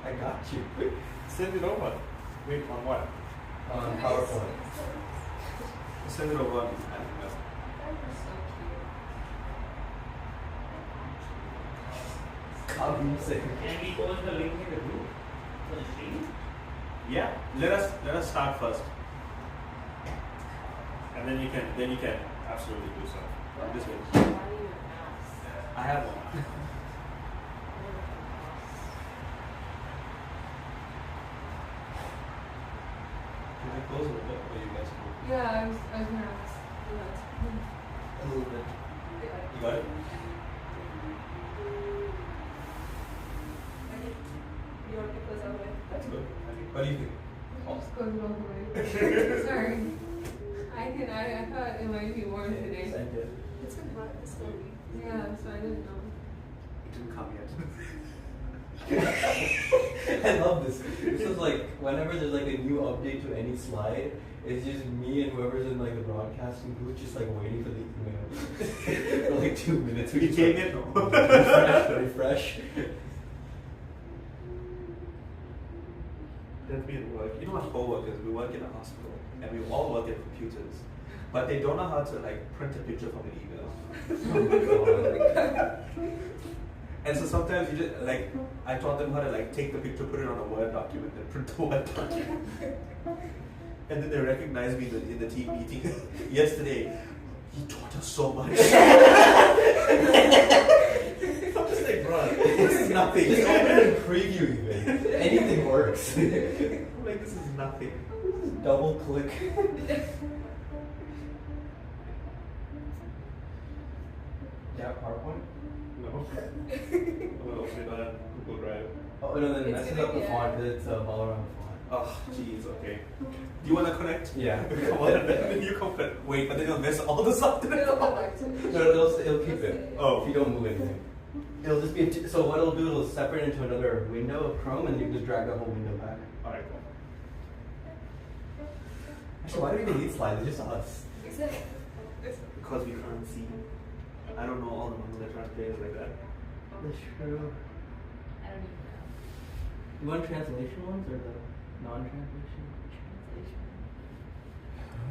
I got you. Send it over. Wait, on what? On PowerPoint. Send it over on email. Copy music. Can we post the link in the group for the stream? Yeah. Let us start first. And then you can absolutely do so. This way. I have one. Can I close the window or you guys can? Yeah, I was gonna ask. A little bit. You got it? You want to close all the way? That's good. What do you think? Just close it all the way. Sorry. I thought it might be warm today. It's been hot this whole week. Yeah, so I didn't know. It didn't come yet. I love this. This is like whenever there's like a new update to any slide, it's just me and whoever's in like the broadcasting booth just like waiting for the email for like 2 minutes. You take it? Refresh. That we work. You know what co-workers? We work in a hospital and we all work at computers, but they don't know how to like print a picture from an email. And so sometimes you just like I taught them how to like take the picture, put it on a Word document, and print the Word document. And then they recognized me in the team meeting yesterday. He taught us so much. I'm just like, bro, this is nothing. Just open it in preview even. Anything works. I'm like, this is nothing. Double click. Yeah, PowerPoint? No. I'm gonna open it on Google Drive. Oh no, then it It's messes gonna up the be font. It's a Balaram font. Oh, jeez, okay. Do you want to connect? Yeah. Come on, then you come connect. Wait, but then you'll miss all the stuff. It'll come back to me. No, it'll keep it. Oh. If you don't move anything. It'll just be, so what it'll do, it'll separate into another window of Chrome and you can just drag that whole window back. Alright, cool. Actually, why do we even need slides? It's just us. Exactly. Because we can't see. I don't know all the ones that translate like that. That's true. I don't even know. You want translation ones or the non-translation? Translation.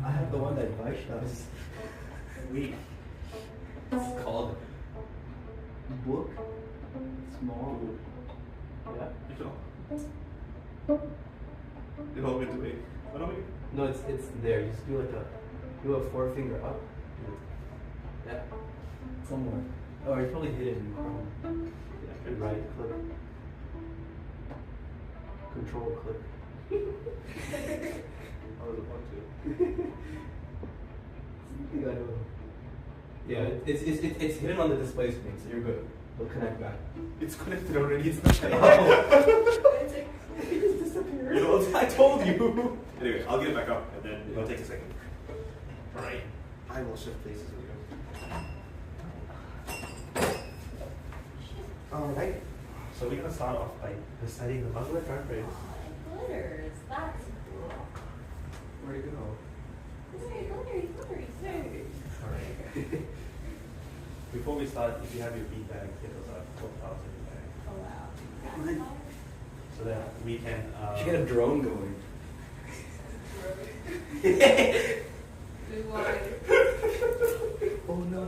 I have the one that Vaish does. We. It's called Book. Small. Yeah. You know. You hold me to me. What are we? No, it's there. You just do like do a forefinger up. Yeah. Somewhere. Oh, you probably hit it in Chrome. Yeah, right click. Control click. I was about to. You gotta. Yeah, it's hidden on the display screen, so you're good. It'll connect back. It's connected already. It's not connected. It's like, It just disappeared. You know, I told you. Anyway, I'll get it back up and then it'll take a second. Alright. I will shift places with you. Alright. So we're gonna start off by reciting the Bangla phrase. It glitters. That's cool. Where'd it go? Glittery. Alright. Before we start, if you have your beat bag, get those out. Both out in your bag. Oh wow. So that we can. You should get a drone going. do wine. Oh no.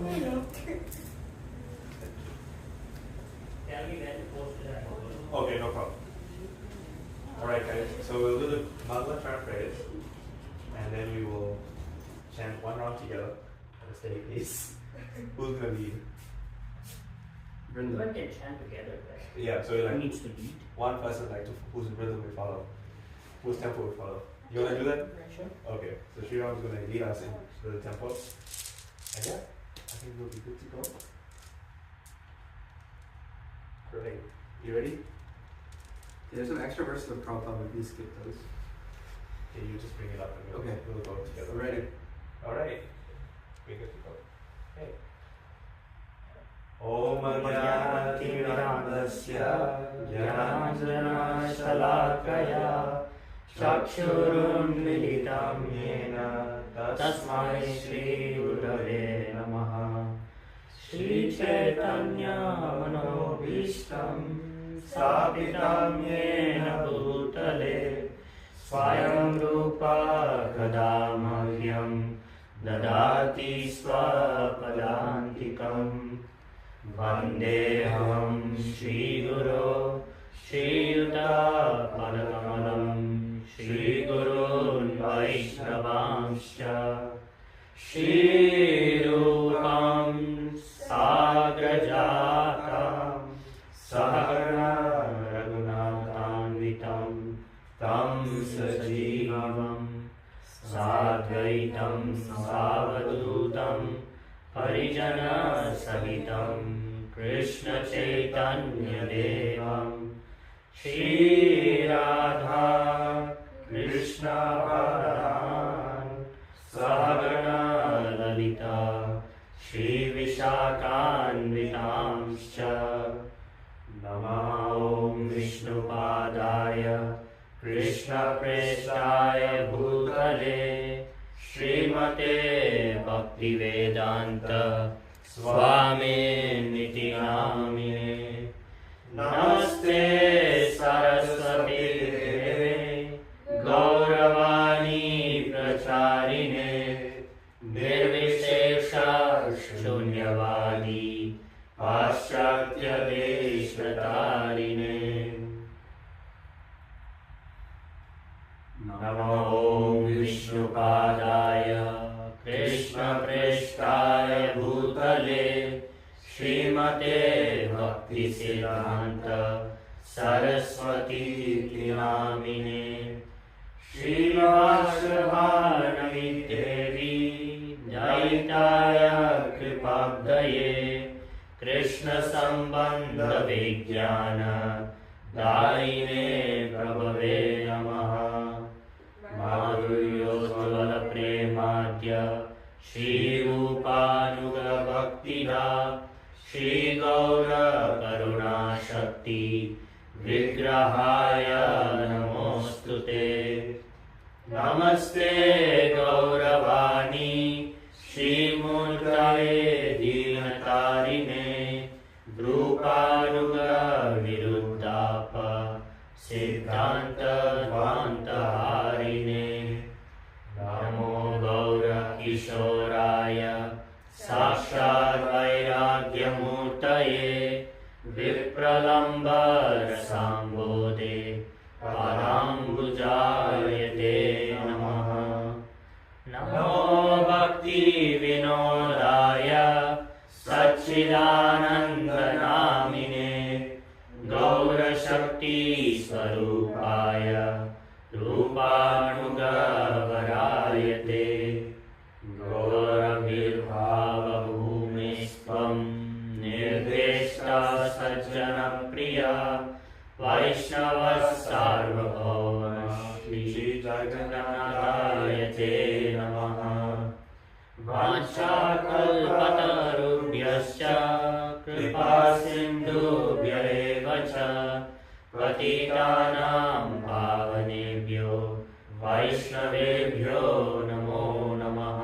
Tell me when to post that. Okay, no problem. Alright, guys. So we'll do the Bangla phrase, and then we will chant one round together at a steady pace. Who's gonna lead? Everyone can chant together, right? Yeah, so Who like needs to lead? one person like to, whose rhythm we follow, whose tempo we follow. You wanna do that? Sure. Okay. So Sriram's gonna lead us into the tempo. And yeah, I think we'll be good to go. Great. You ready? There's some extra verses of Prabhupada, maybe skip those. Okay, you just bring it up and Okay. we'll go together. Ready? Alright. We're good to go. Hey. Om Jnanatirandasya Jnananjana Shalakaya Chakshurunmilitam Yena Tasmai Shri Gurave Namaha Shri Chaitanya Manobhishtam Sthapitam Yena स्वयं रूपा कदा मह्यं ददाति स्वपदान्तिकम् वन्देऽहं श्रीगुरो श्रीयुतापदकमलं श्रीगुरून् वैष्णवांश्च श्रीरूपं साग्रजातं सहगणा रघुनाथान्वितं तं सजीवं साद्वैतं सावधूतं परिजनसहितं कृष्णचैतन्यदेवं श्रीराधा कृष्णपादान् सहगणा ललिता श्रीविशाखान्वितांश्च नमो ॐ विष्णुपादाय कृष्णप्रेष्ठाय भूतले श्रीमते भक्तिवेदान्त स्वामिनिति नामिने नमस्ते सरस्वती देवे गौरवाणी प्रचारिणे निर्विशेष शून्यवादी पाश्चात्य देशतारिणे नमो ॐ विष्णुपादाय कृष्णप्रेष्ठाय भूतले श्रीमते भक्तिसिद्धान्त सरस्वतीति नामिने श्रीवासभानवी देवी जयिताय कृपाब्धये कृष्णसम्बन्धविज्ञान दायिने प्रभवे नमः माधुर्योज्ज्वलप्रेमाद्य श्रीरूपानुगभक्तिदा श्रीगौरकरुणाशक्ति विग्रहाय नमोऽस्तुते नमस्ते गौरवाणी श्रीमूर्तये दीनतारिणे रूपानुगविरुद्धाप सिद्धान्तध्वान्तहारिणे नमो गौरकिशोराय साक्षात् वैराग्यमूर्तये विप्रलम्बरसाम्बोधे पदाम्बुजाय ते नमः नमो भक्तिविनोदाय सच्चिदानन्दनामिने गौरशक्तिस्वरूपाय रूपानुगवराय ते गौरविर्भावभूमिस्त्वं निर्देष्टा सज्जनप्रिया वैष्णवसार्वभौम श्रीजगन्नाथाय ते नमः वाञ्छाकल्पतरुभ्यश्च कृपासिन्धुभ्य एव च पतितानां पावनेभ्यो वैष्णवेभ्यो नमो नमः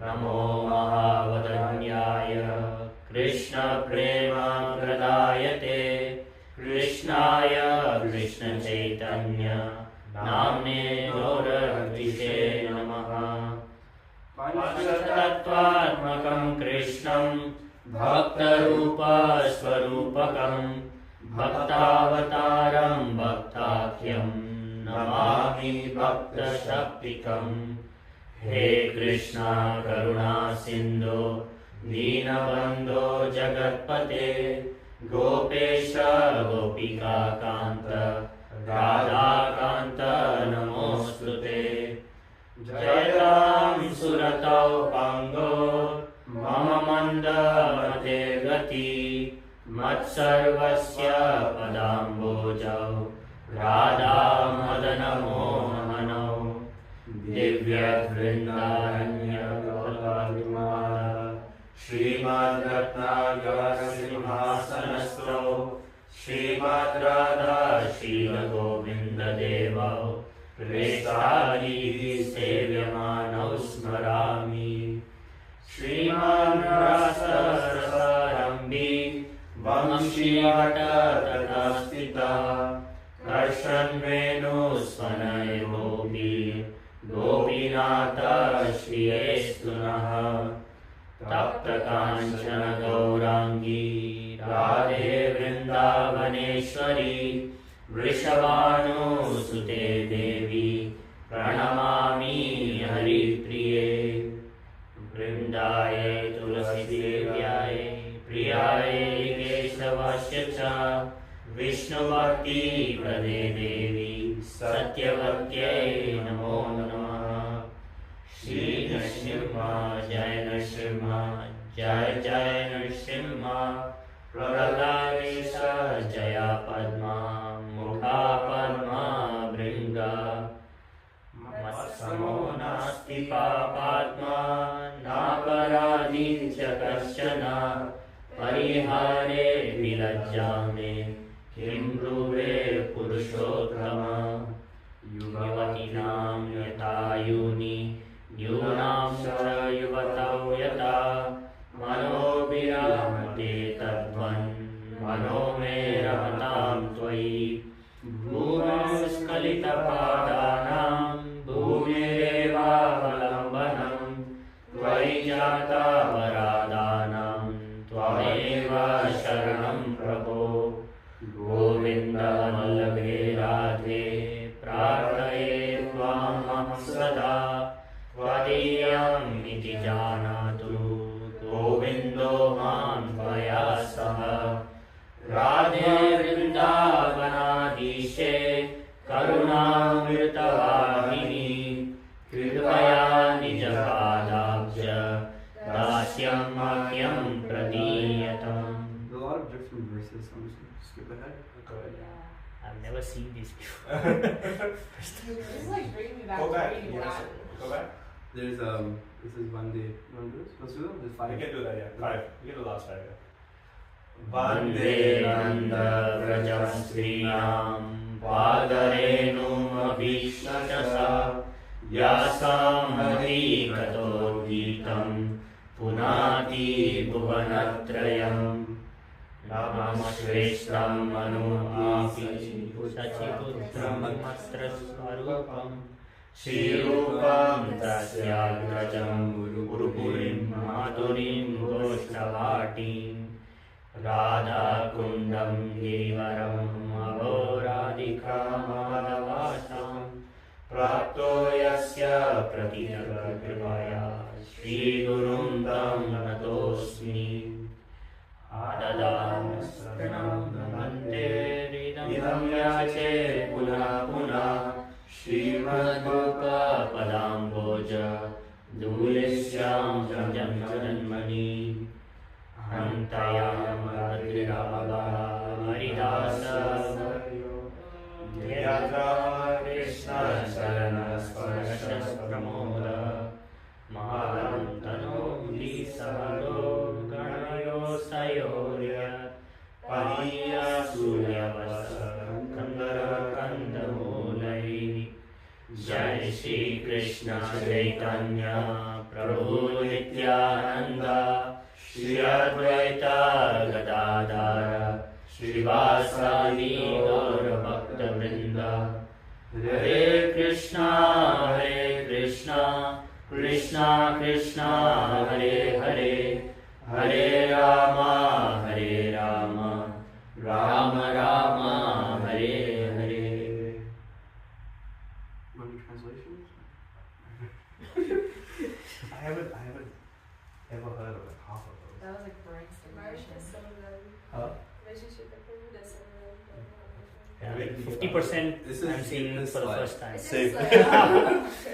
नमो महावदन्याय कृष्णप्रेमप्रदायते कृष्णाय कृष्णचैतन्य नाम्ने गौरहरिषे नमः पंचतत्त्वात्मकं कृष्णं भक्तरूपस्वरूपकं भक्तावतारं भक्ताख्यं नमामि भक्तशक्तिकम् हे कृष्णा करुणा सिन्धो दीनबन्धो जगत्पते गोपेश गोपिकान्त राधाकान्त नमोऽस्तुते जयतां सुरतौ पाङ्गो मम मन्दमते गति मत्सर्वस्य पदाम्बोजौ राधामदनमोहनौ दिव्यवृन्दारण्यगोपालमाला श्रीमद्रत्नाकरसिंहासनस्थौ श्रीमद्राधा श्रीलगोविन्ददेवौ प्रेष्ठादिः सेव्यमानौ स्मरामि श्रीमान् रासरसारम्भी वंशीवटतटस्थिता कर्षन् वेणुस्वनः वृषभानुसुते देवी प्रणमामि हरिप्रिये वृन्दाय तुलसीदेव्याय प्रियाय केशवस्य च विष्णुभक्तिप्रदे देवी सत्यवत्यै नमो नमः श्री नृसिंह जय नृसिंह जय जय नृसिंह प्रहलादेश जया पद्मा मुखा पद्मा भृङ्गा मत्समो नास्ति पापात्मा नापराधी च कश्चन परिहारे विलज्जा मे किं ब्रूवे पुरुषोत्तम युवतीनां यथा यूनि यूनां च युवतौ यथा मनोभिरमते तद्वन् मनो मे रमतां त्वयि भूमौ स्खलितपादानां भूमिरेवावलम्बनं त्वयि जातापराधानां त्वमेव शरणं प्रभो गोविन्द वल्लभे राधे प्रार्थये त्वामहं सदा त्वदीयम् इति जानातु गोविन्दो मां त्वया सह राधे वृन्दावनाधीशे करुणामृतवाहिनी कृपया निजपादाब्ज दास्यं मह्यं प्रदीयताम्. There's a lot of different verses, so I'm just gonna skip ahead. Go ahead. I've never seen these before. This is like bringing me back Go to back. reading Yes. Latin. Go back. There's this is one day. You want to do this? Let's do them. There's You five. can do that, yeah. 5. You get the last 5, yeah. वन्दे नन्दव्रजं श्रीणां पादरेणुमभीष्टसा व्यासामधिगतोद्गीतं पुनाति भुवनत्रयम् रामश्रेष्ठं मनुमापि शचिपुत्रमत्र स्वरूपम् श्रीरूपं तस्याग्रजं गुरुपुरीं माधुरीं गोष्ठवाटीम् राधाकुण्डं गिरिवरम् अघोराधिका माधवासां प्राप्तो यस्य प्रतिकृपया श्रीगुरुं तं नतोऽस्मि आददामस्मरणं वन्देरिदं याचे पुनः पुनः श्रीमद्गोपपदाम्बोज दूयस्यां जन्मजन्मनि हन्तयामद्रिरागा हरिदास यात्रा कृष्ण शरणस्पर्शप्रमोद मालन्तनो लीसहरो गणयो सयोर्यत् परीयसूर्यवसकन्दरकन्दमूलैः जय श्री कृष्ण चैतन्य प्रभु नित्यानन्द श्री अद्वैता गदाधर श्रीवासादि गौरभक्तवृन्द हरे Krishna Krishna Krishna Hare Hare Hare Ram Ram Ram Hare Hare. Want any translations? I haven't ever heard of like half of those. That was like brainstorming. Marsh does some of them. Huh? Relationship with him does some of them. Yeah, like 50% This is I'm seeing this for the slide. first time. It's Same. just like,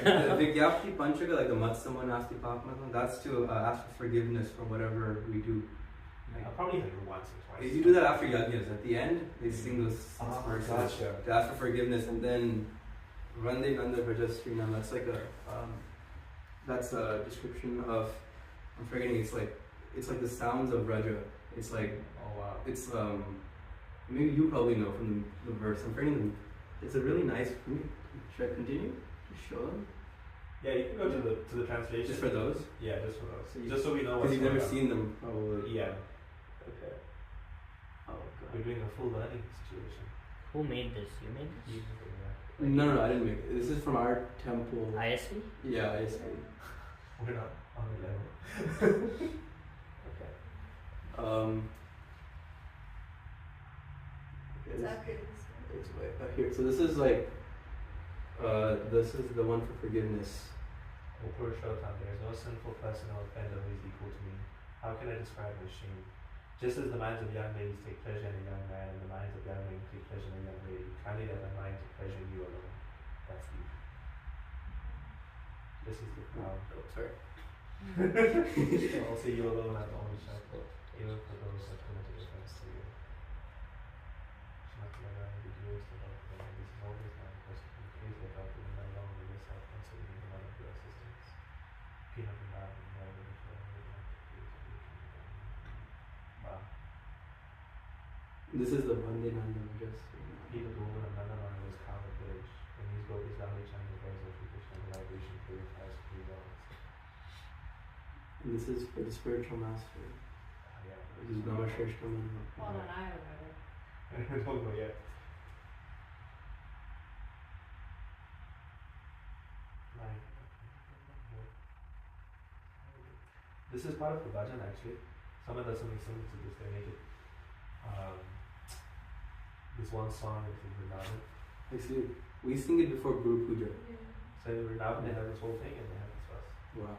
The Vigyapti Panchaka, like the Matsamo Nasti Papamaka, that's to ask for forgiveness for whatever we do. I probably heard it once or twice. You do that after yajnas. At the end, they sing those verses Gotcha. to ask for forgiveness, and then Rande Nanda Vrajastrinam. That's like that's a description of. I'm forgetting. It's like the sounds of Raja. It's like Oh wow. it's maybe you probably know from the verse. I'm forgetting them. It's a really nice. Should I continue? Just show them. Yeah, you can go to the translation. Just for those, Yeah, just for those. So you- just so we know because what's you've going never on. seen them probably. Yeah. Okay. Oh We're doing a full learning situation. Who made this? You made this? No, I didn't make it. This is from our temple. ISV? Yeah, I see. We're not on the level. Okay. Okay, it's this- accurate. It's way here. So this is like, this is the one for forgiveness. O Purushottam, there is no sinful person or offender who is equal to me. How can I describe my shame? Just as the minds of young ladies take pleasure in a young man, and the minds of young men take pleasure in a young lady, kindly let my mind take pleasure in you alone. That's deep. This is the crowd. Oh, sorry. I'll say you alone are the only shepherd, even for those that committed offense to you. Shnakalaya, the Jews, the doctor, and this is always my person. Please look out for me no longer yourself, consider me the one of your assistance. Pinapindam, wow. This is the Vande Nandam just. Peter Govind and Nandanana was carved at village. When these gopis loudly chant the praise of Sri Krishna, the vibration purifies three worlds. And this is for the spiritual master. Yeah. This is Namasheshtam. Hold on, I have it. Don't go yet. This is part of the bhajan actually. Someone does something similar to this. They make it this one song is in Vrindavan. I see. We sing it before Guru Puja. So in Vrindavan they have this whole thing and they have this verse. Wow.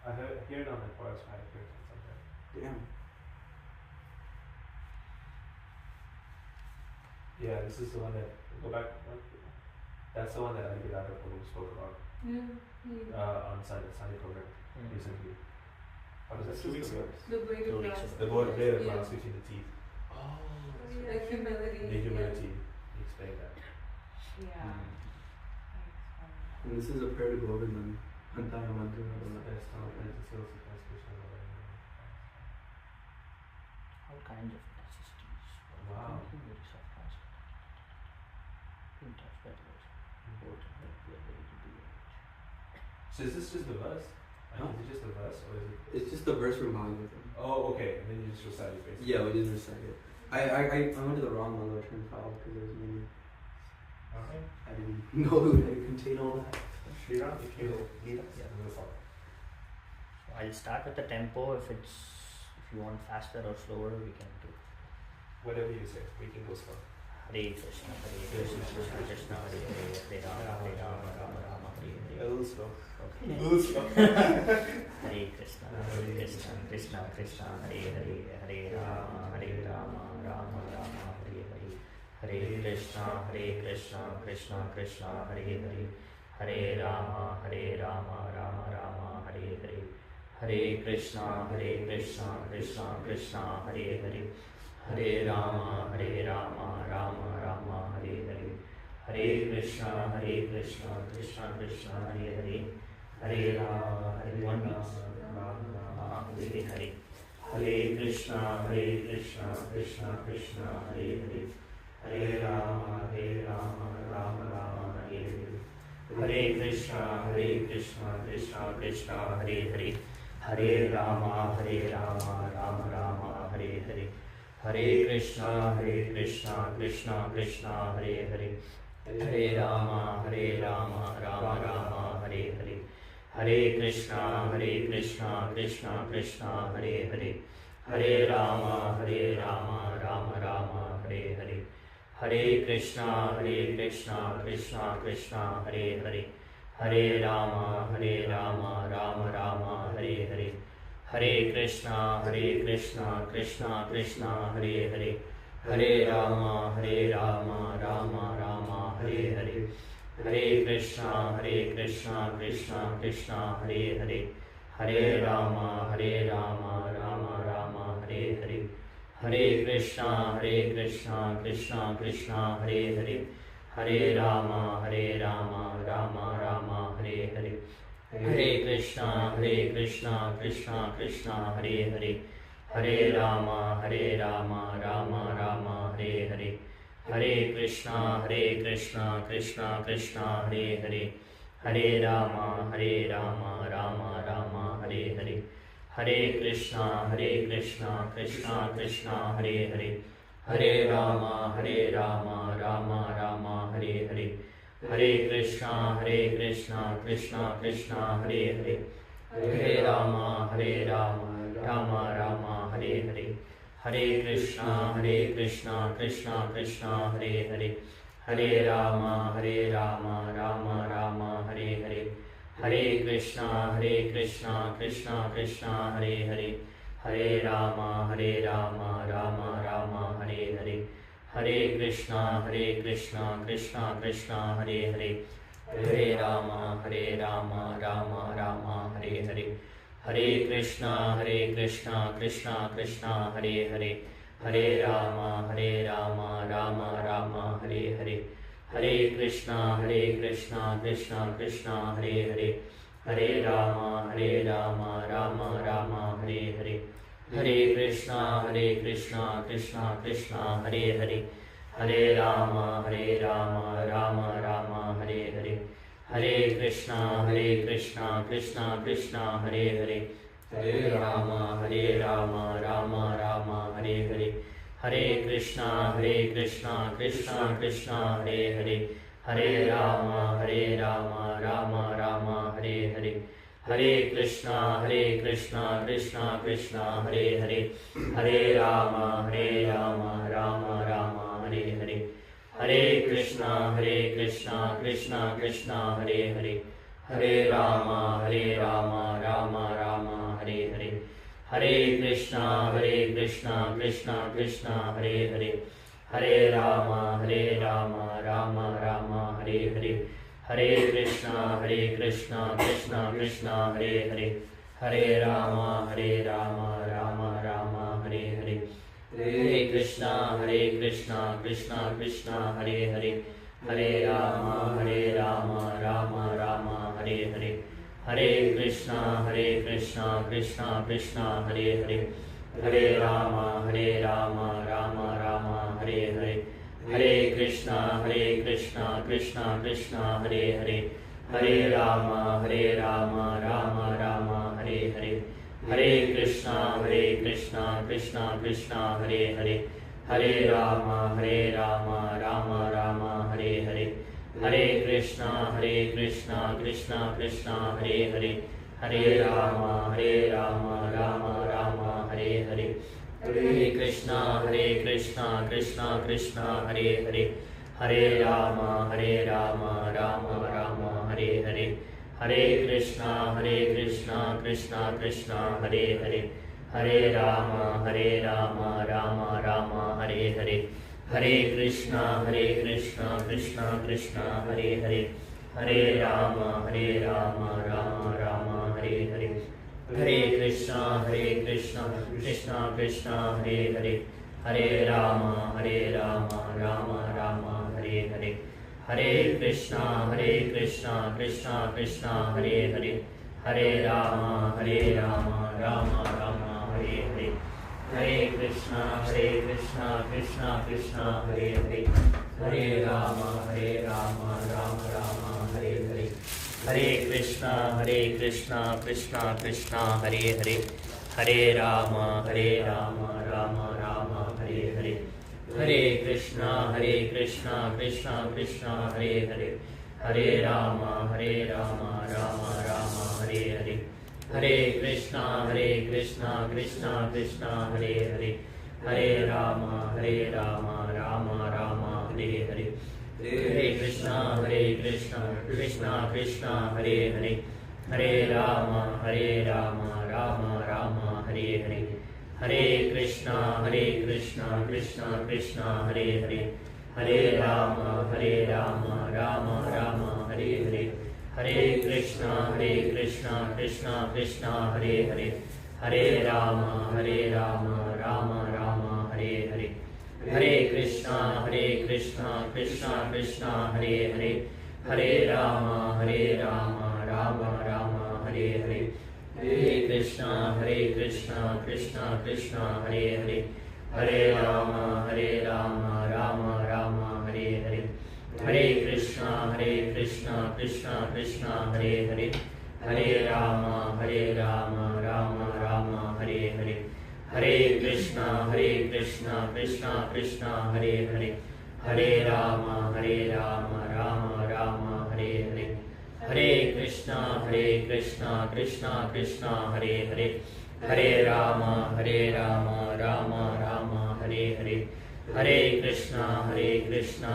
I hear it on the chorus right here sometimes. Damn. Yeah, this is the one that go back. That's the one that I did out of what we spoke about on Sunday program recently. How does that 2 weeks ago? The blade 2 of weeks grass. ago. The blade of Yeah. glass between the teeth. Oh. Like humility. The humility. You explain that. Yeah. And this is a prayer to Govindam. Antaya Mantra. Yes, now it's a sales of Krishna. All kinds of necessities. Wow. Very soft task. Print of peddlers. Important that we are ready to do it. So is this just the verse? Huh? Is it just the verse or is it? It's just the verse from Bhagavatam. Oh, okay. And then you just recite it basically. Yeah, we just recite it. I went to the wrong Mangalore file because there's many. Okay. I didn't know it would contain all that. Shriram, if you lead us, Yeah. we'll follow. So I'll start with the tempo. If you want faster or slower, we can do. Whatever you say, we can go slow. Hare Krishna, Krishna Krishna, Hare Hare, Hare Rama, Rama Rama, Hare A Hare. little slow. Okay. A little slow. Hare Krishna, Krishna Krishna, Hare Hare, Hare Rama, Rama Rama, Hare Hare. Hare Krishna, Krishna Krishna, Hare Hare. Hare Rama, Rama Rama, Hare Hare. Hare Krishna, Krishna Krishna, Hare Hare. Hare Rama, Rama Rama, Hare Hare. Hare Krishna, Krishna Krishna, Hare Hare. Hare Rama, one Rama, Hare Hare. Hare Krishna, Krishna Krishna, Hare Hare. Hare Rama, Rama Rama, Hare Hare. Hare Krishna, Krishna Krishna, Hare Hare. Hare Rama, Rama Rama, Hare Hare. Hare Krishna, Krishna Krishna, Hare Hare. Hare Rama, Rama Rama, Hare Hare. Hare Krishna, Krishna Krishna, Hare Hare. Hare Rama, Rama Rama, Hare Hare. Hare Krishna, Krishna Krishna, Hare Hare. Hare Rama, Rama Rama, Hare Hare. Hare Krishna, Krishna Krishna, Hare Hare. Hare Rama, Rama Rama, Hare Hare. Hare Krishna, Krishna Krishna, Hare Hare. Hare Rama, Rama Rama, Hare Hare. Hare Krishna, Krishna Krishna, Hare Hare. Hare Rama, Rama Rama, Hare Hare. Hare Krishna, Krishna Krishna, Hare Hare. Hare Rama, Rama Rama, Hare Hare. Hare Krishna, Krishna Krishna, Hare Hare. Hare Rama, Rama Rama, Hare Hare. Hare Krishna, Krishna Krishna, Hare Hare. Hare Rama, Rama Rama, Hare Hare. Hare Krishna, Krishna Krishna, Hare Hare. Hare Rama, Rama Rama, Hare Hare. Hare Krishna Krishna Krishna Hare Hare, Hare Rama Rama Rama Hare Hare, Hare Krishna Krishna Krishna Hare Hare, Hare Rama Rama Rama Hare Hare, Hare Krishna Krishna Krishna Hare Hare, Hare Rama Rama Rama Hare Hare, Hare Krishna Krishna Krishna Hare Hare, Hare Rama Rama Rama Hare Hare, Hare Krishna Krishna Krishna Hare Hare, Hare Rama Rama Rama Hare Hare, Hare Krishna Krishna Krishna Hare Hare, Hare Rama Rama Rama Hare Hare, Hare Krishna Krishna Krishna Hare Hare, Hare Rama Rama Rama Hare Hare, Hare Krishna Krishna Krishna Hare Hare, Hare Rama Rama Rama Hare Hare, Hare Krishna Krishna Krishna Hare Hare, Hare Rama Rama Rama Hare Hare, Hare Krishna Krishna Krishna Hare Hare, Hare Rama Rama Rama Hare Hare, Hare Krishna Krishna Krishna Hare Hare, Hare Rama Rama Rama Hare Hare, Hare Krishna Krishna Krishna Hare Hare, Hare Rama Rama Rama Hare Hare, Hare Krishna Krishna Krishna Hare Hare, Hare Rama Rama Rama Hare Hare, Hare Krishna Krishna Krishna Hare Hare, Hare Rama Rama Rama Hare Hare, Hare Krishna Krishna Krishna Hare Hare, Hare Rama Rama Rama Hare Hare, Hare Krishna Krishna Krishna Hare Hare, Hare Rama Rama Rama Hare Hare, Hare Krishna Krishna Krishna Hare Hare, Hare Rama Rama Rama Hare Hare, Hare Krishna Krishna Krishna Hare Hare, Hare Rama Rama Rama Hare Hare, Hare Krishna Krishna Krishna Hare Hare, Hare Rama Rama Rama Hare Hare, Hare Krishna Krishna Krishna Hare Hare, Hare Rama Rama Rama Hare Hare, Hare Krishna Krishna Krishna Hare Hare, Hare Rama Rama Rama Hare Hare, Hare Krishna Krishna Krishna Hare Hare, Hare Rama Rama Rama Hare Hare, Hare Krishna Krishna Krishna Hare Hare, Hare Rama Rama Rama Hare Hare, Hare Krishna Krishna Krishna Hare Hare, Hare Rama Rama Rama Hare Hare, Hare Krishna Krishna Krishna Hare Hare, Hare Rama Rama Rama Hare Hare, Hare Krishna Krishna Krishna Hare Hare, Hare Rama Rama Rama Hare Hare, Hare Krishna Krishna Krishna Hare Hare, Hare Rama Rama Rama Hare Hare, Hare Krishna Krishna Krishna Hare Hare, Hare Rama Rama Rama Hare Hare, Hare Krishna Krishna Krishna Hare Hare, Hare Rama Rama Rama Hare Hare, Hare Krishna Krishna Krishna Hare Hare, Hare Rama Rama Rama Hare Hare, Hare Krishna Krishna Krishna Hare Hare, Hare Rama Rama Rama Hare Hare, Hare Krishna Krishna Krishna Hare Hare, Hare Rama Rama Rama Hare Hare, Hare Krishna Krishna Krishna Hare Hare, Hare Rama Rama Rama Hare Hare, Hare Krishna Krishna Krishna Hare Hare, Hare Rama, Rama Rama, Hare Hare, Hare Krishna, Krishna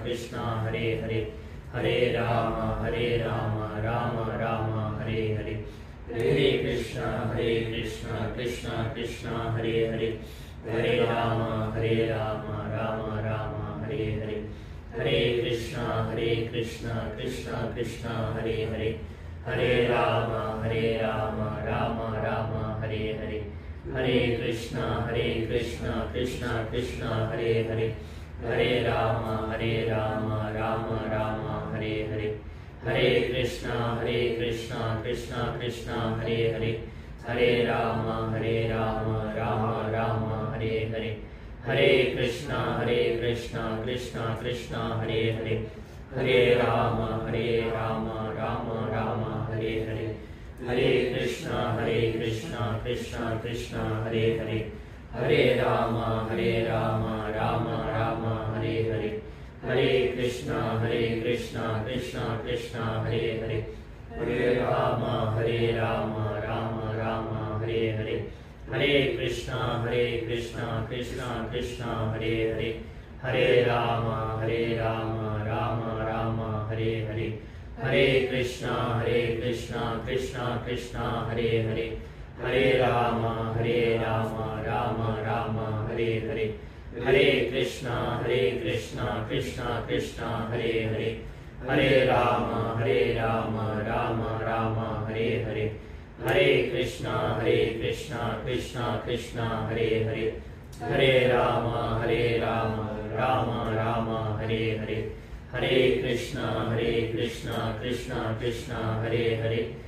Krishna, Hare Hare, Hare Rama, Rama Rama, Hare Hare, Hare Krishna, Krishna Krishna, Hare Hare, Hare Rama, Rama Rama, Hare Hare, Hare Krishna, Krishna Krishna, Hare Hare, Hare Rama, Rama Rama, Hare Hare, Hare Krishna, Krishna Krishna, Hare Hare, Hare Rama, Rama Rama, Hare Hare, Hare Krishna, Krishna Krishna, Hare Hare, Hare Rama, Rama Rama, Hare Hare, Hare Krishna, Krishna Krishna, Hare Hare, Hare Rama, Rama Rama, Hare Hare, Hare Krishna, Krishna Krishna, Hare Hare, Hare Rama, Rama Rama, Hare Hare, Hare Krishna, Krishna Krishna, Hare Hare, Hare Rama, Rama Rama, Hare Hare, Hare Krishna, Krishna Krishna, Hare Hare, Hare Rama, Rama Rama, Hare Hare, Hare Krishna, Krishna Krishna, Hare Hare, Hare Rama, Rama Rama, Hare Hare, Hare Krishna, Krishna Krishna, Hare Hare, Hare Rama, Rama Rama, Hare Hare, Hare Krishna, Krishna Krishna, Hare Hare, Hare Rama, Rama Rama, Hare Hare, Hare Krishna, Krishna Krishna, Hare Hare,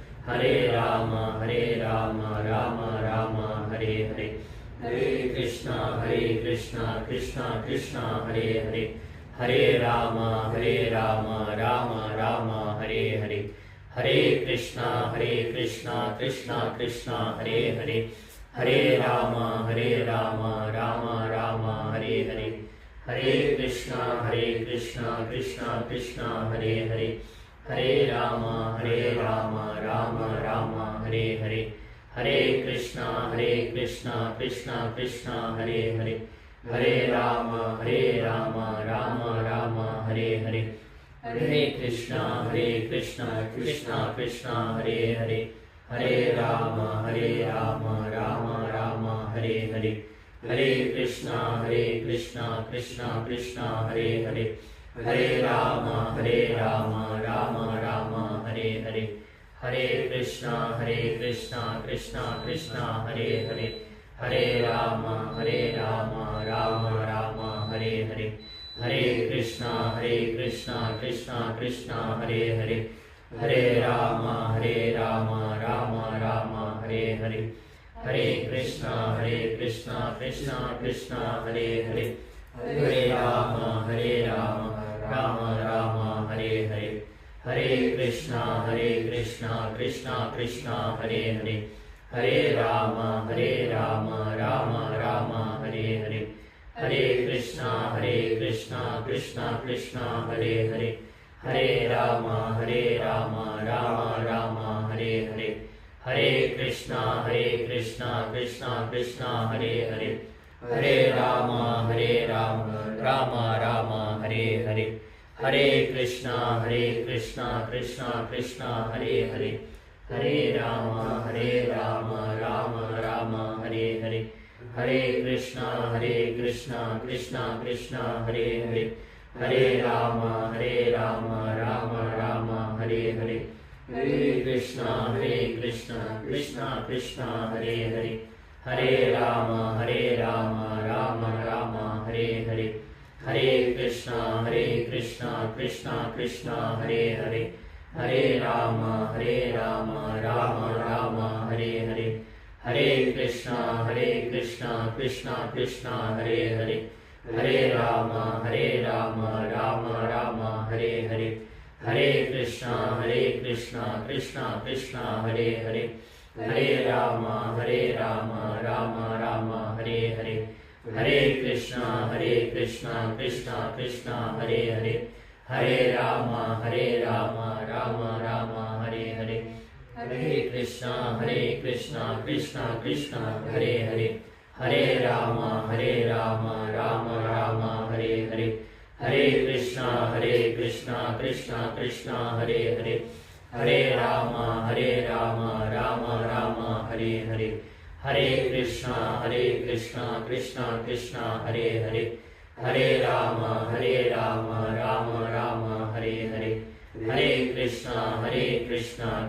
Hare Rama, Rama Rama, Hare Hare, Hare Krishna, Krishna Krishna, Hare Hare, Hare Rama, Rama Rama, Hare Hare, Hare Krishna, Krishna Krishna, Hare Hare, Hare Rama, Rama Rama, Hare Hare, Hare Krishna, Krishna Krishna, Hare Hare, Hare Rama, Rama Rama, Hare Hare, Hare Krishna, Krishna Krishna, Hare Hare, Hare Rama, Rama Rama, Hare Hare, Hare Krishna, Krishna Krishna, Hare Hare, Hare Rama, Rama Rama, Hare Hare, Hare Krishna, Krishna Krishna, Hare Hare, Hare Rama, Rama Rama, Hare Hare, Hare Krishna, Krishna Krishna, Hare Hare, Hare Rama, Rama Rama, Hare Hare, Hare Krishna, Krishna Krishna, Hare Hare, Hare Rama, Rama Rama, Hare Hare, Hare Krishna, Krishna Krishna, Hare Hare, Hare Rama, Rama Rama, Hare Hare, Hare Krishna, Krishna Krishna, Hare Hare, Hare Rama, Rama Rama, Hare Hare, Hare Krishna, Krishna Krishna, Hare Hare, Hare Rama, Rama Rama, Hare Hare, Hare Krishna, Krishna Krishna, Hare Hare, Hare Rama, Rama Rama, Hare Hare, Hare Krishna, Krishna Krishna, Hare Hare, Hare Rama, Rama Rama, Hare Hare, Hare Krishna, Krishna Krishna, Hare Hare, Hare Rama, Rama Rama, Hare Hare, Hare Krishna, Krishna Krishna, Hare Hare, Hare Rama, Rama Rama, Hare Hare, Hare Krishna, Krishna Krishna, Hare Hare, Hare Rama, Rama Rama, Hare Hare, Hare Krishna, Krishna Krishna, Hare Hare, Hare Rama, Rama Rama, Hare Hare, Hare Krishna, Krishna Krishna, Hare Hare, Hare Rama, Rama Rama, Hare Hare, Hare Krishna, Krishna Krishna, Hare Hare, Hare Rama, Rama Rama, Hare Hare, Hare Krishna, Krishna Krishna, Hare Hare, Hare Rama, Rama Rama, Hare Hare, Hare Krishna, Krishna Krishna, Hare Hare, Hare Rama, Rama Rama, Hare Hare, Hare Krishna, Krishna Krishna, Hare Hare, Hare Rama, Rama Rama, Hare Hare, Hare Krishna,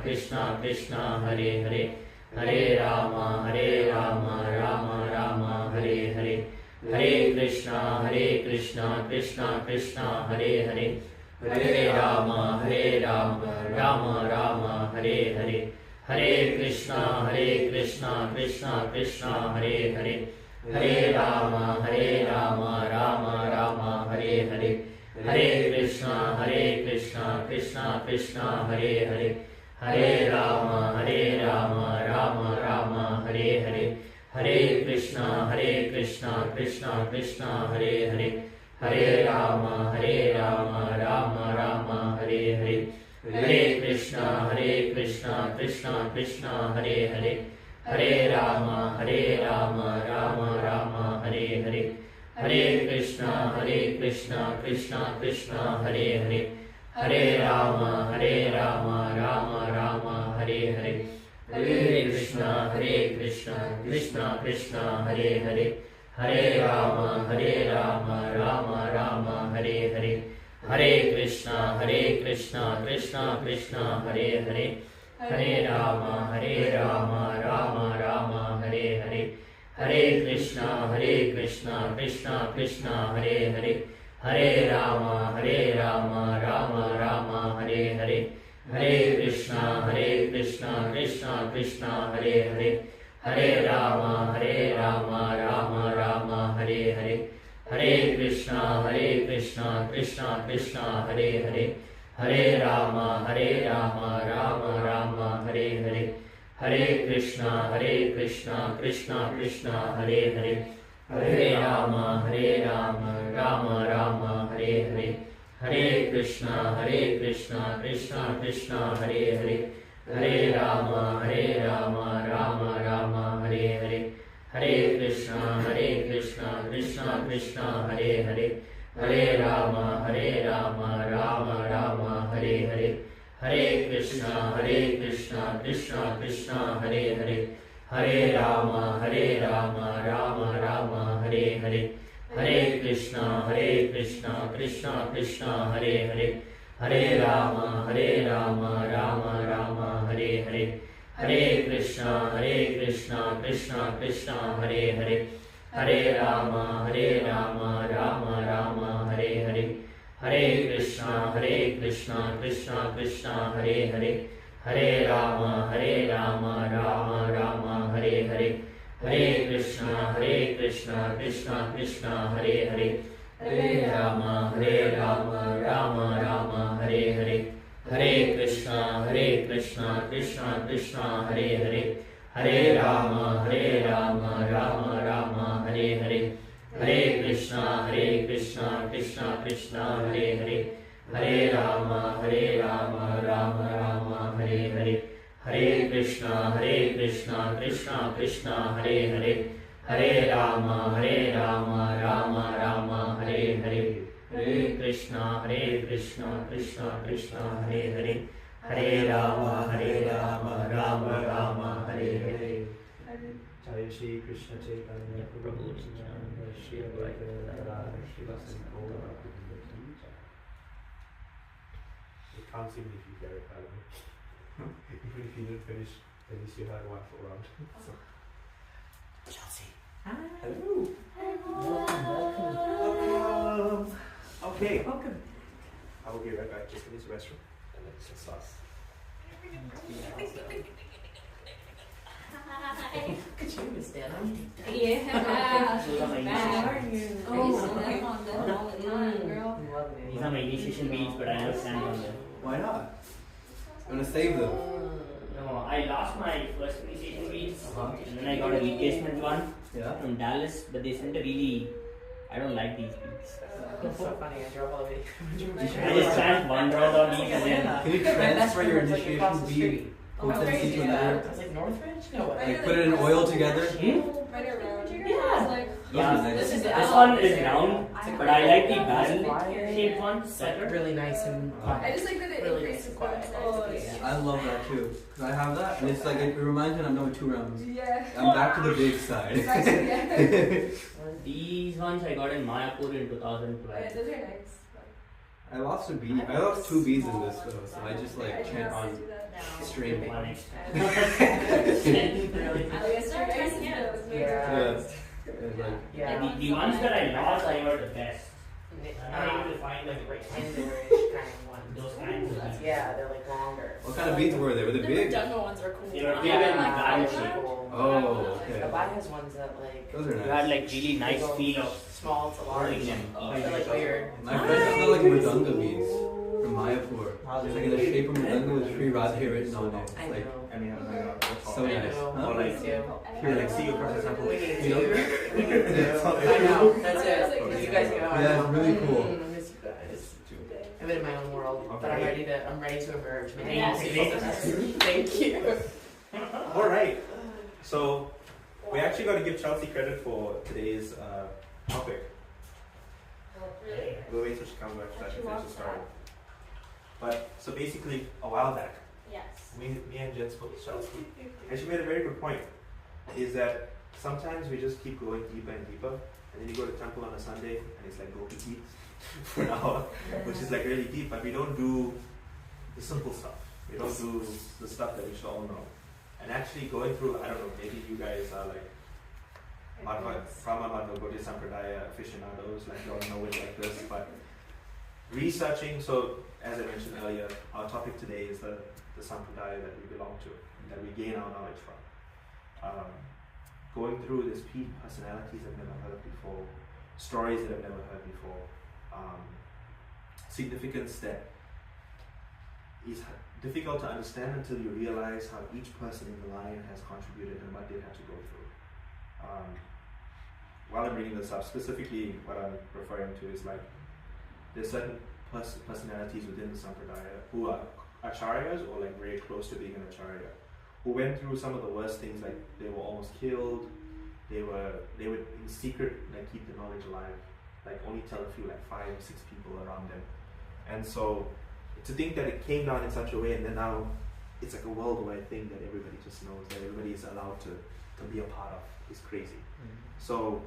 Krishna Krishna, Hare Hare, Hare Rama, Rama Rama, Hare Hare, Hare Krishna, Krishna Krishna, Hare Hare, Hare Rama, Rama Rama, Hare Hare, Hare Krishna, Krishna Krishna, Hare Hare, Hare Rama, Rama Rama, Hare Hare, Hare Krishna, Krishna Krishna, Hare Hare, Hare Rama, Rama Rama, Hare Hare, Hare Krishna, Krishna Krishna, Hare Hare, Hare Rama, Rama Rama, Hare Hare, Hare Krishna, Krishna Krishna, Hare Hare, Hare Rama, Rama Rama, Hare Hare, Hare Krishna, Krishna Krishna, Hare Hare, Hare Rama, Rama Rama, Hare Hare, Hare Krishna, Krishna Krishna, Hare Hare, Hare Rama, Rama Rama, Hare Hare, Hare Krishna, Krishna Krishna, Hare Hare, Hare Rama, Rama Rama, Hare Hare, Hare Krishna, Krishna Krishna, Hare Hare, Hare Rama, Rama Rama, Hare Hare, Hare Krishna, Krishna Krishna, Hare Hare, Hare Rama, Rama Rama, Hare Hare, Hare Krishna, Krishna Krishna, Hare Hare, Hare Rama, Rama Rama, Hare Hare, Hare Krishna, Krishna Krishna, Hare Hare, Hare Rama, Rama Rama, Hare Hare, Hare Krishna, Krishna Krishna, Hare Hare, Hare Rama, Rama Rama, Hare Hare, Hare Krishna, Krishna Krishna, Hare Hare, Hare Rama, Rama Rama, Hare Hare, Hare Krishna, Krishna Krishna, Hare Hare, Hare Rama, Rama Rama, Hare Hare, Hare Krishna, Krishna Krishna, Hare Hare, Hare Rama, Rama Rama, Hare Hare, Hare Krishna, Krishna Krishna, Hare Hare, Hare Rama, Rama Rama, Hare Hare, Hare Krishna, Krishna Krishna, Hare Hare, Hare Rama, Rama Rama, Hare Hare, Hare Krishna, Krishna Krishna, Hare Hare, Hare Rama, Rama Rama, Hare Hare, Hare Krishna, Krishna Krishna, Hare Hare, Hare Rama, Rama Rama, Hare Hare, Hare Krishna, Krishna Krishna, Hare Hare, Hare Rama, Rama Rama, Hare Hare, Hare Krishna, Krishna Krishna, Hare Hare, Hare Rama, Rama Rama, Hare Hare, Hare Krishna, Krishna Krishna, Hare Hare, Hare Rama, Rama Rama, Hare Hare. Jai Shri Krishna Chaitanya Prabhu Nityananda Shri Advaita Gadadhar Srivasadi Gaura Bhakta. It counts even if you hear it, by the way. Even if you didn't finish, at least you had one for round. So. Chelsea. Hi. Hello. Welcome. Okay. Welcome. I will be right back just in this restroom and then it's sauce. Could you understand? Yeah. Those are my How are initiation. you? Oh, I'm on them all the time, girl. These are my initiation beads, but I never stand on them. Why not? I'm gonna save them. No, I lost my first initiation beads, Uh-huh. and then I got a replacement one Yeah. from Dallas, but they sent a really. I don't like these beads. That's so funny. I drove all the way. I just stamped one round on these and then. Can you transfer your initiation bead potency to yeah. another. I was like, Northridge? No way. Like put it in oil together. Right around. Yeah. Yeah, Those are nice. this one is round, but I like the barrel barrel shaped one It's like better. really nice and quiet. I just like that it Really increases nice and the quiet. size. I love that too. Cause I have that, and it's like it reminds me that I'm done with 2 rounds. Yeah. I'm back to the big side. Exactly, yeah. These ones I got in Mayapur in Yeah, 2012. those are nice. I lost a bead. I lost 2 beads in this though, so I just like chant on stream. One Really? Yeah. It's like, Yeah. The ones that I lost, I were the best. I'm not able to find like Rectangular-ish kind of ones. those kinds of beads. Yeah, they're like longer. what kind of beads were they? Were they big? Jungle ones are cool. They were big Yeah, and barrel like shaped. cool. Oh, okay. Abai has ones that like Those are You had nice. like really nice feel of small to large. holding them. They're like weird. My friend smell like Mridanga beads from Mayapur. It's like in the shape of Mridanga with Sri Radhe written on it. I It's like know. I mean, so I nice. know. Huh? Or like, Me too. here, like, see you for example. We need You know? to. I know. That's it. You guys go. Yeah, it's really cool. I miss you guys. I'm in my own world, but Okay. I'm ready to emerge. Man. Yes. Thank you. All right. So we actually got to give Chelsea credit for today's topic. We'll wait till she comes back so I can finish the story. But so basically, a while back, Yes. me and Jen spoke to Chelsea, and she made a very good point. Is that sometimes we just keep going deeper and deeper, and then you go to temple on a Sunday, and it's like go eat for an hour, which is like really deep. But we don't do the simple stuff. We don't do the stuff that we should all know. And actually going through, I don't know, maybe you guys are like Brahma Gaudiya Sampradaya aficionados, like you all know it like this, but researching, so as I mentioned earlier, our topic today is the Sampradaya that we belong to, that we gain our knowledge from. Going through this personalities I've never heard before, stories that I've never heard before, significance that is difficult to understand until you realize how each person in the line has contributed and what they had to go through. While I'm bringing this up, specifically what I'm referring to is like there's certain personalities within the Sampradaya who are acharyas or like very close to being an acharya, who went through some of the worst things, like they were almost killed, they would in secret like keep the knowledge alive, like only tell a few, like 5 or 6 people around them. And so to think that it came down in such a way, and then now it's like a worldwide thing that everybody just knows, that everybody is allowed to be a part of, is crazy. So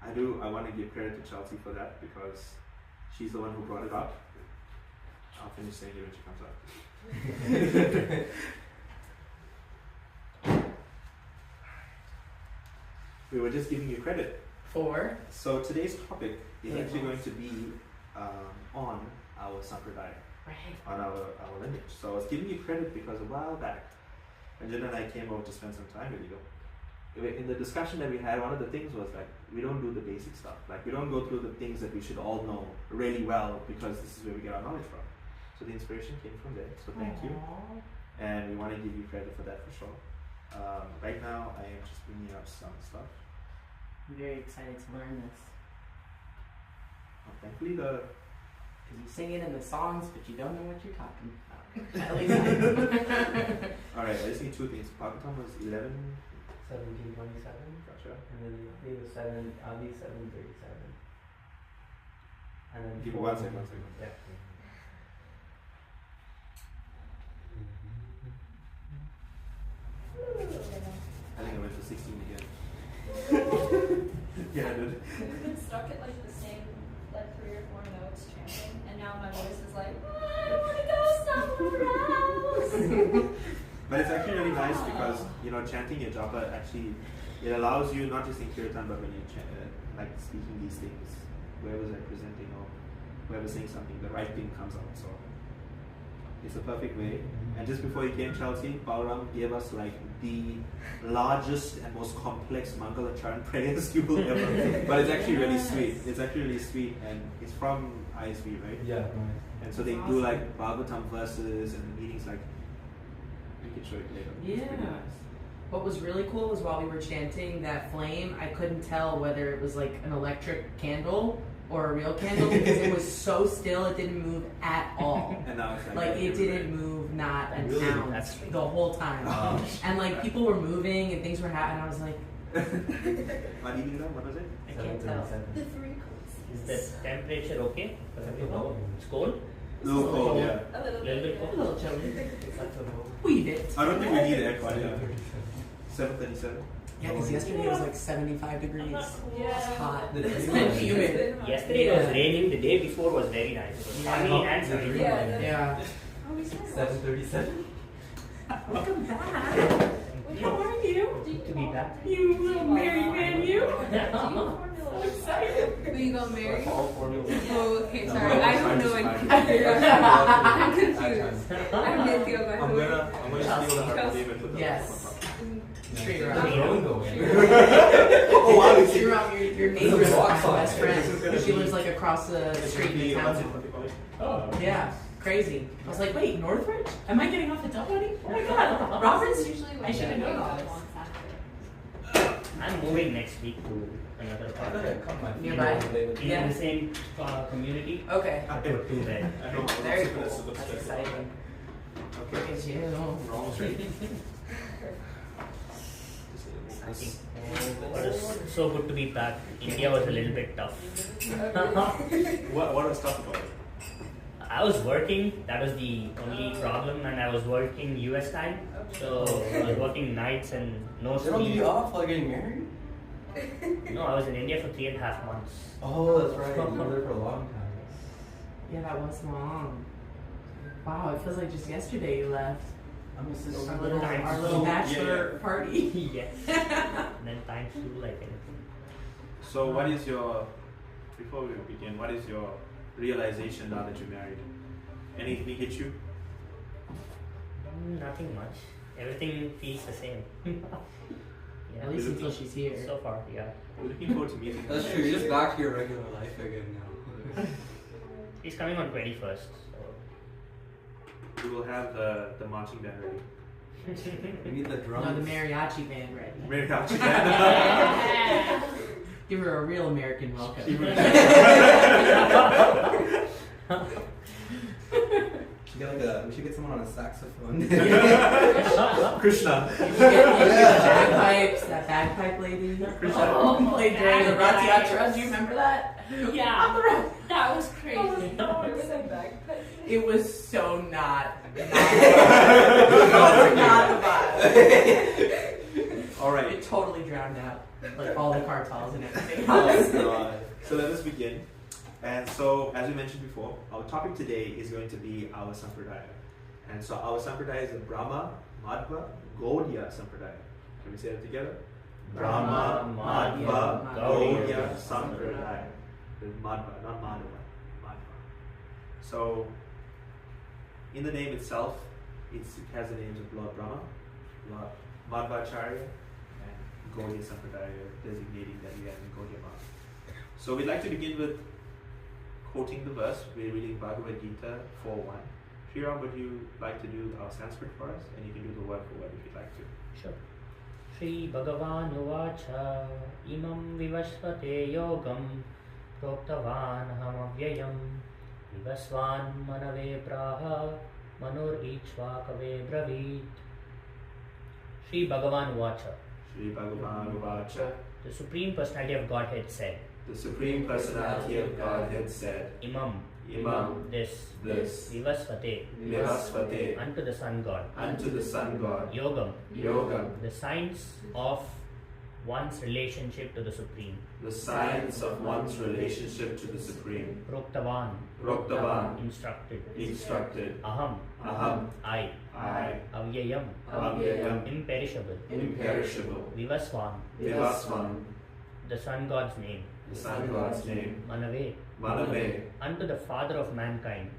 I want to give credit to Chelsea for that, because she's the one who brought it up. I'll finish saying it when she comes up. We were just giving you credit. For So today's topic is actually going to be on our Sampradaya, on our lineage. So I was giving you credit because a while back, when Jen and I came over to spend some time with you, in the discussion that we had, one of the things was like, we don't do the basic stuff. Like we don't go through the things that we should all know really well, because this is where we get our knowledge from. So the inspiration came from there. So thank you. And we want to give you credit for that for sure. Right now, I am just bringing up some stuff. I'm very excited to learn this. Thankfully, Because you sing it in the songs, but you don't know what you're talking about. At least I do. alright, I just need 2 things. Bhagavatam was 11. 1727. Gotcha. And then I think it was 737. And then Give me 1 second. Yeah. I think I went to 16 again. Yeah, I did. We've been stuck at like the same like 3 or 4 notes chanting, and now my voice is like, I want to go somewhere else. But it's actually really nice because, chanting your japa actually, it allows you, not just in Kirtan, but when you like speaking these things, whoever's representing or whoever's saying something, the right thing comes out. So it's a perfect way. And just before you came, Chelsea, Balaram gave us like the largest and most complex Mangala Charan prayers you will ever. But it's actually really sweet. It's actually really sweet, and it's from ISV, right? Yeah, nice. And so they do like Bhagavatam verses, and the meetings like. We can show it later. It's pretty Yeah. nice. What was really cool was while we were chanting that flame, I couldn't tell whether it was like an electric candle or a real candle because it was so still it didn't move at all. And now it's Like it didn't move not an Really? ounce That's strange. the whole time. And like people were moving and things were happening. I was like, What was it? I can't tell. 7:37. The three coats. Is the temperature okay? For everyone? It's cold? Little cold, yeah. A little Little bit bit. cold? A little chilly. That's a low. Weave it. I don't think we need aircon. 7:37. 7:37. Yeah, because yesterday it was like 75 degrees. Yeah. It's hot. The It's day was- humid. Yesterday it was raining, the day before was very nice. It was Yeah. sunny and sunny. Yeah. Yeah. Oh, we said 7:37. Welcome back. How are you? Good to be back. You little married man, you. Do you formula? Excited. Will you go marry? All formulas. Oh, okay, No, sorry. no, I it's don't fine, know it's anything. fine. I'm confused. I'm Nancy I'm gonna steal the heart name and put the Yes. Straight Where's around. the drone going? Oh wow, you see. You're out, your neighbor is Walk my song. best friend. This is gonna She be- lives like across the street in the town. Oh. Yeah, crazy. I was like, wait, Northridge? Am I getting off the top buddy? Oh my god, Roberts? Usually I should have known all this. I'm moving next week to another I part. thought I'd cut my feet Nearby? over there. In Yeah. the same community. Okay, I put 2 bed. I know. very cool. That's exciting. Okay. Look at you. We're almost ready. Exciting. But it's so good to be back. India was a little bit tough. What was tough about it? I was working, that was the only problem, and I was working US time. So I was working nights and no They don't give sleep. you off while getting married? No, I was in India for 3.5 months. Oh, that's right. You were there for a long time. Yeah, that was long. Wow, it feels like just yesterday you left. I'm gonna sit Our over little, there. our little bachelor party. Yes. And then times 2 like anything. So what is your, before we begin, what is your realization now that you're married? Anything hit you? Nothing much. Everything feels the same. At least until she's here. So far, yeah. We're looking forward to meeting. That's true. You're just back to your regular life again now. He's coming on 21st. So. We will have the marching band ready. We need the drums. No, the mariachi band ready. Very marching band. Give her a real American welcome. We should get someone on a saxophone. Krishna. You get bagpipes, that bagpipe lady. Oh, Played during the Rati Yatra. Do you remember that? Yeah, that was crazy. No, It was a bagpipe. it was so not the vibe. All right. It totally drowned out like all the cartels and everything Oh else. god. So let us begin. And so, as we mentioned before, our topic today is going to be our Sampradaya. And so our Sampradaya is the Brahma, Madhva, Gaudiya Sampradaya. Can we say that together? Brahma, Madhva, Gaudiya Sampradaya. The Madhva, not Madhava. Madhva. So, in the name itself, it has the names of Lord Brahma, Lord Madhvacharya, and Gaudiya Sampradaya, designating that we have in Gaudiya Math. So we'd like to begin with quoting the verse. We're reading Bhagavad Gita 4.1. Sriram, would you like to do our Sanskrit for us? And you can do the word for word if you'd like to. Sure. Shri Bhagavan Uvacha Imam Vivasvate Yogam Proktavan Hamavyayam Vivasvan Manave Praha Manur Ichvakave Bravit. Shri Bhagavan Uvacha, Shri Bhagavan Uvacha, the Supreme Personality of Godhead said, the Supreme Personality of Godhead said, Imam, this, Vivasvate, Vivasvate, unto the Sun God, unto the Sun God, Yogam, the science of one's relationship to the Supreme, the science of one's relationship to the Supreme, Proktavan, instructed, Aham, I, Avyayam, imperishable, Vivasvan, the Sun God's name, Manave, unto the Father of mankind,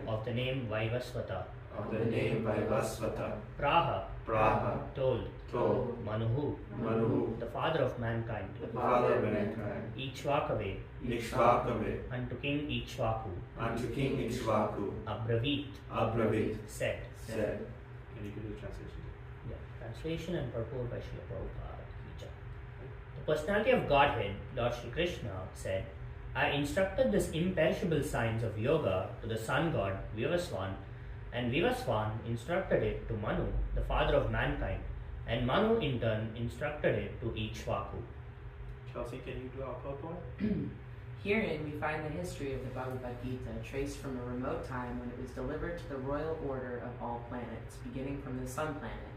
of the name Vaivasvata, Praha, told, Manuhu, the Father of mankind, Ichvakave, unto King Ichvaku, Abravit, said. Can you give the translation? Yeah. Translation and purport by Srila Prabhupada. The personality of Godhead, Lord Shri Krishna, said, I instructed this imperishable science of yoga to the sun god Vivaswan, and Vivaswan instructed it to Manu, the father of mankind, and Manu in turn instructed it to Ikshvaku. Chelsea, can you do our PowerPoint? Herein we find the history of the Bhagavad Gita traced from a remote time when it was delivered to the royal order of all planets, beginning from the sun planet.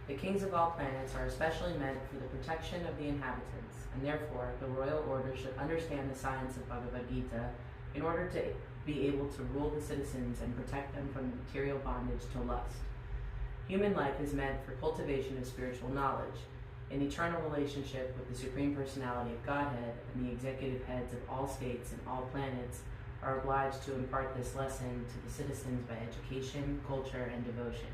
The kings of all planets are especially meant for the protection of the inhabitants, and therefore the royal order should understand the science of Bhagavad Gita in order to be able to rule the citizens and protect them from material bondage to lust. Human life is meant for cultivation of spiritual knowledge. In eternal relationship with the Supreme Personality of Godhead, and the executive heads of all states and all planets are obliged to impart this lesson to the citizens by education, culture, and devotion.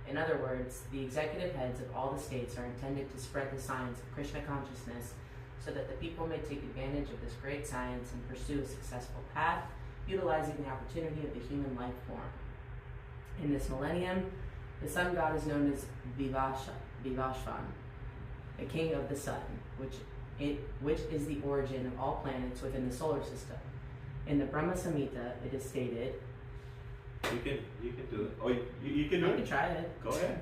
In other words, the executive heads of all the states are intended to spread the science of Krishna consciousness so that the people may take advantage of this great science and pursue a successful path, utilizing the opportunity of the human life form. In this millennium, the sun god is known as Vivashvan, the king of the sun, which is the origin of all planets within the solar system. In the Brahma Samhita, it is stated. You can do it. Oh, you can do I it? can try it. Go ahead.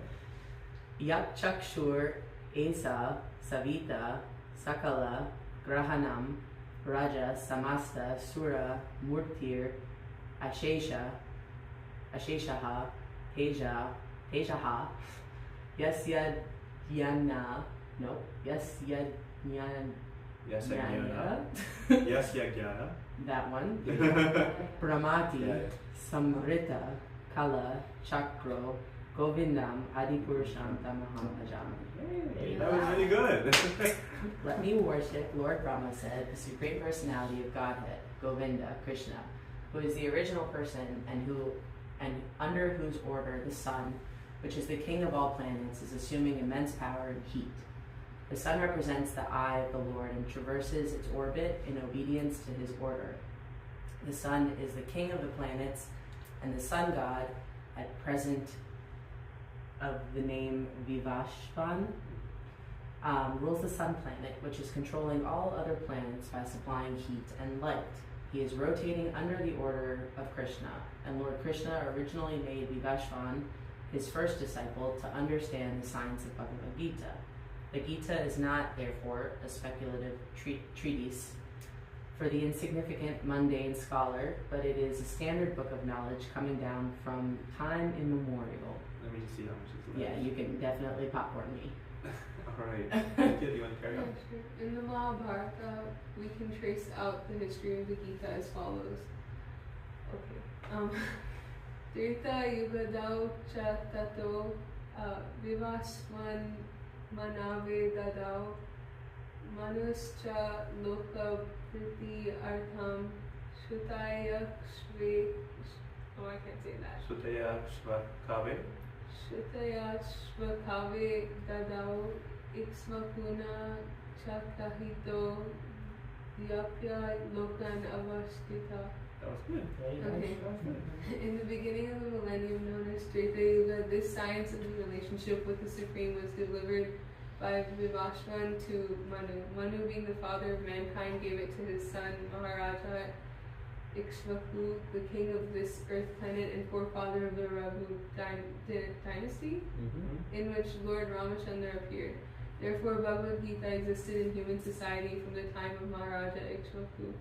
Yak Chakshur Esa Savita Sakala Grahanam Raja Samasta Sura Murtir Asheshaha Tejaha Yasya Dhyana Yasya Jnana. Yasya Jnana. That one. Brahmati Yeah. Samrita Kala Chakro Govindam Adipurusham Tamaham Bhajami. Hey, that was really good. Let me worship, Lord Brahma said, the Supreme Personality of Godhead, Govinda, Krishna, who is the original person and under whose order the sun, which is the king of all planets, is assuming immense power and heat. The sun represents the eye of the Lord and traverses its orbit in obedience to his order. The sun is the king of the planets, and the sun god, at present of the name Vivashvan, rules the sun planet, which is controlling all other planets by supplying heat and light. He is rotating under the order of Krishna, and Lord Krishna originally made Vivashvan his first disciple to understand the science of Bhagavad Gita. The Gita is not, therefore, a speculative treatise for the insignificant, mundane scholar, but it is a standard book of knowledge coming down from time immemorial. Let me just see how much is left. Yeah, you can definitely popcorn me. Alright. Do you want to carry on? In the Mahabharata, we can trace out the history of the Gita as follows. Okay. Trita Yugadau Cha Tato Vivaswan Manave Dadau Manuscha Loka Priti Artham Shutaya Shve. Oh, I can't say that. Sutaya Svakave. Shutaya Shvakave Dadau Iksmakuna Chakahito Yapya Lokan Avashtita. That was good. Okay. In the beginning of the millennium known as Treta Yuga, this science of the relationship with the Supreme was delivered by Vivashvan to Manu. Manu, being the father of mankind, gave it to his son Maharaja Ikshvaku, the king of this earth planet and forefather of the Raghu dynasty, in which Lord Ramachandra appeared. Therefore, Bhagavad Gita existed in human society from the time of Maharaja Ikshvaku.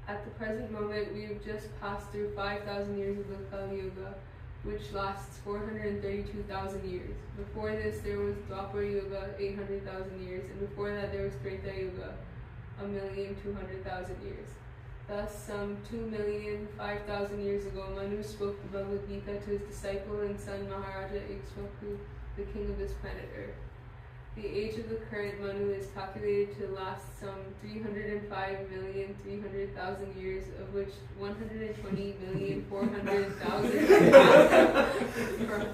At the present moment, we have just passed through 5,000 years of the Kali Yuga, which lasts 432,000 years. Before this, there was Dwapara Yuga, 800,000 years, and before that, there was Treta Yuga, 1,200,000 years. Thus, some 2,005,000 years ago, Manu spoke the Bhagavad Gita to his disciple and son Maharaja Ikshvaku, the king of this planet Earth. The age of the current Manu is calculated to last some 305,300,000 years, of which 120,400,000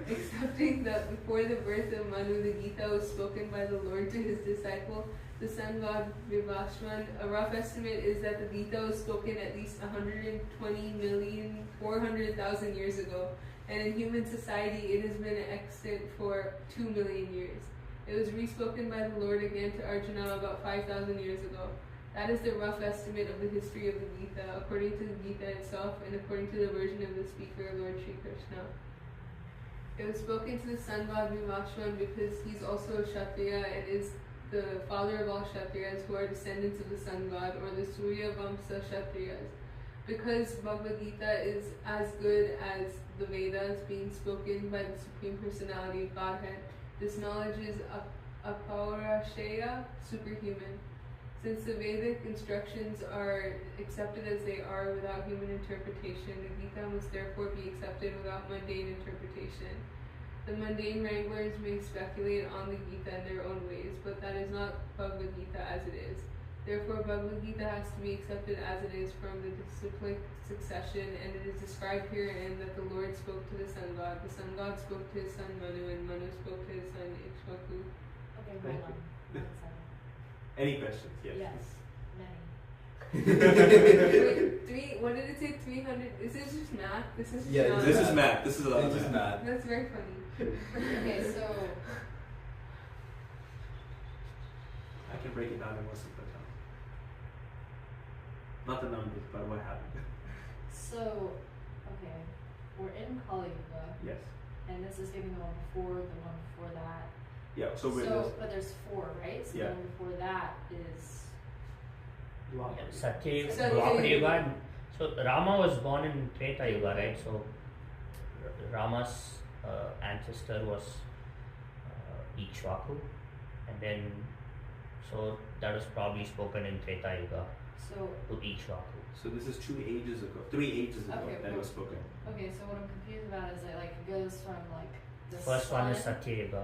accepting that before the birth of Manu, the Gita was spoken by the Lord to his disciple, the sun god Vivashvan. A rough estimate is that the Gita was spoken at least 120,400,000 years ago, and in human society it has been extant for 2 million years. It was respoken by the Lord again to Arjuna about 5,000 years ago. That is the rough estimate of the history of the Gita, according to the Gita itself and according to the version of the speaker, Lord Sri Krishna. It was spoken to the sun god Vivashwan because he's also a Kshatriya and is the father of all Kshatriyas who are descendants of the sun god, or the Surya Vamsa Kshatriyas. Because Bhagavad Gita is as good as the Vedas being spoken by the Supreme Personality of Godhead, this knowledge is aparashaya, superhuman. Since the Vedic instructions are accepted as they are without human interpretation, the Gita must therefore be accepted without mundane interpretation. The mundane wranglers may speculate on the Gita in their own ways, but that is not Bhagavad Gita as it is. Therefore, Bhagavad Gita has to be accepted as it is from the disciplic succession, and it is described herein that the Lord spoke to the sun god spoke to his son Manu, and Manu spoke to his son Ikshvaku. Okay, Thank hold on. you. 1 second. Any questions? Yes. Yes, many. Wait, what did it say? 300? Is this just math? This is Yeah, not This is math. This is a lot It's of just math. math. That's very funny. Okay, so I can break it down in more simpler terms. Not the numbers, but what happened. okay, we're in Kali Yuga, Yes. and this is giving the one before that. Yeah. So we're But there's 4, right? So Yeah. the one before that is Satya, Satya Dwapara Yuga. Yuga. So Rama was born in Treta Yuga, right? So Rama's ancestor was Ikshvaku, and then so that was probably spoken in Treta Yuga so. to Ikshvaku. So this is 3 ages ago Okay, that it was spoken. Okay, so what I'm confused about is that like it goes from like the First sun, one is Satya Yuga.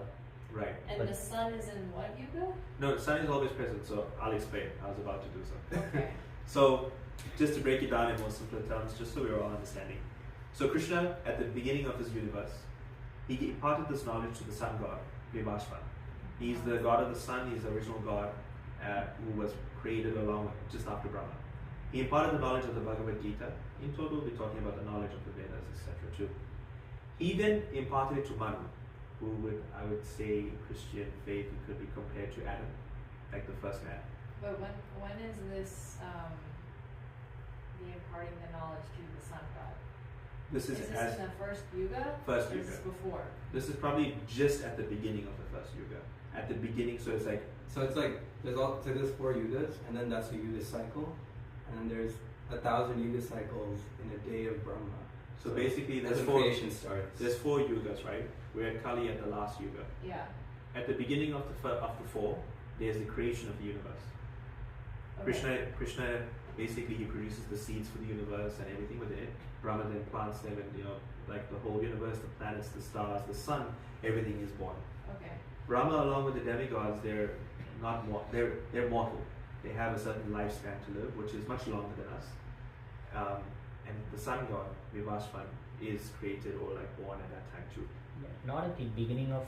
Right. and but- the sun is in what yuga? No, sun is always present. So I'll explain. I was about to do so. Okay. So, just to break it down in more simpler terms, just so we're all understanding. So, Krishna, at the beginning of his universe, he imparted this knowledge to the sun god, Vivashvan. He's the god of the sun, he's the original god who was created along just after Brahma. He imparted the knowledge of the Bhagavad Gita. In total, we're talking about the knowledge of the Vedas, etc. too. He then imparted it to Manu, who I would say, in Christian faith, he could be compared to Adam, like the first man. But when is this the imparting the knowledge to the sun god? This is Is this as in the first yuga? First or is yuga. this before? this is probably just at the beginning of the first yuga. At the beginning, so it's like So it's like there's 4 yugas, and then that's a yuga cycle, and then there's 1,000 yuga cycles in a day of Brahma. so basically that's there's when 4 creation starts. there's 4 yugas, right? We're at Kali at the last yuga. Yeah. At the beginning of the 4, there's the creation of the universe. Okay. Krishna basically he produces the seeds for the universe and everything within it. Brahma then plants them, and like the whole universe, the planets, the stars, the sun, everything is born. Okay. Brahma, along with the demigods, they're they're mortal. They have a certain lifespan to live, which is much longer than us. And the sun god Vivashvan is created or like born at that time too. Not at the beginning of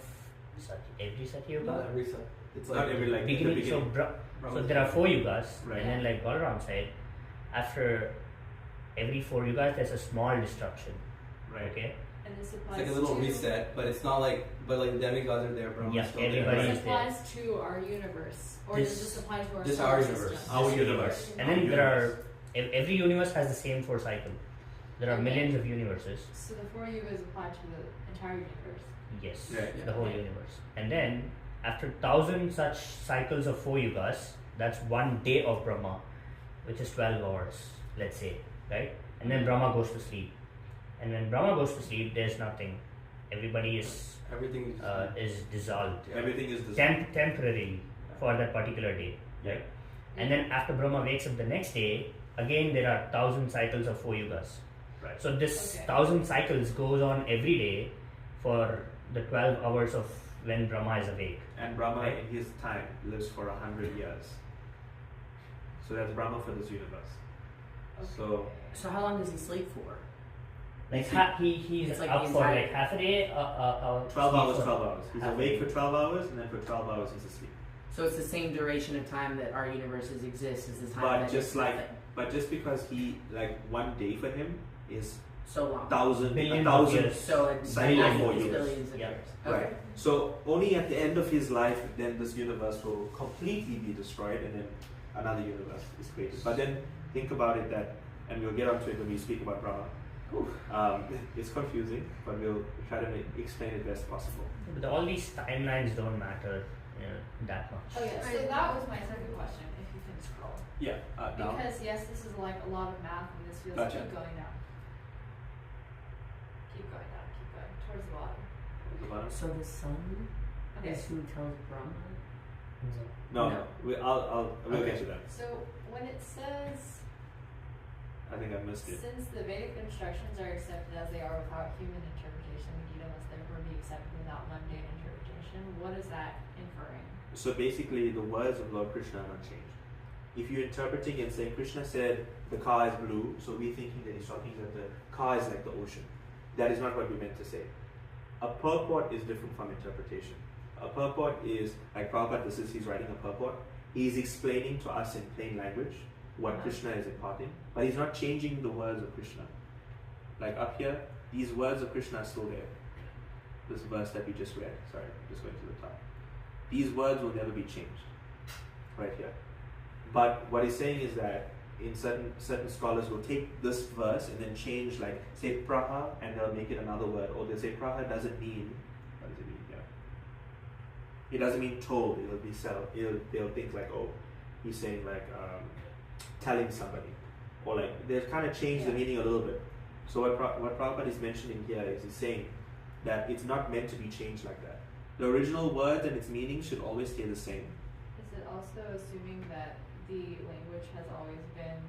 every Satya Yuga. Not every sun. It's Not every like in the beginning. So, beginning. so there are 4 yugas, Right. and then like Balaram said, after every 4 yugas, there's a small destruction. Right. Okay. And this It's applies like a little to reset, but it's not like the demigods are there, Brahma's Yeah, still everybody there. is This applies to our universe, or This- does this apply to our Just solar our system? universe. Our This universe. And then there are every universe has the same 4 cycle. There are Okay. millions of universes. So the 4 yugas apply to the entire universe. Yes, Right. the whole Okay. universe. And then after 1,000 such cycles of 4 yugas, that's 1 day of Brahma, which is 12 hours, let's say, right? And then Brahma goes to sleep. And when Brahma goes to sleep, there's nothing. Everybody Everything is dissolved. Everything is designed. Temporarily for that particular day, right? And then after Brahma wakes up the next day, again there are 1,000 cycles of 4 yugas. Right. So this Okay. 1,000 cycles goes on every day for the 12 hours of when Brahma is awake. And Brahma Right. in his time lives for 100 years. So that's Brahma for this universe. So So how long does he sleep for? Like he's It's like up the for entire- like half a day. 12 hours, sleep for 12 hours. He's half a awake day. for 12 hours, and then for 12 hours he's asleep. So it's the same duration of time that our universes exist as the time But that just it's like- nothing. But just because he, like, one day for him is So long. Billions of years. So it's Cycle of 4 it's years. billions of Yeah. years. Right. Okay. So only at the end of his life, then this universe will completely be destroyed, and then another universe is created. But then think about it that, and we'll get onto it when we speak about Brahma. It's confusing, but we'll try to explain it best possible. But all these timelines don't matter that much. Oh yeah, so that was my second question, if you can scroll. Yeah. Now. Because yes, this is like a lot of math and this feels Gotcha. keep going down. Keep going down, keep going. Towards the bottom. The bottom? So the sun Okay. is who tells Brahma? No. No. We'll Okay. get to that. So when it says, I think I missed it. since the Vedic instructions are accepted as they are without human interpretation, the Gita must therefore be accepted without mundane interpretation. What is that inferring? So basically, the words of Lord Krishna are not changed. If you're interpreting and saying Krishna said the car is blue, so we're thinking that he's talking that the car is like the ocean. That is not what we meant to say. A purport is different from interpretation. A purport is, like Prabhupada, he's writing a purport. He's explaining to us in plain language what Krishna is imparting, but he's not changing the words of Krishna. Like up here, these words of Krishna are still there. This verse that we just read, sorry, just going to the top. These words will never be changed, right here. But what he's saying is that in certain scholars will take this verse and then change, like say praha, and they'll make it another word, or they'll say praha doesn't mean, what does it mean here? It doesn't mean told. It'll be they'll think like, oh, he's saying like telling somebody, or like they'll kind of change the meaning a little bit. So what Prabhupada is mentioning here is he's saying that it's not meant to be changed like that. The original words and its meaning should always stay the same. Is it also assuming that the language has always been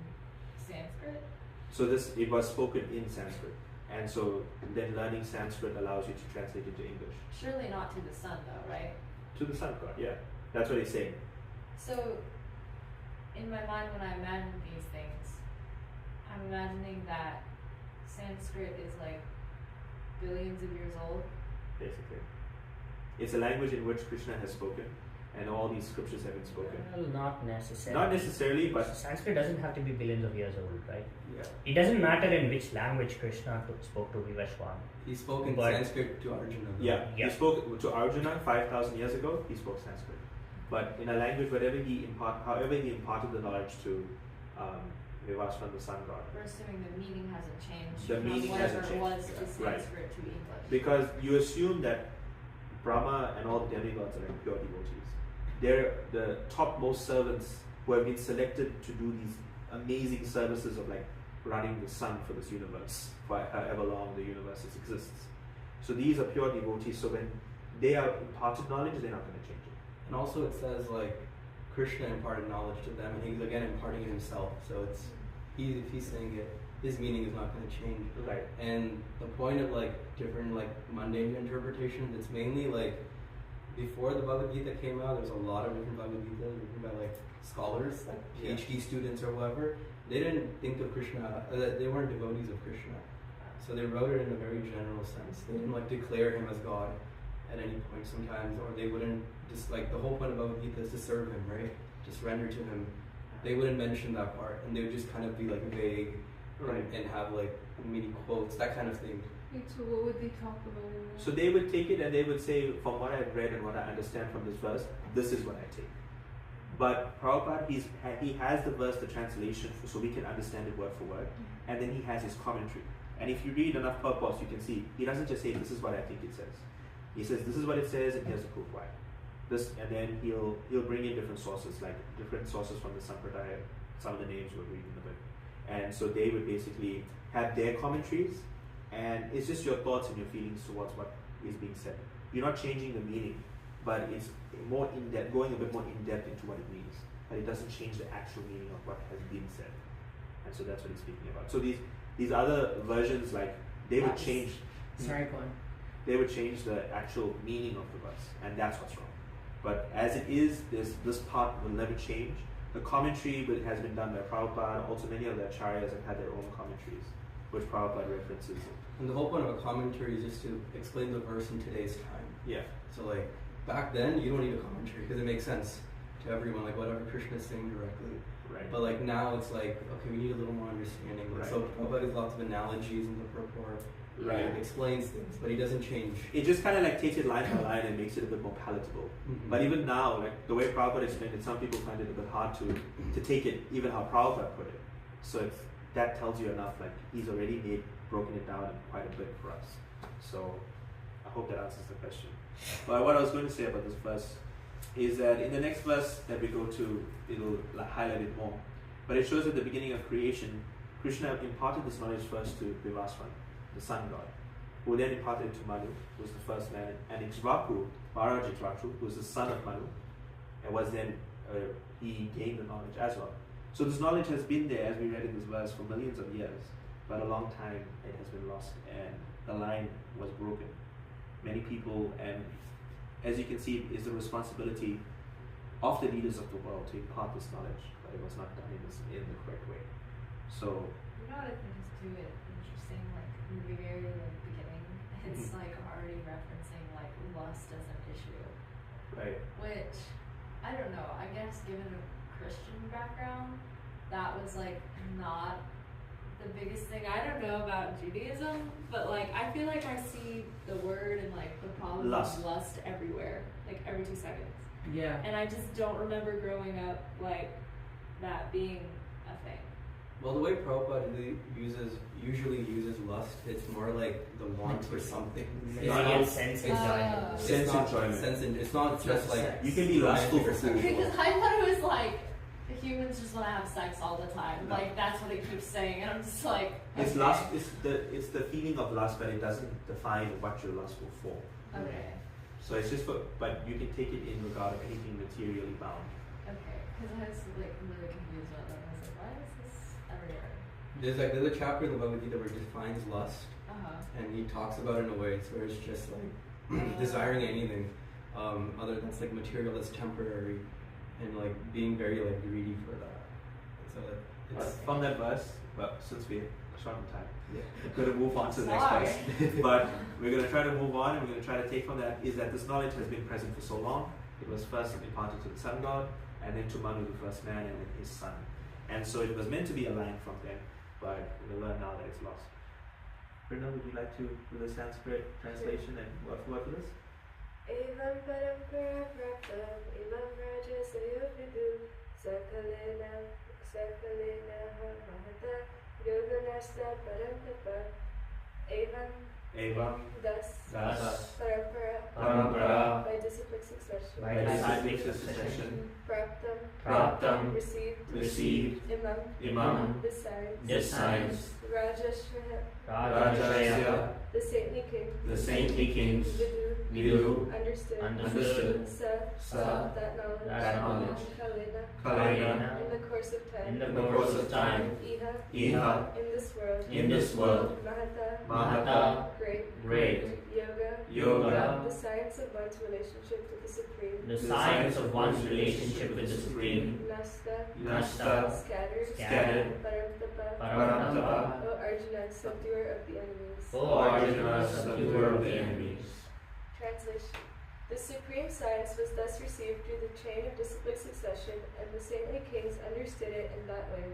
Sanskrit? So it was spoken in Sanskrit, and so then learning Sanskrit allows you to translate into English. Surely not to the sun though, right? To the sun god, yeah. That's what he's saying. So, in my mind when I imagine these things, I'm imagining that Sanskrit is like billions of years old. Basically. It's a language in which Krishna has spoken, and all these scriptures have been spoken. Well, not necessarily. Not necessarily, but Sanskrit doesn't have to be billions of years old, right? yeah. It doesn't matter in which language Krishna spoke to Vivaswan. He spoke in But- Sanskrit to Arjuna. though. Yeah, Yeah. he spoke to Arjuna 5,000 years ago. He spoke Sanskrit, but in a language however he imparted the knowledge to Vivaswan, the sun god. We're assuming the meaning hasn't changed The from meaning whatever hasn't it changed. was to Right. Sanskrit to English. Because you assume that Brahma and all the demigods are like pure devotees. They're the topmost servants who have been selected to do these amazing services of like running the sun for this universe, for however long the universe exists. So these are pure devotees. So when they are imparted knowledge, they're not going to change it. And also it says like Krishna imparted knowledge to them, and he's again imparting it himself. So it's if he's saying it, his meaning is not going to change. Right. And the point of like different like mundane interpretations, it's mainly like before the Bhagavad Gita came out, there's a lot of different Bhagavad Gita written by like scholars, like Yeah. PhD students or whoever. They didn't think of Krishna, they weren't devotees of Krishna. So they wrote it in a very general sense. They didn't like declare him as God at any point sometimes, or they wouldn't just like the whole point of Bhagavad Gita is to serve him, right? To surrender to him. They wouldn't mention that part, and they would just kind of be like vague, Right. and have like mini quotes, that kind of thing. So what would they talk about in that? So they would take it and they would say, from what I've read and what I understand from this verse, this is what I take. But Prabhupada, he has the verse, the translation, so we can understand it word for word, and then he has his commentary. And if you read enough purpose, you can see he doesn't just say, this is what I think it says. He says, this is what it says, and here's the proof why. This, and then he'll bring in different sources, like different sources from the Sampradaya. Some of the names we'll read in a bit. And so they would basically have their commentaries, and it's just your thoughts and your feelings towards what is being said. You're not changing the meaning, but it's more in depth, going a bit more in depth into what it means. But it doesn't change the actual meaning of what has been said. And so that's what he's speaking about. So these other versions, like they would change. Sorry, go on. They would change the actual meaning of the verse, and that's what's wrong. But as it is, this part will never change. The commentary has been done by Prabhupada. Also, many of the acharyas have had their own commentaries, which Prabhupada references. And the whole point of a commentary is just to explain the verse in today's time. Yeah. So like back then, you don't need a commentary because it makes sense. to everyone, like whatever Krishna is saying directly. Right. But like now it's like, okay, we need a little more understanding. Right. So Prabhupada has lots of analogies in the purport. Right. He explains things, but he doesn't change. It just kind of like takes it line by line and makes it a bit more palatable. Mhm. But even now, like the way Prabhupada explained it, some people find it a bit hard to take it, even how Prabhupada put it. So that tells you enough, like he's already broken it down quite a bit for us. So I hope that answers the question. But what I was going to say about this verse is that in the next verse that we go to, it'll like highlight it more. But it shows at the beginning of creation, Krishna imparted this knowledge first to Vivaswan, the sun god, who then imparted it to Manu, who was the first man, and Ikshvaku, Maharaj Ikshvaku, who was the son of Manu, and was then, he gained the knowledge as well. So this knowledge has been there, as we read in this verse, for millions of years, but a long time it has been lost, and the line was broken. Many people, and as you can see, it is the responsibility of the leaders of the world to impart this knowledge, but it was not done in the correct way. So, You know what I think is too interesting, like in the very beginning, it's like already referencing like lust as an issue. right. Which, I don't know, I guess given a Christian background, that was like not the biggest thing. I don't know about Judaism, but like I feel like I see the word and like the problem Lust. of lust everywhere, like every 2 seconds. Yeah. And I just don't remember growing up like that being a thing. Well, the way Prabhupada usually uses lust, it's more like the want for something. It's not sense enjoyment. Sense enjoyment. It's not just like You can be lustful for sexual. Because I thought it was like humans just want to have sex all the time. No. Like that's what it keeps saying, and I'm just like. It's okay. lust. It's the feeling of lust, but it doesn't define what you're lustful for. Okay. So it's just for, but you can take it in regard of anything materially bound. Okay. Because I was like really confused about that. I was like, why is this everywhere? There's a chapter in the Bhagavad Gita where it defines lust, Uh-huh. and he talks about it in a way where it's just like desiring anything other than it's like material that's temporary, and like being very like greedy for that. So it's From that verse, well, since we're short on time, yeah. we're going to move on to the next Sorry. verse. But we're going to try to move on, and we're going to try to take from that is that this knowledge has been present for so long. It was first imparted to the sun god, and then to Manu, the first man, and then his son. And so it was meant to be a line from them, but we'll learn now that it's lost. Brenda, would you like to do the Sanskrit translation and word for this? Evam parampara praptam imam raja sayovidu sakalena mahata yoganasta parampapa evam Evam thus Thus, parampara Parampara, by disciplic succession by disciplic disciplic succession, praptam Praptam, received imam, imam the signs this science, Rajashraha Rajashreya, the saintly king the saintly kings, Vidu Vidu, understood understood, Sa that knowledge that knowledge, Kalena Kalena, in the course of time in the course of time, Iha Iha, in this world in this world, Mahata Mahata, great Yoga, Yoga the science of one's relationship with the Supreme the science of one's relationship with the Supreme, Nasta Nasta, scattered Paramtapa, Paramtapa O Arjuna subduer of the enemies O Arjuna, subduer of the enemies. Translation. The supreme science was thus received through the chain of disciplic succession, and the saintly kings understood it in that way.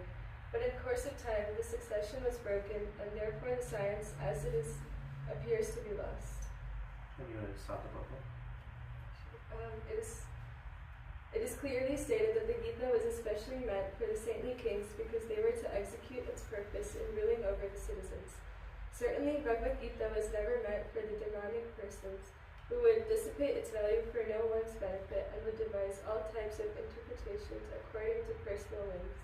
But in course of time, the succession was broken, and therefore the science, as it is, appears to be lost. And you want to start the proper? It is clearly stated that the Gita was especially meant for the saintly kings because they were to execute its purpose in ruling over the citizens. Certainly, Bhagavad Gita was never meant for the demonic persons, who would dissipate its value for no one's benefit and would devise all types of interpretations according to personal whims.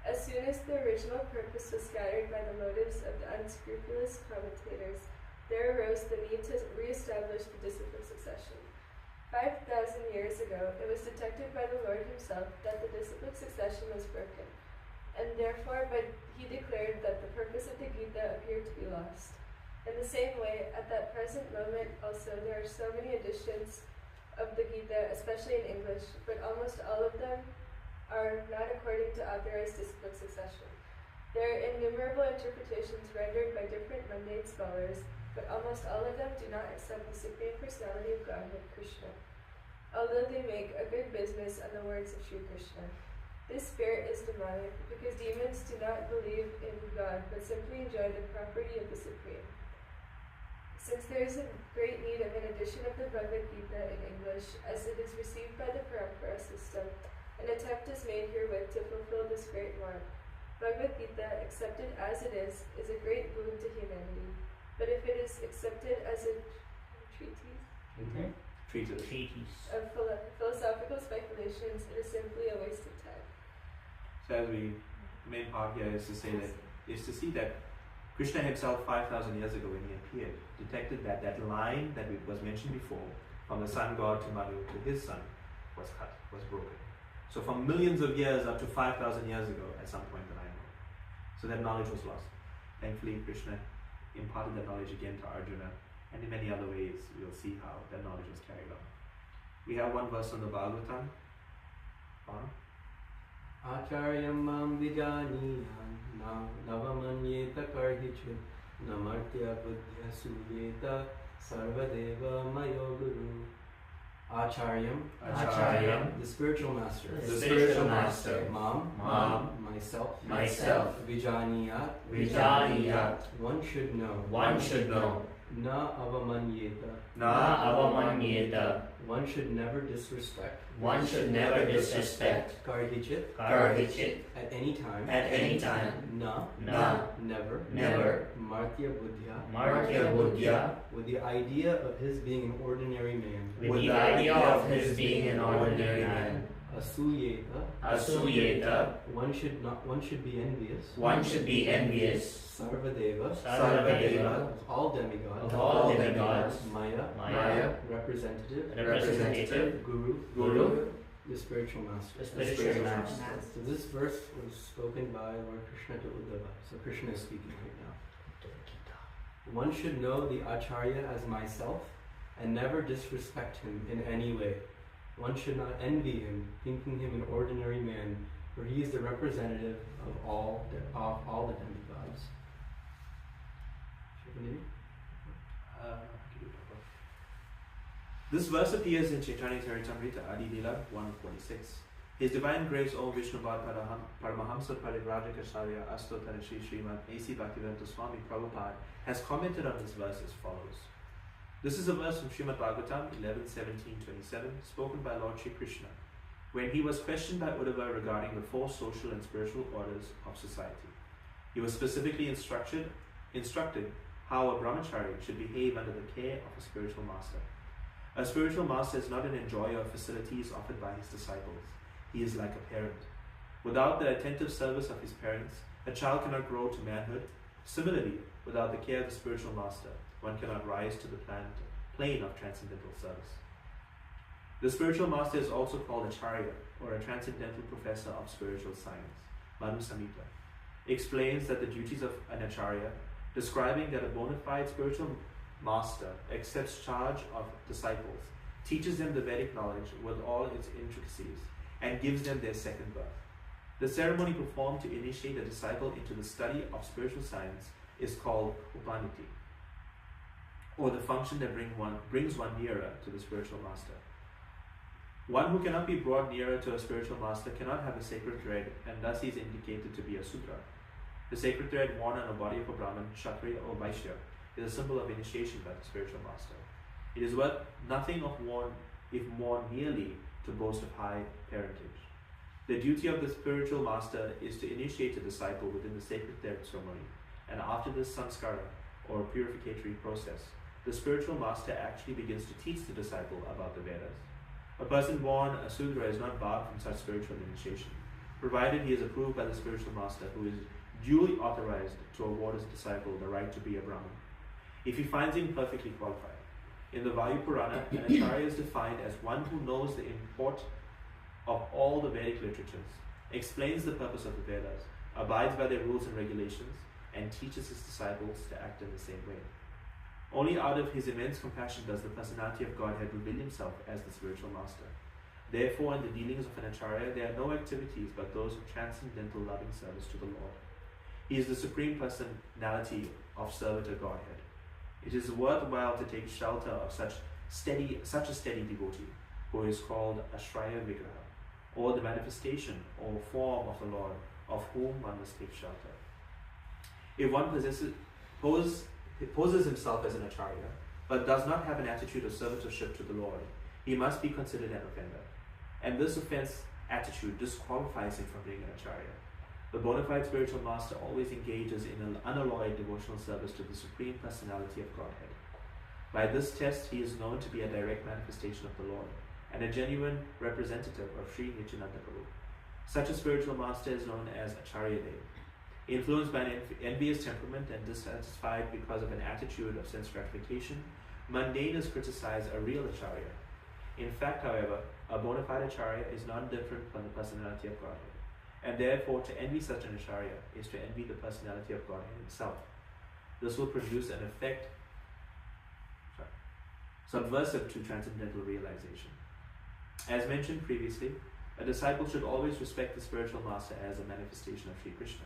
As soon as the original purpose was scattered by the motives of the unscrupulous commentators, there arose the need to re-establish the disciplic succession. 5,000 years ago, it was detected by the Lord himself that the disciplic succession was broken, and therefore he declared that the purpose of the Gita appeared to be lost. In the same way, at that present moment also, there are so many editions of the Gita, especially in English, but almost all of them are not according to authorized disciplic succession. There are innumerable interpretations rendered by different mundane scholars, but almost all of them do not accept the Supreme Personality of Godhead, Krishna. although they make a good business on the words of Sri Krishna. This spirit is demonic because demons do not believe in God but simply enjoy the property of the Supreme. Since there is a great need of an edition of the Bhagavad Gita in English, as it is received by the Parampara system, an attempt is made herewith to fulfill this great want. Bhagavad Gita, accepted as it is a great boon to humanity. But if it is accepted as a treatise of philosophical speculations, it is simply a waste of time. So as we, main part here is to say that, is to see that Krishna himself 5,000 years ago when he appeared, detected that that line that was mentioned before, from the sun god to Manu to his son, was cut, was broken. So from millions of years up to 5,000 years ago, at some point the line broke. So that knowledge was lost. Thankfully, Krishna imparted that knowledge again to Arjuna, and in many other ways, we'll see how that knowledge was carried on. We have one verse on the Bhagavatam. Acharyam mam vijaniyam navamanyeta karhichu namartya buddhya suyeta sarvadeva mayo guru. Acharyam, the spiritual master. The spiritual master. Mam, myself. Vijaniyat, one should know. Na avamanyeta, one should never disrespect. Karhichit, at any time. Na, never. Martya buddhya, with the idea of his being an ordinary man. Asuyeta, one should be envious. Sarvadeva, all demigods. Maya, representative. Guru, the spiritual master. So this verse was spoken by Lord Krishna to Uddhava. So Krishna is speaking right now. One should know the Acharya as myself and never disrespect him in any way. One should not envy him, thinking him an ordinary man, for he is the representative of all the demigods. Should we continue? This verse appears in Chaitanya Charitamrita, Adi Lila 146. His Divine Grace, O Vishnupad Paramahamsa Parivrajacharya Astotara Shri Srimad A.C. Bhaktivedanta Swami Prabhupada has commented on this verse as follows. This is a verse from Srimad Bhagavatam 11:17-27, spoken by Lord Shri Krishna, when he was questioned by Uddhava regarding the four social and spiritual orders of society. He was specifically instructed how a brahmachari should behave under the care of a spiritual master. A spiritual master is not an enjoyer of facilities offered by his disciples. He is like a parent. Without the attentive service of his parents, a child cannot grow to manhood. Similarly, without the care of the spiritual master, one cannot rise to the plane of transcendental service. The spiritual master is also called Acharya, or a transcendental professor of spiritual science. Manu Samhita explains that the duties of an Acharya, describing that a bona fide spiritual master accepts charge of disciples, teaches them the Vedic knowledge with all its intricacies, and gives them their second birth. The ceremony performed to initiate a disciple into the study of spiritual science is called Upaniti, or the function that brings one nearer to the spiritual master. One who cannot be brought nearer to a spiritual master cannot have a sacred thread, and thus he is indicated to be a Sudra. The sacred thread worn on the body of a Brahmin, Kshatriya, or Vaishya is a symbol of initiation by the spiritual master. It is worth nothing if worn merely to boast of high parentage. The duty of the spiritual master is to initiate a disciple within the sacred thread ceremony, and after this samskara, or purificatory process, the spiritual master actually begins to teach the disciple about the Vedas. A person born a Sudra is not barred from such spiritual initiation, provided he is approved by the spiritual master, who is duly authorized to award his disciple the right to be a Brahmin, if he finds him perfectly qualified. In the Vayu Purana, an Acharya is defined as one who knows the import of all the Vedic literatures, explains the purpose of the Vedas, abides by their rules and regulations, and teaches his disciples to act in the same way. Only out of his immense compassion does the personality of Godhead reveal himself as the spiritual master. Therefore, in the dealings of an Acharya, there are no activities but those of transcendental loving service to the Lord. He is the supreme personality of servitor Godhead. It is worthwhile to take shelter of such a steady devotee. who is called Ashraya Vigraha, or the manifestation or form of the Lord, of whom one must take shelter. If one poses himself as an Acharya, but does not have an attitude of servitorship to the Lord, he must be considered an offender. And this offense attitude disqualifies him from being an Acharya. The bona fide spiritual master always engages in an unalloyed devotional service to the Supreme Personality of Godhead. By this test, he is known to be a direct manifestation of the Lord, and a genuine representative of Sri Nityananda Prabhu. Such a spiritual master is known as Acharya Dev. Influenced by an envious temperament and dissatisfied because of an attitude of sense gratification, mundaners criticize a real Acharya. In fact, however, a bona fide Acharya is not different from the personality of Godhead, and therefore to envy such an Acharya is to envy the personality of Godhead himself. This will produce an effect subversive to transcendental realization. As mentioned previously, a disciple should always respect the spiritual master as a manifestation of Sri Krishna.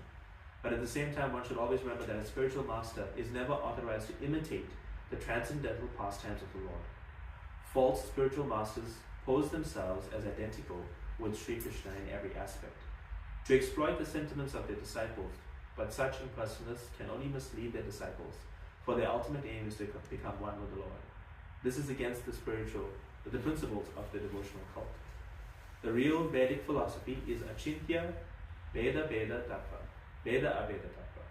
But at the same time, one should always remember that a spiritual master is never authorized to imitate the transcendental pastimes of the Lord. False spiritual masters pose themselves as identical with Sri Krishna in every aspect, to exploit the sentiments of their disciples, but such impersonalists can only mislead their disciples, for their ultimate aim is to become one with the Lord. This is against the principles of the devotional cult. The real Vedic philosophy is Achintya Veda Veda Tattva, Veda Aveda Tattva,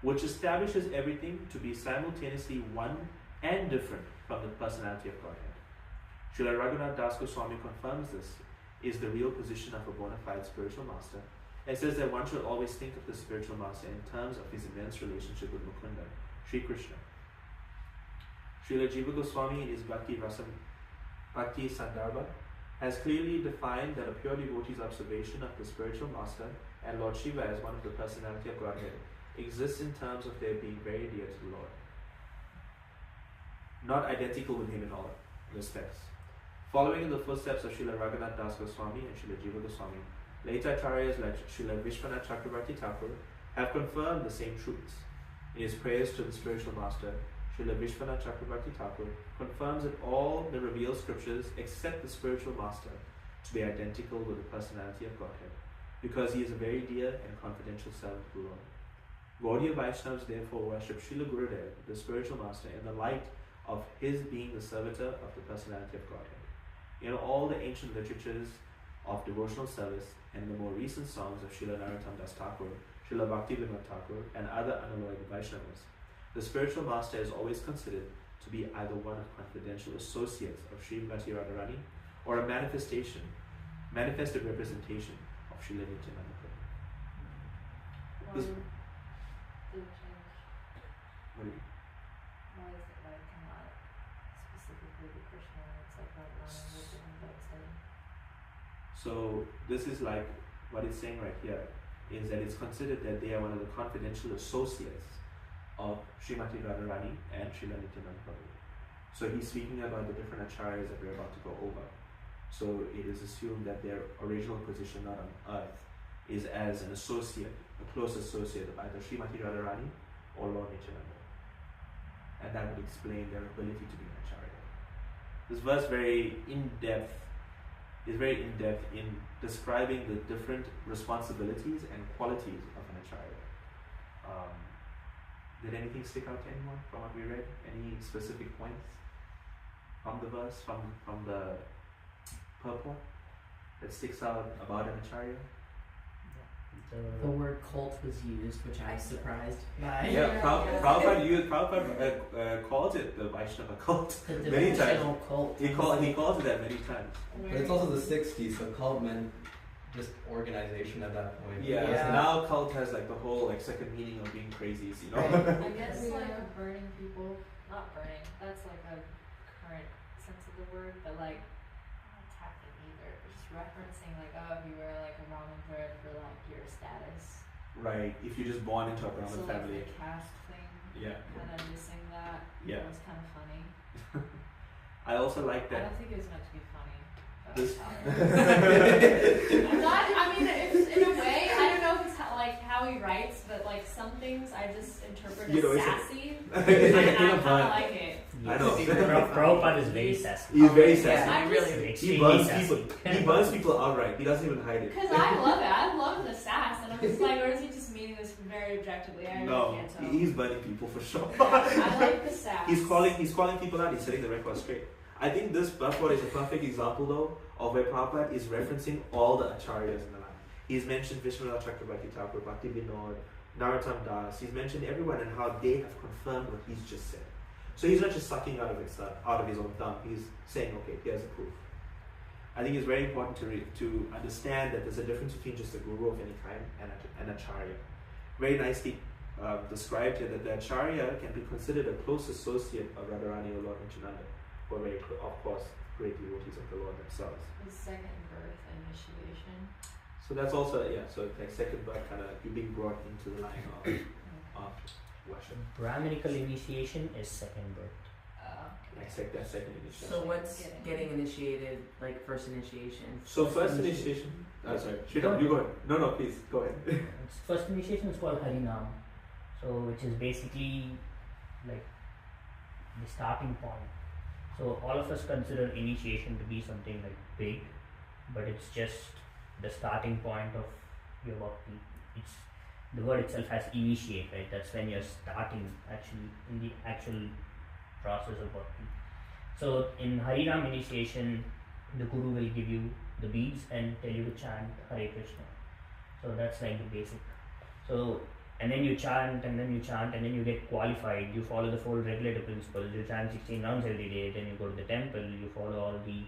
which establishes everything to be simultaneously one and different from the personality of Godhead. Srila Raghunath Das Goswami confirms this is the real position of a bona fide spiritual master, and says that one should always think of the spiritual master in terms of his immense relationship with Mukunda, Sri Krishna. Srila Jiva Goswami in his Bhakti Sandarbha has clearly defined that a pure devotee's observation of the spiritual master and Lord Shiva as one of the personality of Godhead exists in terms of their being very dear to the Lord, not identical with him in all respects. Following in the footsteps of Srila Raghunath Das Goswami and Srila Jiva Goswami, later acharyas like Srila Vishwanath Chakravarti Thakur have confirmed the same truths. In his prayers to the spiritual master, Srila Vishwanath Chakravarti Thakur confirms that all the revealed scriptures except the spiritual master to be identical with the personality of Godhead, because he is a very dear and confidential servant of the Lord. Gaudiya Vaishnavas therefore worship Srila Gurudev, the spiritual master, in the light of his being the servitor of the personality of Godhead. In all the ancient literatures of devotional service and in the more recent songs of Srila Narottam Das Thakur, Srila Bhaktivinoda Thakur, and other unalloyed Vaishnavas, the spiritual master is always considered to be either one of confidential associates of Srimati Radharani or a manifested representation of Srila Nityananda Prabhu. Why did it change? What do you mean? Why is it like not specifically the Krishna? It's like Radharani with different outside. So this is like what it's saying right here is that it's considered that they are one of the confidential associates of Srimati Radharani and Srila Nityananda Prabhu. So he's speaking about the different acharyas that we're about to go over. So it is assumed that their original position not on earth is as an associate, a close associate of either Srimati Radharani or Lord Nityananda. And that would explain their ability to be an acharya. This verse is very in-depth in describing the different responsibilities and qualities of an acharya. Did anything stick out to anyone from what we read? Any specific points from the verse, from the purport that sticks out about an acharya? The word cult was used, which I was surprised by. Yeah, Prabhupada calls it the Vaishnava cult The many times. devotional cult. He calls it that many times. But it's also the 60s, so cult meant just organization at that point. Yeah. Yeah. Now cult has like the whole like second meaning of being crazies, you know. Right. I guess Yeah. like burning people, not burning, that's like a current sense of the word, but like not attacking either, but just referencing like, oh, if you wear like a Brahmin thread for like your status. Right. If you're just born into a Brahmin So family. like the caste thing, Yeah. kind of missing that. Yeah. It was kind of funny. I also like I that. don't think it was meant to be funny. But This- I'm not, I mean, it's, in a way, I don't know if it's how he writes, but like some things I just interpret You know, as it's a- sassy, It's like and I a kind of fun. like it. I know. Prabhupada is very sassy. He's very Yeah, sassy. I really He Extremely burns sassy. people. He burns people outright. He doesn't even hide it. Because I love it. I love the sass, and I'm just like, or is he just meaning this very objectively? I No, really can't tell. he's burning people for sure. I like the sass. He's calling people out. He's setting the record straight. I think this Bhagavad is a perfect example though of where Prabhupada is referencing all the acharyas in the line. He's mentioned Vishwanath Chakrabarti Thakur, Bhakti Vinod, Narottam Das. He's mentioned everyone and how they have confirmed what he's just said. So he's not just sucking out of his own thumb. He's saying, okay, here's the proof. I think it's very important to understand that there's a difference between just a guru of any kind and an acharya. Very nicely described here that the acharya can be considered a close associate of Radharani or Lord Nityananda, who are very, of course, great devotees of the Lord themselves. The second birth initiation. So that's also, so like second birth, kind of you being brought into the line of worship. Brahminical initiation is second birth. Like that second initiation. So what's getting initiated, like first initiation? So first initiation, sorry, Sridhar, you go ahead. No, please, go ahead. First initiation is called Harinam. So which is basically like the starting point. So all of us consider initiation to be something like big, but it's just the starting point of your bhakti. It's the word itself has initiate, right? That's when you're starting actually in the actual process of bhakti. So in Harinam initiation, the guru will give you the beads and tell you to chant Hare Krishna. So that's like the basic. So and then you chant and then you chant and then you get qualified. You follow the 4 regulator principles. You chant 16 rounds every day. Then you go to the temple. You follow all the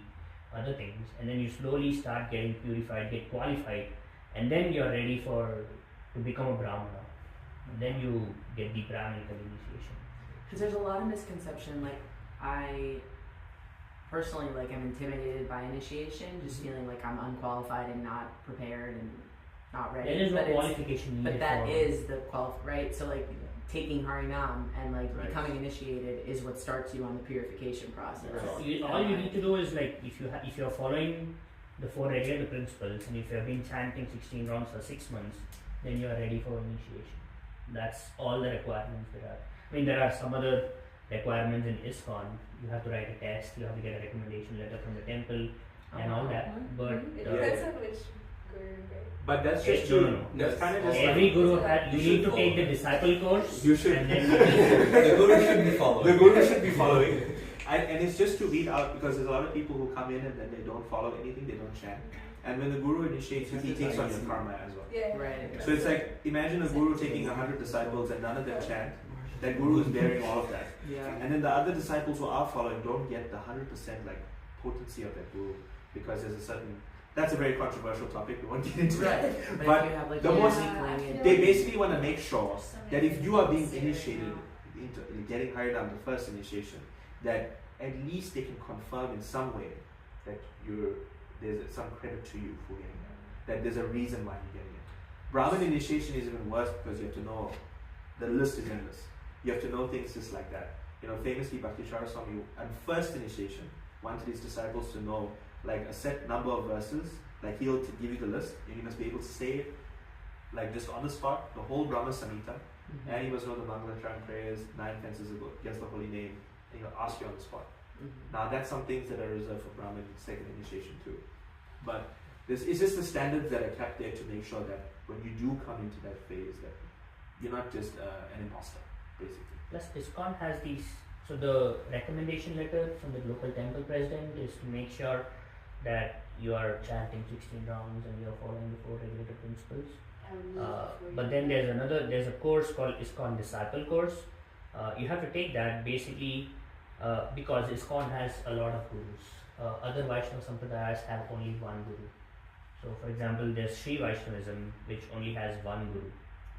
other things, and then you slowly start getting purified, get qualified, and then you're ready to become a brahmana. And then you get the brahminical initiation. Because there's a lot of misconception. Like I personally, like I'm intimidated by initiation, just feeling like I'm unqualified and not prepared and not ready. There is no But qualification needed. But that is the right? So like taking Harinam and like becoming initiated is what starts you on the purification process. Right. All you need to do is like if you're following the 4 regular principles and if you have been chanting 16 rounds for 6 months, then you are ready for initiation. That's all the requirements there are. I mean, there are some other requirements in ISKCON. You have to write a test, you have to get a recommendation letter from the temple and all that. But It depends on which guru, right? But that's just no. That's kind of just Every guru has. You need to take the disciple course. You should. And then The guru should be following. The guru should be following. And it's just to weed out, because there's a lot of people who come in and then they don't follow anything, they don't chant. And when the guru initiates you, he takes on your karma as well. Yeah. Right. So it's like, imagine a guru taking 100 disciples and none of them chant. That guru is bearing all of that. Yeah. And then the other disciples who are following don't get the 100% like potency of that guru, because there's a certain. That's a very controversial topic. We won't get into that. Right. But if you have like the most weekly they basically want to make sure that if you are being initiated into getting hired on the first initiation, that at least they can confirm in some way that there's some credit to you for getting that there's a reason why you're getting it. Brahmin initiation is even worse because you have to know the list is endless. You have to know things just like that. Famously Bhakti Swami on first initiation wanted his disciples to know like a set number of verses, like he'll give you the list and you must be able to say it like just on the spot, the whole Brahma Samhita, and he must know the Mangalacharan prayers, 9 fences against the holy name, and he'll ask you on the spot. Now that's some things that are reserved for Brahmin second initiation too. But it's just the standards that are kept there to make sure that when you do come into that phase that you're not just an imposter, basically. plus ISKCON has these. So the recommendation letter from the local temple president is to make sure that you are chanting 16 rounds and you are following the 4 regulator principles. But then there's a course called ISKCON Disciple Course. You have to take that basically because ISKCON has a lot of gurus. Other Vaishnava Sampradayas have only one guru. So for example, there's Sri Vaishnavism, which only has one guru.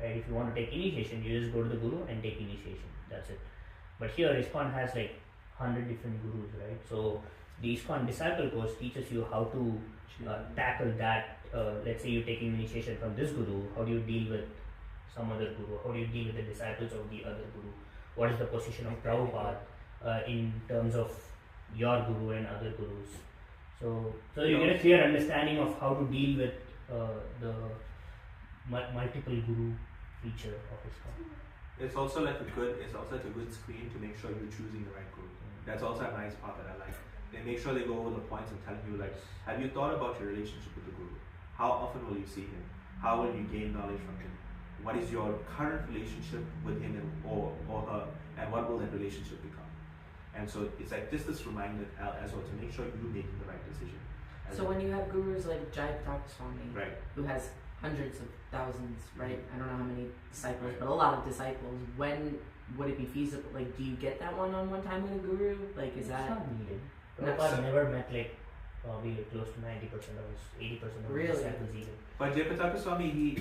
Right? If you want to take initiation, you just go to the guru and take initiation. That's it. But here ISKCON has like 100 different gurus, right? So the ISKCON Disciple Course teaches you how to tackle that. Let's say you're taking initiation from this guru, how do you deal with some other guru? How do you deal with the disciples of the other guru? What is the position of Prabhupada in terms of your guru and other gurus? So you get a clear understanding of how to deal with the multiple guru feature of ISKCON. it's also like a good screen to make sure you're choosing the right guru. That's also a nice part that I like. They make sure they go over the points of telling you, like, have you thought about your relationship with the guru? How often will you see him? How will you gain knowledge from him? What is your current relationship with him or her, and what will that relationship become? And so it's like this reminder as well to make sure you're making the right decision. So when you have gurus like Jai Swami, right, who has hundreds of thousands, right? I don't know how many disciples, but a lot of disciples. When would it be feasible? Like, do you get that one-on-one time with a guru? Like, is that not needed? No, Prabhupada never met like probably like close to 90% of his 80% of Really? his disciples even. But Jayapataka Swami,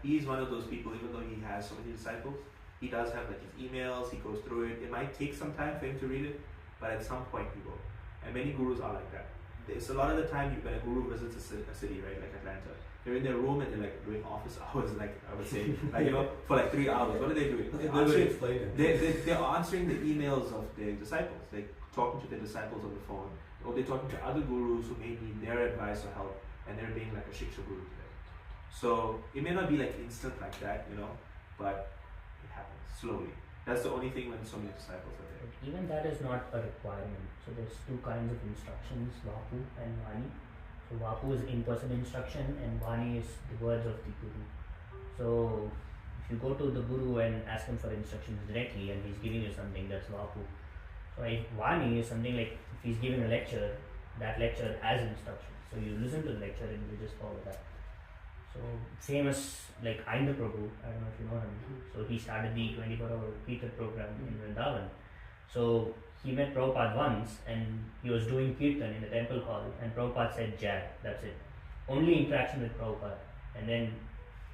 he's one of those people, even though he has so many disciples, he does have like his emails, he goes through it. It might take some time for him to read it, but at some point he will. And many gurus are like that. It's a lot of the time when a guru visits a city, right, like Atlanta, they're in their room and they're like doing office hours, like I would say, like, for like 3 hours. What are they doing? They're answering the emails of their disciples. They're talking to their disciples on the phone, or they're talking to other gurus who may need their advice or help, and they're being like a shiksha guru to them. So it may not be like instant like that, but it happens slowly. That's the only thing when so many disciples are there. But even that is not a requirement. So there's two kinds of instructions, Vapu and Vani. So Vapu is in-person instruction and Vani is the words of the Guru. So if you go to the Guru and ask him for instructions directly and he's giving you something, that's Vapu. So if Vani is something like, if he's giving a lecture, that lecture has instructions. So you listen to the lecture and you just follow that. So same as like Ainda Prabhu, I don't know if you know him. So he started the 24-hour Kirtan program in Vrindavan. So he met Prabhupada once and he was doing Kirtan in the temple hall and Prabhupada said Jai, that's it. Only interaction with Prabhupada, and then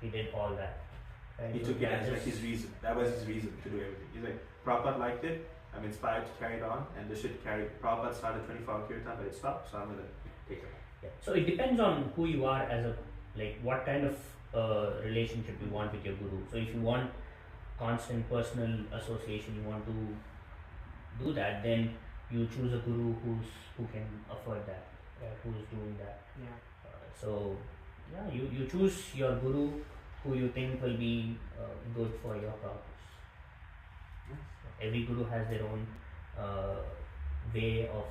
he did all that. Right? He So took it as just- like his reason. That was his reason to do everything. He's like, Prabhupada liked it, I'm inspired to carry it on, and this should carry. Prabhupada started 24-hour Kirtan, but it stopped, so I'm going to take it. Yeah. So it depends on who you are as a, like what kind of relationship you want with your guru. So if you want constant personal association, you want to do that, then you choose a guru who can afford that, right? Who is doing that. yeah? So yeah, you choose your guru who you think will be good for your purpose. Every guru has their own way of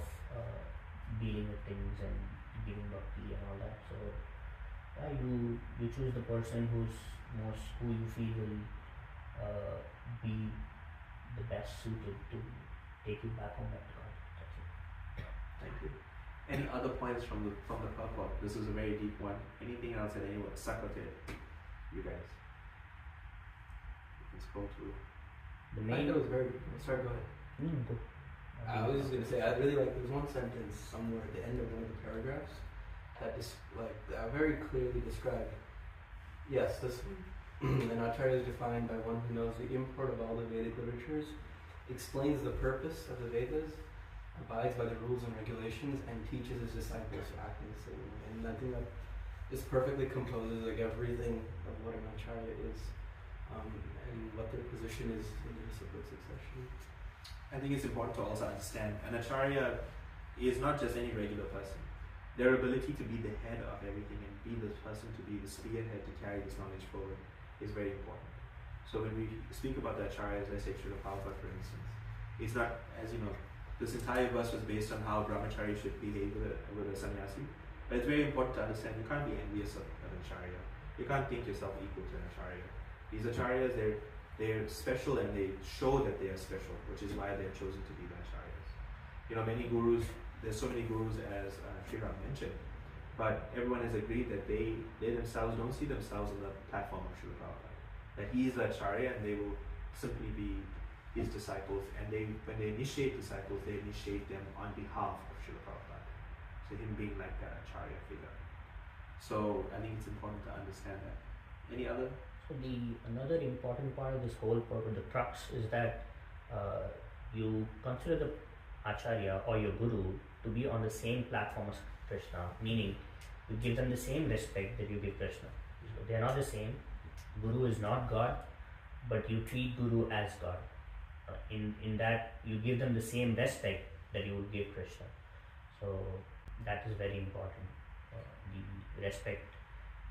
dealing with things and giving bhakti and all that. So yeah, you choose the person who you feel will be the best suited to take you back on that path. That's it. Thank you. Any other points from the purport? This is a very deep one. Anything else that anyone stuck with it? You guys. Let's go to. The I main. think it was very. Sorry, go ahead. Go. I was just gonna say, I really like. There's one sentence somewhere at the end of one of the paragraphs that is very clearly described. Yes, this an acharya is defined by one who knows the import of all the Vedic literatures, explains the purpose of the Vedas, abides by the rules and regulations, and teaches his disciples to act in the same way. And I think that this perfectly composes like everything of what an acharya is, and what their position is in the disciplic succession. I think it's important to also understand an acharya is not just any regular person. Their ability to be the head of everything and be the person to be the spearhead to carry this knowledge forward is very important. So when we speak about the acharyas, I say Srila Prabhupada for instance, it's not, as you know, this entire verse was based on how brahmachari should behave with a sannyasi. But it's very important to understand you can't be envious of an acharya. You can't think yourself equal to an acharya. These acharyas, they're special and they show that they are special, which is why they're chosen to be the acharyas. Many gurus, there's so many gurus as Sri Ram mentioned, but everyone has agreed that they themselves don't see themselves on the platform of Srila Prabhupada. That he is the acharya and they will simply be his disciples, and when they initiate disciples, they initiate them on behalf of Srila Prabhupada. So him being like that acharya figure. So I think it's important to understand that. Any other? So another important part of this whole purpose, the crux, is that you consider the acharya or your guru to be on the same platform as Krishna, meaning you give them the same respect that you give Krishna. So they are not the same. Guru is not God, but you treat Guru as God. In that you give them the same respect that you would give Krishna. So that is very important. The respect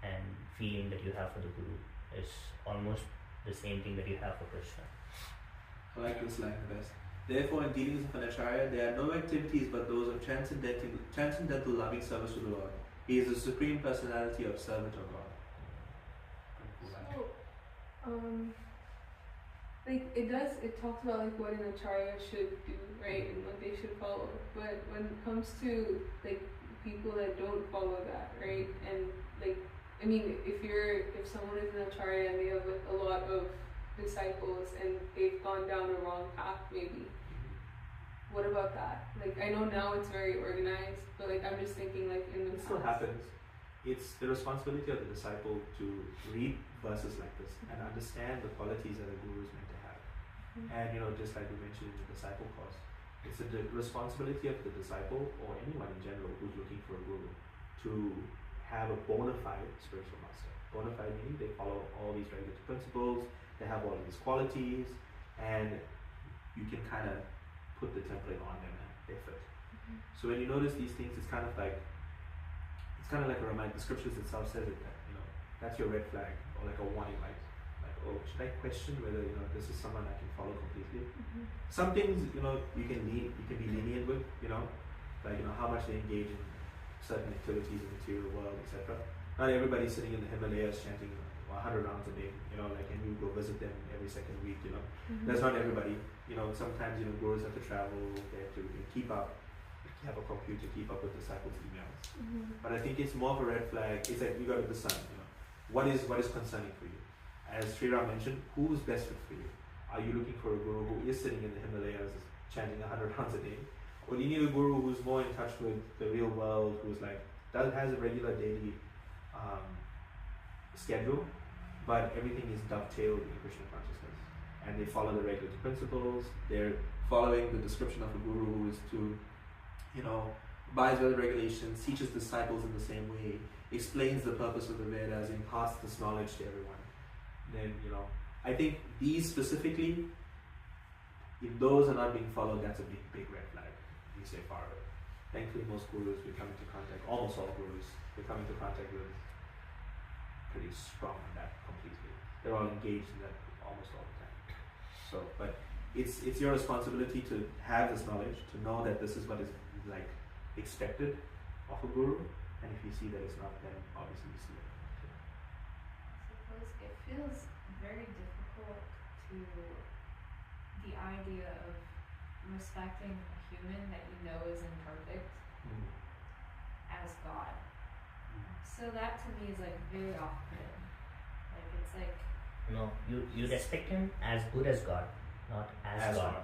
and feeling that you have for the Guru is almost the same thing that you have for Krishna. I like this line the best. Therefore, in dealings of an acharya, there are no activities but those of transcendental loving service to the Lord. He is the supreme personality of servant of God. So, like it talks about like what an acharya should do, right, and what they should follow. But when it comes to like people that don't follow that, right, and like I mean, if someone is an acharya and they have like a lot of disciples and they've gone down a wrong path, maybe. What about that? Like I know now it's very organized, but like I'm just thinking like in the It still past. happens. It's the responsibility of the disciple to read verses like this and understand the qualities that a guru is meant to have. And just like we mentioned in the disciple course, it's the responsibility of the disciple or anyone in general who's looking for a guru to have a bona fide spiritual master. Bona fide meaning they follow all these regulatory principles, they have all of these qualities, and you can kind of put the template on them and they fit. So when you notice these things, it's kind of like a reminder. The scriptures itself says it that that's your red flag or like a warning light. Like, oh, should I question whether this is someone I can follow completely? Some things you can be lenient with, like how much they engage in certain activities in the material world, etc. Not everybody's sitting in the Himalayas chanting 100 rounds a day, and you go visit them every second week, That's not everybody. Sometimes gurus have to travel, they have to keep up, have a computer, keep up with disciples' emails. But I think it's more of a red flag. It's like you got to discern, what is concerning for you. As Sri Ram mentioned, who's best fit for you? Are you looking for a guru who is sitting in the Himalayas chanting 100 rounds a day? Or do you need a guru who's more in touch with the real world, who's like, has a regular daily schedule, but everything is dovetailed in Krishna consciousness? And they follow the regulatory principles, they're following the description of a guru who is to, abides by the regulations, teaches disciples in the same way, explains the purpose of the Vedas, imparts this knowledge to everyone. Then, I think these specifically, if those are not being followed, that's a big red flag. You say far away. Thankfully, most gurus we come into contact, almost all gurus, we come into contact with pretty strong on that completely. They're all engaged in that almost all the time. So, but it's your responsibility to have this knowledge, to know that this is what is like expected of a guru, and if you see that it's not, then obviously you see it. I suppose it feels very difficult to the idea of respecting a human that you know is imperfect as God. So that to me is like very off-putting. Like it's like You respect him as good as God, not as God.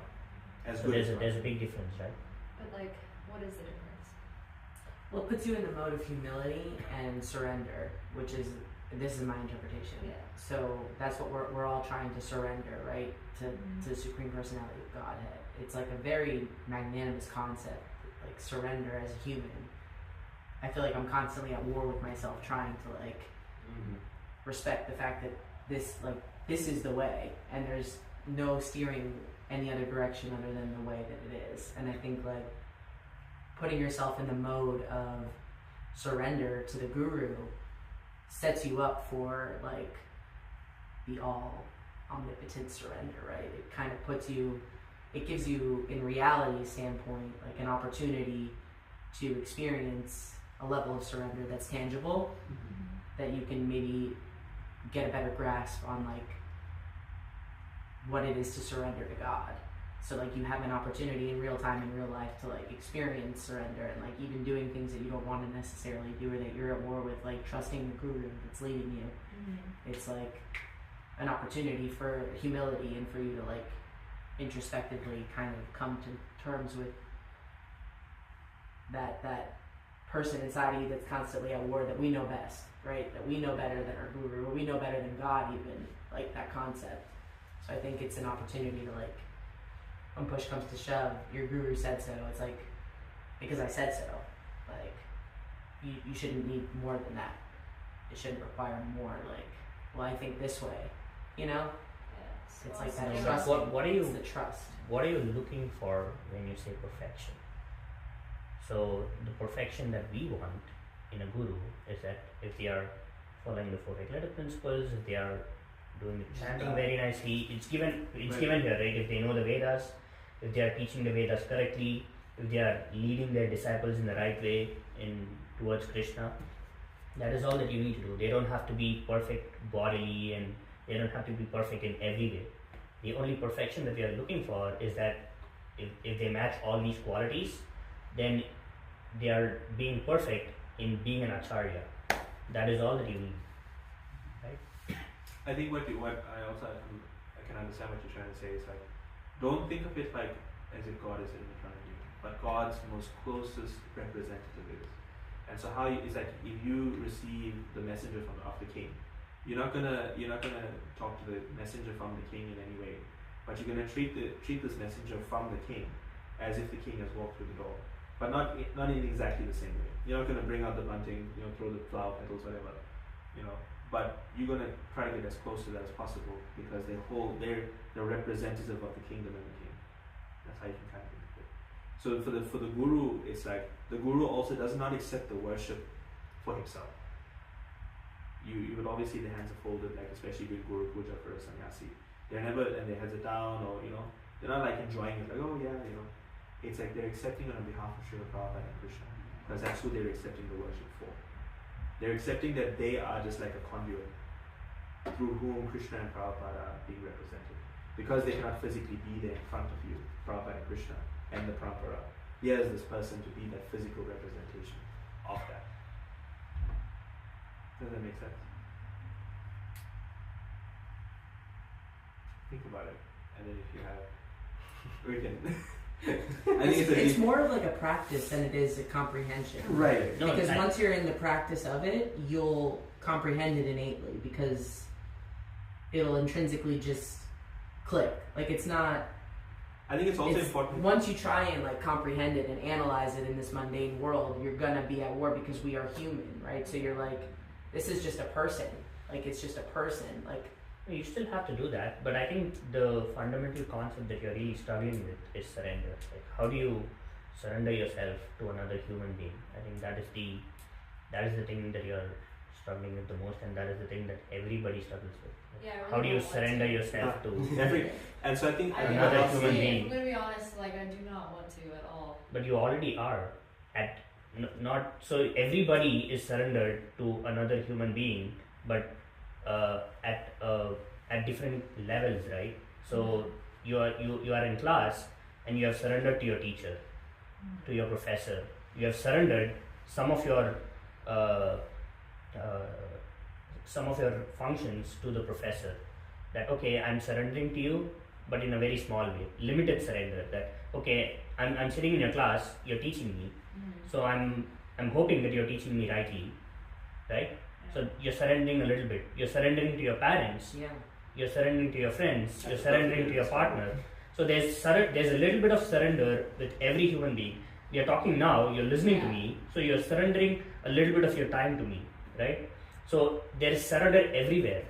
As So good as there's a big difference, right? but like what is the difference? Well, it puts you in the mode of humility and surrender, which is, this is my interpretation. Yeah. So that's what we're all trying to surrender, right? To the Supreme Personality of Godhead. It's like a very magnanimous concept, like surrender as a human. I feel like I'm constantly at war with myself trying to like respect the fact that this is the way, and there's no steering any other direction other than the way that it is. And I think like putting yourself in the mode of surrender to the guru sets you up for like the all omnipotent surrender, right? It kind of puts you, it gives you in reality standpoint like an opportunity to experience a level of surrender that's tangible, that you can maybe get a better grasp on like what it is to surrender to God. So like you have an opportunity in real time, in real life, to like experience surrender, and like even doing things that you don't want to necessarily do or that you're at war with, like trusting the guru that's leading you. It's like an opportunity for humility and for you to like introspectively kind of come to terms with that person inside of you that's constantly at war, that we know best, right? That we know better than our guru, or we know better than God even, like that concept. So I think it's an opportunity to like, when push comes to shove, your guru said so, it's like, because I said so. Like, you shouldn't need more than that. It shouldn't require more, like, well, I think this way, Yeah. It's So like that also- trust. What are you? It's the trust. What are you looking for when you say perfection? So the perfection that we want in a guru is that if they are following the four regulative principles, if they are doing the chanting very nicely. It's given here, right? If they know the Vedas, if they are teaching the Vedas correctly, if they are leading their disciples in the right way towards Krishna, that is all that you need to do. They don't have to be perfect bodily, and they don't have to be perfect in every way. The only perfection that we are looking for is that if they match all these qualities, then they are being perfect in being an acharya. That is all that you need, right? I think what I also I can understand what you're trying to say is like, don't think of it like as if God is in front of you, but God's most closest representative is. And so it's like if you receive the messenger of the king, you're not gonna talk to the messenger from the king in any way, but you're gonna treat this messenger from the king as if the king has walked through the door, but not in exactly the same way. You're not gonna bring out the bunting, throw the flower petals, whatever, but you're gonna try to get as close to that as possible because they're the representative of the kingdom and the king. That's how you can kind of think of it. So for the guru, it's like the guru also does not accept the worship for himself. You would always see the hands are folded, like especially with Guru Puja for a sannyasi. They're never, and their heads are down, or they're not like enjoying it, like it's like they're accepting it on behalf of Srila Prabhupada and Krishna, because that's who they're accepting the worship for. They're accepting that they are just like a conduit through whom Krishna and Prabhupada are being represented, because they cannot physically be there in front of you, Prabhupada and Krishna and the Parampara. Here's this person to be that physical representation of that. Does that make sense? Think about it, and then if you have, we can. I think it's more of like a practice than it is a comprehension. Right. No, because once you're in the practice of it, you'll comprehend it innately because it'll intrinsically just click. Like it's not. I think it's also important. Once you try and like comprehend it and analyze it in this mundane world, you're gonna be at war because we are human, right? So you're like, this is just a person. Like it's just a person. Like you still have to do that, but I think the fundamental concept that you're really struggling with is surrender. Like how do you surrender yourself to another human being? I think that is the thing that you're struggling with the most, and that is the thing that everybody struggles with. Yeah, I really how do you don't want surrender to. yourself to and so I think another honestly, human being? I'm gonna be honest, like I do not want to at all. But you already are at not so everybody is surrendered to another human being, but at different levels, right? So you are in class and you have surrendered to your teacher, to your professor. You have surrendered some of your functions to the professor. That okay, I'm surrendering to you, but in a very small way, limited surrender. That okay, I'm sitting in your class, you're teaching me, so I'm hoping that you're teaching me rightly, right? So you're surrendering a little bit. You're surrendering to your parents. yeah. You're surrendering to your friends. You're surrendering to your partner. So there's a little bit of surrender with every human being. We are talking now. You're listening to me. So you're surrendering a little bit of your time to me, right? So there is surrender everywhere.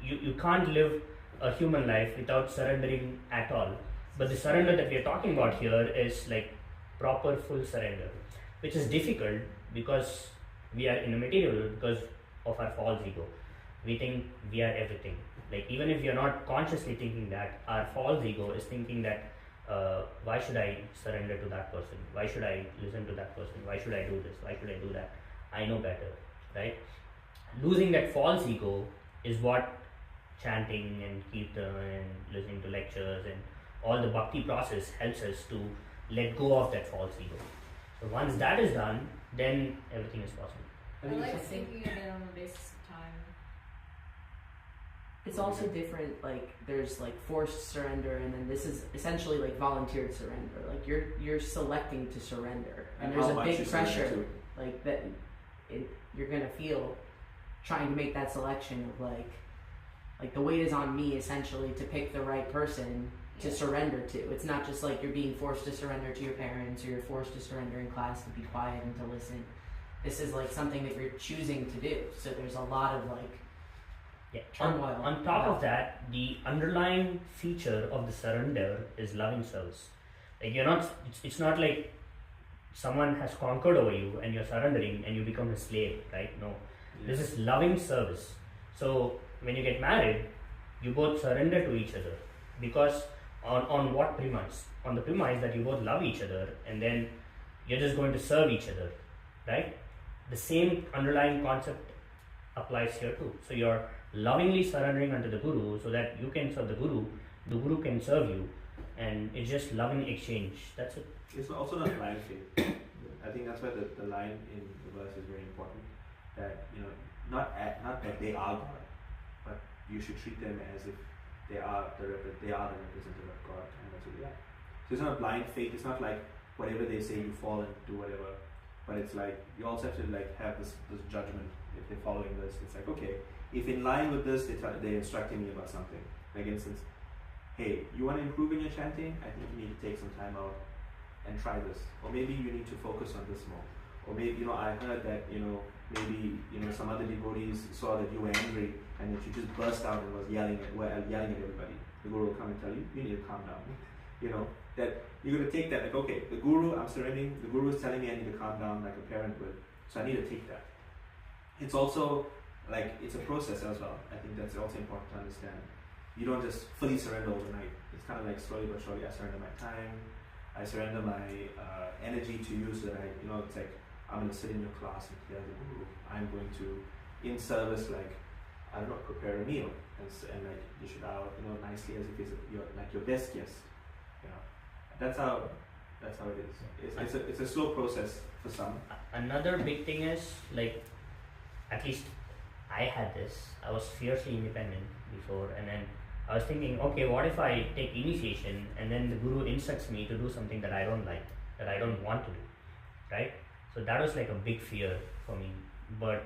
You can't live a human life without surrendering at all. But the surrender that we are talking about here is like proper full surrender, which is difficult because we are in a material world because of our false ego. We think we are everything. Like even if we are not consciously thinking that, our false ego is thinking that why should I surrender to that person? Why should I listen to that person? Why should I do this? Why should I do that? I know better, right? Losing that false ego is what chanting and kirtan and listening to lectures and all the bhakti process helps us to let go of that false ego. So once that is done, then everything is possible. I like thinking of it on the basis of time. It's also different, like there's like forced surrender, and then this is essentially like volunteered surrender. Like you're selecting to surrender, and there's a big pressure like that you're gonna feel trying to make that selection of like the weight is on me essentially to pick the right person to surrender to. It's not just like you're being forced to surrender to your parents, or you're forced to surrender in class to be quiet and to listen. This is like something that you're choosing to do. So there's a lot of like turmoil. On top of that, the underlying feature of the surrender is loving service. Like it's not like someone has conquered over you and you're surrendering and you become a slave, right? No. This is loving service. So when you get married, you both surrender to each other, because on what premise? On the premise that you both love each other, and then you're just going to serve each other, right? The same underlying concept applies here too. So you're lovingly surrendering unto the Guru so that you can serve the Guru can serve you, and it's just loving exchange. That's it. It's also not blind faith. I think that's why the line in the verse is very important. That not that they are God, but you should treat them as if they are the representative of God, and that's what they are. So it's not blind faith. It's not like whatever they say you fall and do whatever. But it's like you also have to have this judgment if they're following this. It's like, okay, if in line with this they're instructing me about something. Like, instance, hey, you want to improve in your chanting? I think you need to take some time out and try this. Or maybe you need to focus on this more. Or maybe, I heard that, maybe, some other devotees saw that you were angry and that you just burst out and was yelling at everybody. The Guru will come and tell you, you need to calm down. That you're going to take that, like, okay, the Guru, I'm surrendering, the Guru is telling me I need to calm down like a parent would. So I need to take that. It's also, it's a process as well. I think that's also important to understand. You don't just fully surrender overnight. It's kind of like slowly but surely I surrender my time, I surrender my energy to you so that it's like, I'm going to sit in your class and hear the Guru. I'm going to, in service, prepare a meal and dish it out, nicely as if it's your best guest. That's how it is. It's a slow process for some. Another big thing is, at least I had this. I was fiercely independent before, and then I was thinking, okay, what if I take initiation and then the Guru instructs me to do something that I don't like, that I don't want to do, right? So that was like a big fear for me. But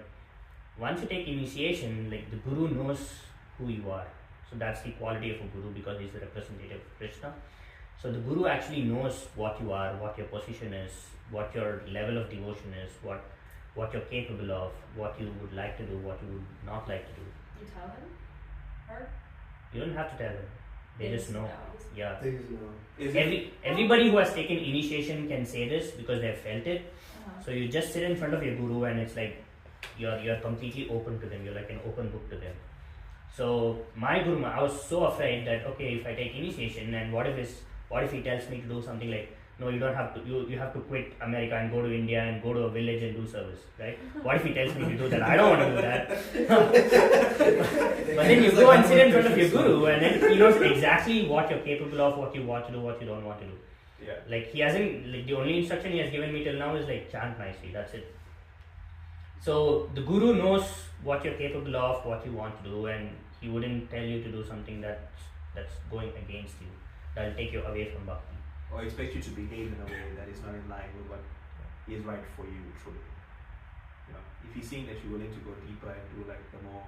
once you take initiation, the Guru knows who you are. So that's the quality of a Guru, because he's the representative of Krishna. So the Guru actually knows what you are, what your position is, what your level of devotion is, what you're capable of, what you would like to do, what you would not like to do. You tell him? Her? You don't have to tell them. They just know. Yeah. They just know. Everybody who has taken initiation can say this because they've felt it. So you just sit in front of your Guru and it's like you're completely open to them. You're like an open book to them. So my Guru, I was so afraid that, okay, if I take initiation, and what if he tells me to do something like, no, you don't have to, you have to quit America and go to India and go to a village and do service, right? What if he tells me to do that? I don't want to do that. But then you go and sit in front of your Guru, and then he knows exactly what you're capable of, what you want to do, what you don't want to do. Yeah. He hasn't, the only instruction he has given me till now is chant nicely, that's it. So the Guru knows what you're capable of, what you want to do, and he wouldn't tell you to do something that's going against you, that'll take you away from Bhakti. Or expect you to behave in a way that is not in line with what is right for you, truly. If he's seeing that you're willing to go deeper and do the more,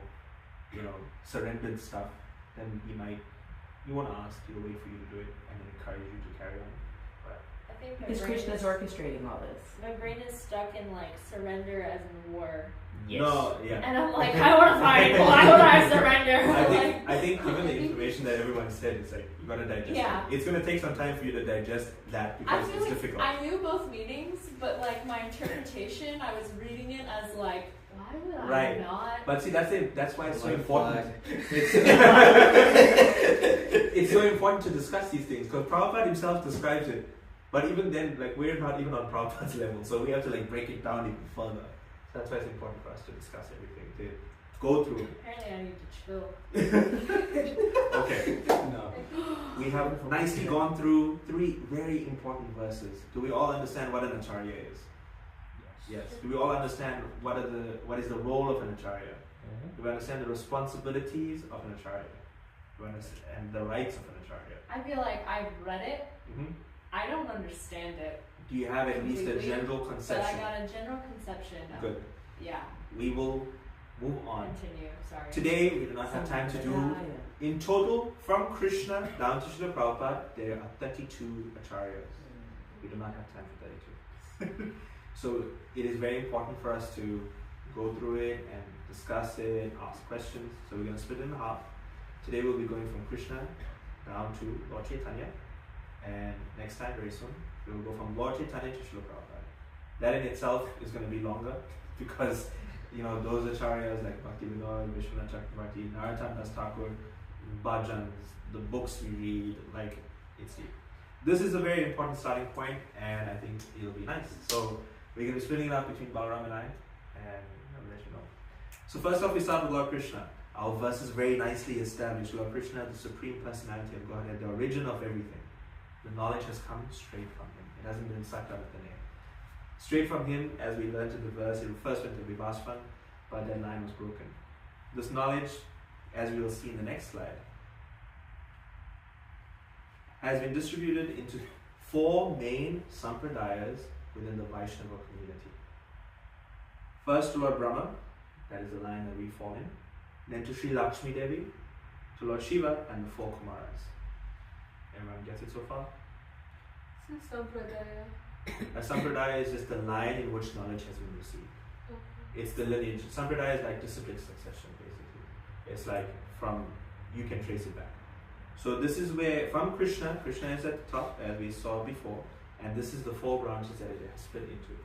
surrendered stuff, then he won't ask, he'll wait for you to do it and then encourage you to carry on. But I think Because Krishna's orchestrating all this. my brain is stuck in surrender as in war. Yes. No, yeah. And I'm like, I want to fight. Why would I surrender? I think even the information that everyone said, it's you gotta digest Yeah. it. It's gonna take some time for you to digest that I because feel it's like difficult. I knew both meanings, but my interpretation, I was reading it as why would I Right. not? But see, that's why it's so Like important. It's so important to discuss these things because Prabhupada himself describes it. But even then, we're not even on Prabhupada's level, so we have to break it down even further. So that's why it's important for us to discuss everything, to go through. Apparently, I need to chill. Okay. No. We have nicely gone through 3 very important verses. Do we all understand what an acharya is? Yes. Do we all understand what is the role of an acharya? Mhm. Do we understand the responsibilities of an acharya? Do we understand the rights of an acharya? I feel like I've read it. Mm-hmm. I don't understand it, Do you have at least a Completely. general but I conception? got a general conception of. Good. Yeah. We will move on. Continue. Sorry. Today we do not have time to do. In total, from Krishna down to Srila Prabhupada, there are 32 acharyas. We do not have time for 32. So it is very important for us to go through it and discuss it, ask questions. So we're going to split it in half. Today we'll be going from Krishna down to Lord Chaitanya. And next time, very soon, we will go from Lord Chaitanya to Srila Prabhupada. That in itself is going to be longer because those acharyas like Bhakti Vinod, Vishwanath Chakravarti, Narottam Das Thakur, bhajans, the books we read, like it's deep. This is a very important starting point, and I think it'll be nice. So we're going to be splitting it up between Balaram and I, and I'll let you know. So first off, we start with Lord Krishna. Our verse is very nicely established. Lord Krishna, the Supreme Personality of Godhead, the origin of everything. The knowledge has come straight from Him. It hasn't been sucked out of the name. Straight from Him, as we learned in the verse, it first went to Vivasvan, but that line was broken. This knowledge, as we will see in the next slide, has been distributed into 4 main sampradayas within the Vaishnava community. First to Lord Brahma, that is the line that we fall in. Then to Sri Lakshmi Devi, to Lord Shiva, and the 4 Kumaras. Everyone gets it so far? It's a sampradaya. A sampradaya is just the line in which knowledge has been received. Okay. It's the lineage. Sampradaya is like disciplined succession, basically. It's like from, you can trace it back. So this is where, from Krishna is at the top, as we saw before, and this is the 4 branches that it has split into.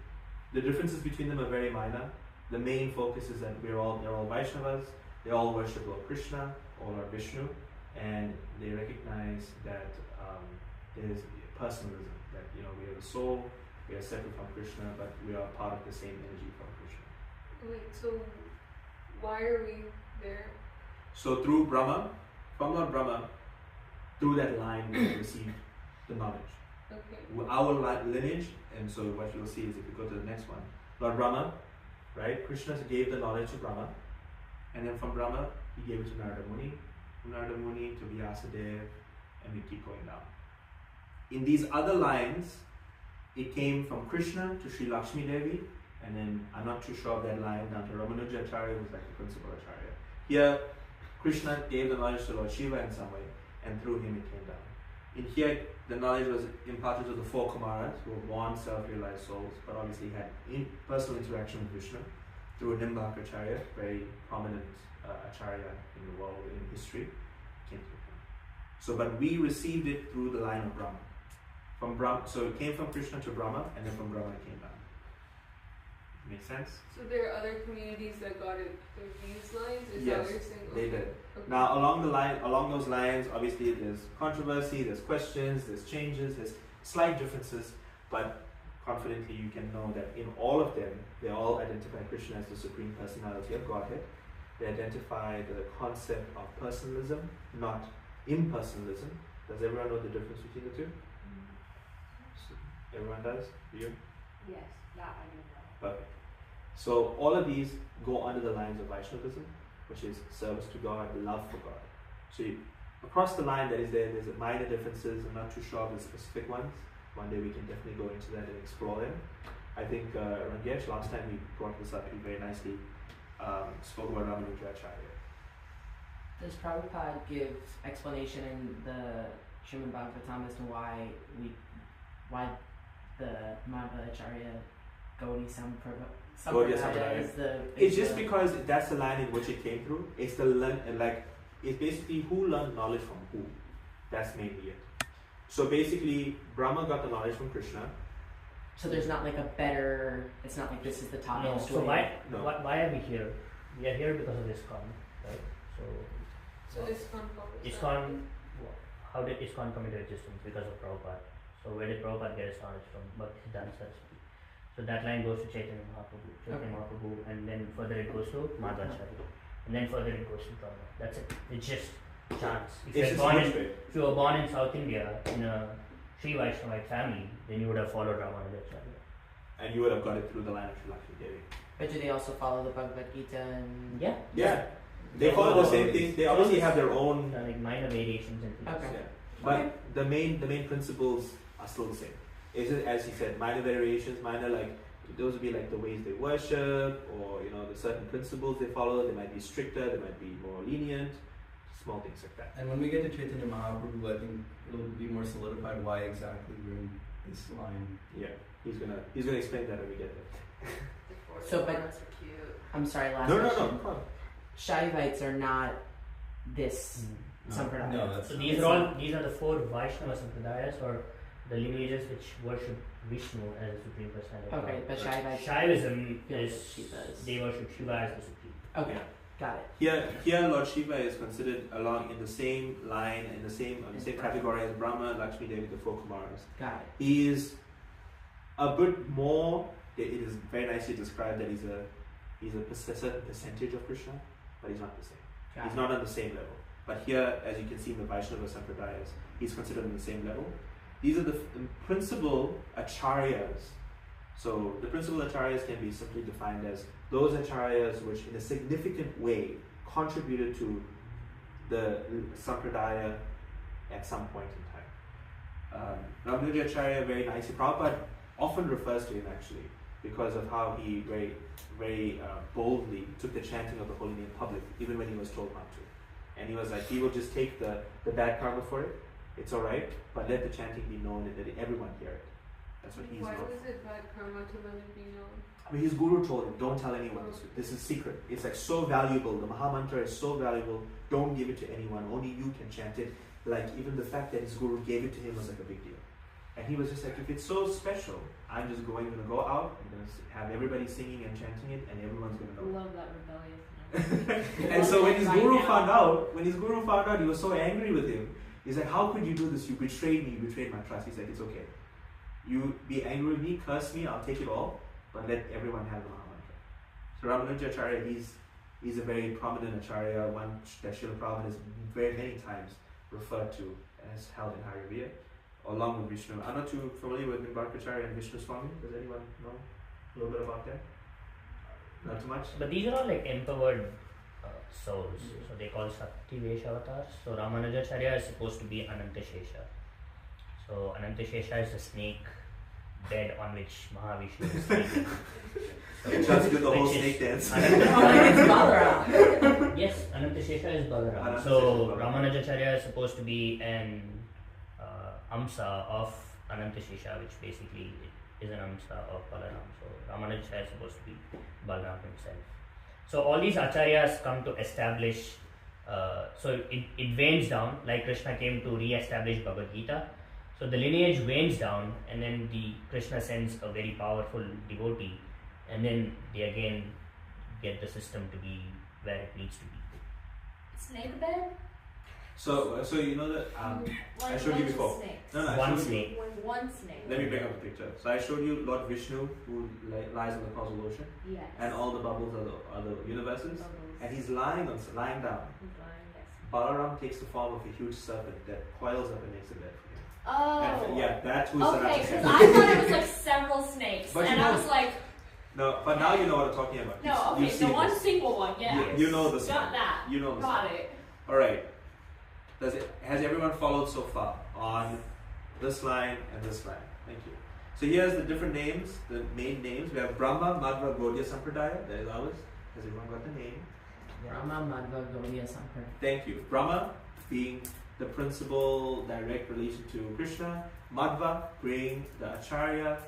The differences between them are very minor. The main focus is that they're all Vaishnavas, they all worship Lord Krishna or Lord Vishnu, and they recognize that there's personalism, that we are the soul, we are separate from Krishna, but we are part of the same energy from Krishna. Wait, so why are we there? So through Brahma, from Lord Brahma, through that line we received the knowledge. Okay. Our lineage, and so what you'll see is if you go to the next one, Lord Brahma, right? Krishna gave the knowledge to Brahma, and then from Brahma he gave it to Narada Muni, from Narada Muni to Vyasadeva, and we keep going down. In these other lines, it came from Krishna to Sri Lakshmi Devi, and then I'm not too sure of that line down to Ramanuja Acharya, who's like the principal Acharya. Here, Krishna gave the knowledge to Lord Shiva in some way, and through him it came down. In here, the knowledge was imparted to the 4 Kumaras, who were born self-realized souls, but obviously had personal interaction with Vishnu through Nimbaka Acharya, very prominent Acharya in the world, in history, came through him. So, but we received it through the line of Brahma. From Brahma, so it came from Krishna to Brahma, and then from Brahma it came down. Make sense? So there are other communities that got it through these lines? Is Yes, that what you're saying? they Okay. did. Okay. Now, along those lines, obviously there's controversy, there's questions, there's changes, there's slight differences, but confidently you can know that in all of them, they all identify Krishna as the Supreme Personality of Godhead. They identify the concept of personalism, not impersonalism. Does everyone know the difference between the two? So, everyone does? You? Yes, that I do know. Perfect. So all of these go under the lines of Vaishnavism, which is service to God, love for God. So across the line there's minor differences. I'm not too sure of the specific ones. One day we can definitely go into that and explore them. I think Rangesh, last time we brought this up, he very nicely spoke about Ramanuja Acharya. Does Prabhupada give explanation in the Srimad Bhagavatam as to why the Madhvacharya Gaudiya Sampradaya is the... It's just because that's the line in which it came through. It's it's basically who learned knowledge from who. That's mainly it. So basically, Brahma got the knowledge from Krishna. So there's not like a better... It's not like this is the top No, end so way. why are we here? We are here because of ISKCON, right? So ISKCON follows ISKCON, how did ISKCON come into existence? Because of Prabhupada. So where did Prabhupada get his knowledge from? Bhaktisiddhanta Saraswati. So that line goes to Chaitanya Mahaprabhu, and then further it goes to Madhvacharya, and then further it goes to Brahma. That's it. It's just chance. If you were born in South India in a Sri Vaishnavite family, then you would have followed Ramanujacharya. And you would have got it through the line of Sri Lakshmi Devi. But do they also follow the Bhagavad Gita and... Yeah. They follow the same thing. They obviously have their own... like minor variations and things. Okay. Yeah. But the main principles are still the same. Is it, as he said, minor variations, those would be like the ways they worship, or the certain principles they follow. They might be stricter, they might be more lenient, small things like that. And when we get to Chaitanya Mahaprabhu, I think it'll be more solidified why exactly we're in this line. Yeah, he's gonna explain that when we get there. So, but- Are cute. I'm sorry, last No, question. no. Shaivites are not this Sampradaya. No, that's So these are the 4 Vaishnava Sampradayas, or the lineages which worship Vishnu as the Supreme Personality. Okay, but Shaivites... Shaivism Yeah, is Shivas. they worship Shiva as the Supreme. Okay. Yeah. Got it. Here Lord Shiva is considered along in the same line, in the same category as Brahma, Lakshmi Devi, the four Kumaras. Got it. He is a bit more. It is very nicely described that he's a certain percentage of Krishna, but he's not the same. He's not on the same level. But here, as you can see in the Vaishnava Sampradayas, he's considered on the same level. These are the principal acharyas. So the principal acharyas can be simply defined as those acharyas which in a significant way contributed to the Sampradaya at some point in time. Ramanuja Acharya, very nicely, Prabhupada often refers to him actually because of how he very boldly took the chanting of the holy name public, even when he was told not to. And he was like, he will just take the bad karma for it. It's alright, but let the chanting be known and let everyone hear it. That's what he's known. Why was it bad karma to let it be known? I mean, his guru told him, don't tell anyone. This is secret. It's like so valuable. The Mahamantra is so valuable. Don't give it to anyone. Only you can chant it. Like even the fact that his guru gave it to him was like a big deal. And he was just like, if it's so special, I'm just going to go out. I'm going to have everybody singing and chanting it, and everyone's going to know. Love that rebellious. And so when his guru found out, he was so angry with him. He's like, how could you do this? You betrayed me. You betrayed my trust. He's like, it's okay. You be angry with me, curse me, I'll take it all, but let everyone have the Mahamantra. So Ramanuja Acharya, he's a very prominent Acharya, one that Srila Prabhupada has very many times referred to as held in high revere, along with Vishnu. I'm not too familiar with Nimbarkacharya and Vishnu Swami. Does anyone know a little bit about them? Not too much? But these are all like empowered souls. So they call Shakti Vesha avatars. So Ramanujacharya is supposed to be Anantashesha. So Anantashesha is the snake bed on which Mahavishnu is sleeping. So just do the whole snake dance. Yes, Anantashesha is Balaram. So Ramanujacharya is supposed to be an Amsa of Anantashesha, which basically is an Amsa of Balaram. So Ramanujacharya is supposed to be Balaram himself. So all these acharyas come to establish, so it wanes down, like Krishna came to re-establish Bhagavad Gita. So the lineage wanes down, and then Krishna sends a very powerful devotee, and then they again get the system to be where it needs to be. Snake bed? So you know that I showed you before. No, One snake. One snake. Let me bring up the picture. So I showed you Lord Vishnu, who lies on the causal ocean, Yes. and all the bubbles are the universes, and he's lying down. He's lying, yes. Balaram takes the form of a huge serpent that coils up and makes a bed for him. Oh. And yeah, that's who's okay, because Saraswati. I thought it was like several snakes, But and you I know- was like, No, but now you know what I'm talking about. no, You've okay, seen the one this. single one, yeah. You know the Got song. that. You know the Got song. it. All right. Has everyone followed so far on this line and this line? Thank you. So here's the different names, the main names. We have Brahma, Madhva, Gaudiya Sampradaya. That is ours. Has everyone got the name? Brahma, Madhva, Gaudiya, Sampradaya. Thank you. Brahma being the principal direct relation to Krishna. Madhva being the Acharya,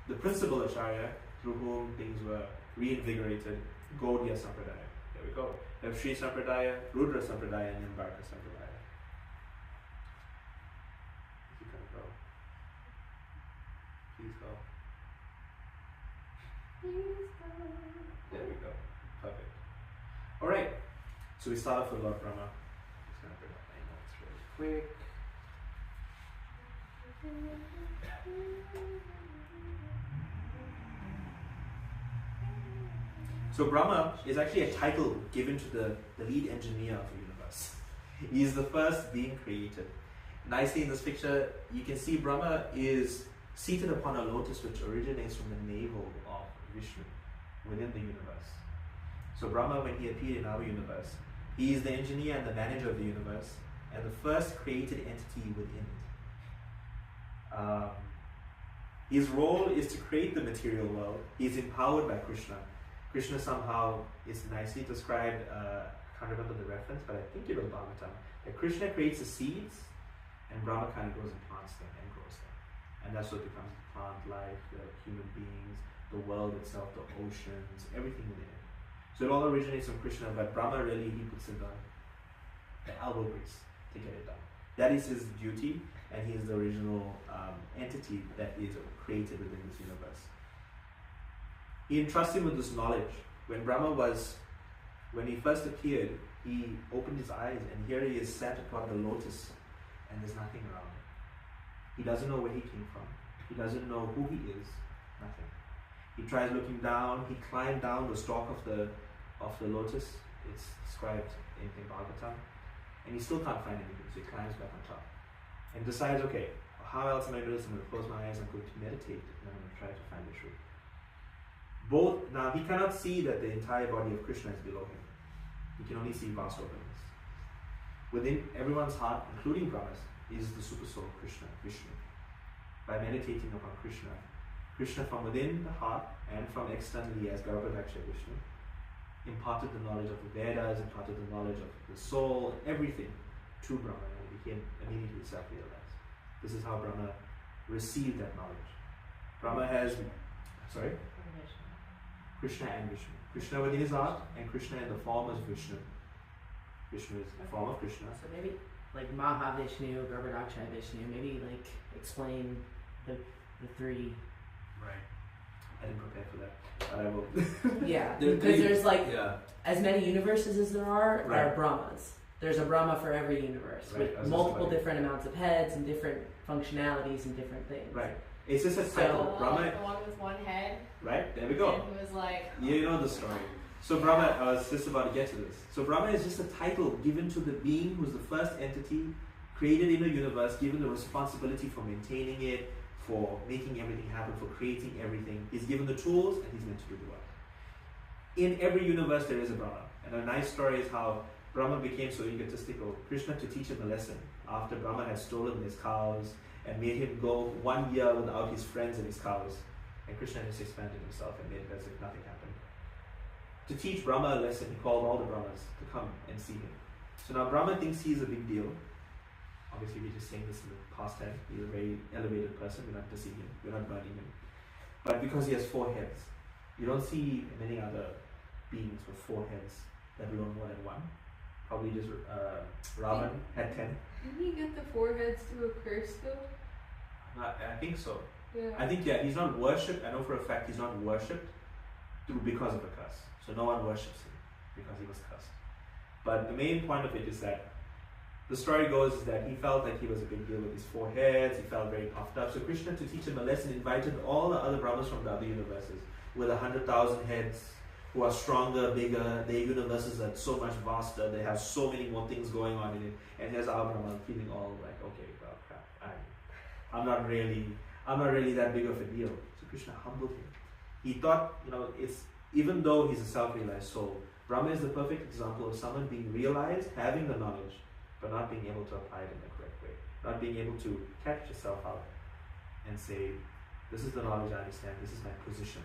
the principal Acharya through whom things were reinvigorated. Gaudiya Sampradaya. There we go. We have Sri Sampradaya, Rudra Sampradaya, and Nimbarka Sampradaya. You can go. Please go. There we go. Perfect. Alright. So we start off with Lord Brahma. Just gonna bring up my notes really quick. So Brahma is actually a title given to the lead engineer of the universe. He is the first being created. Nicely in this picture, you can see Brahma is seated upon a lotus which originates from the navel of Vishnu within the universe. So Brahma, when he appeared in our universe, he is the engineer and the manager of the universe and the first created entity within it. His role is to create the material world. He is empowered by Krishna. Krishna somehow is nicely described, I can't remember the reference, but I think it was Bhagavatam, that Krishna creates the seeds and Brahma kind of goes and plants them and grows them. And that's what becomes the plant life, the human beings, the world itself, the oceans, everything within it. So it all originates from Krishna, but Brahma really, he puts in the elbow grease to get it done. That is his duty, and he is the original entity that is created within this universe. He entrusts him with this knowledge. When Brahma was when he first appeared, he opened his eyes and here he is sat upon the lotus and there's nothing around him. He doesn't know where he came from. He doesn't know who he is. Nothing. He tries looking down. He climbed down the stalk of the lotus. It's described in Bhagavatam. And he still can't find anything, so he climbs back on top. And decides, okay, how else am I going to do this? I'm going to close my eyes, I'm going to meditate, and I'm going to try to find the truth. Now he cannot see that the entire body of Krishna is below him. He can only see vast openness. Within everyone's heart, including Brahma's, is the super soul, Krishna, Vishnu. By meditating upon Krishna, Krishna from within the heart and from externally as Garbhodaksha Vishnu, imparted the knowledge of the Vedas, imparted the knowledge of the soul, everything to Brahma, and he became immediately self-realized. This is how Brahma received that knowledge. Brahma has, Krishna and Vishnu. Krishna within his heart and Krishna in the form as Vishnu. Vishnu is the form of Krishna. So maybe like Mahavishnu, Garbhodaksha Vishnu, maybe like explain the three. Right. I didn't prepare for that, but I will. Yeah, because there's like as many universes as there are Right. Brahmas. There's a Brahma for every universe Right. with multiple different amounts of heads and different functionalities and different things. Right. It's just a title. So, Brahma. the one with one head. Right. There we go. And who was like. You know the story. So Brahma, I was just about to get to this. So Brahma is just a title given to the being who's the first entity created in the universe, given the responsibility for maintaining it, for making everything happen, for creating everything. He's given the tools and he's meant to do the work. In every universe there is a Brahma. And a nice story is how Brahma became so egotistical. Krishna, to teach him a lesson, after Brahma had stolen his cows and made him go 1 year without his friends and his cows. And Krishna just expanded himself and made it as if nothing happened. To teach Brahma a lesson, he called all the Brahmas to come and see him. So now Brahma thinks he's a big deal. Obviously, we're just saying this in the past tense. He's a very elevated person. We're not deceiving him. We're not burning him. But because he has 4 heads, you don't see many other beings with 4 heads, let alone more than one. Probably just Ravan had 10. Didn't he get the 4 heads to a curse though? I think so. Yeah. I think, he's not worshipped. I know for a fact he's not worshipped because of a curse. So no one worships him because he was cursed. But the main point of it is that the story goes is that he felt like he was a big deal with his 4 heads. He felt very puffed up. So Krishna, to teach him a lesson, invited all the other Brahmas from the other universes with 100,000 heads who are stronger, bigger. Their universes are so much vaster. They have so many more things going on in it. And here's our Brahma feeling all like, okay, well, crap. I'm not really that big of a deal. So Krishna humbled him. He thought, it's even though he's a self-realized soul, Brahma is the perfect example of someone being realized, having the knowledge, but not being able to apply it in the correct way. Not being able to catch yourself out and say, this is the knowledge I understand, this is my position.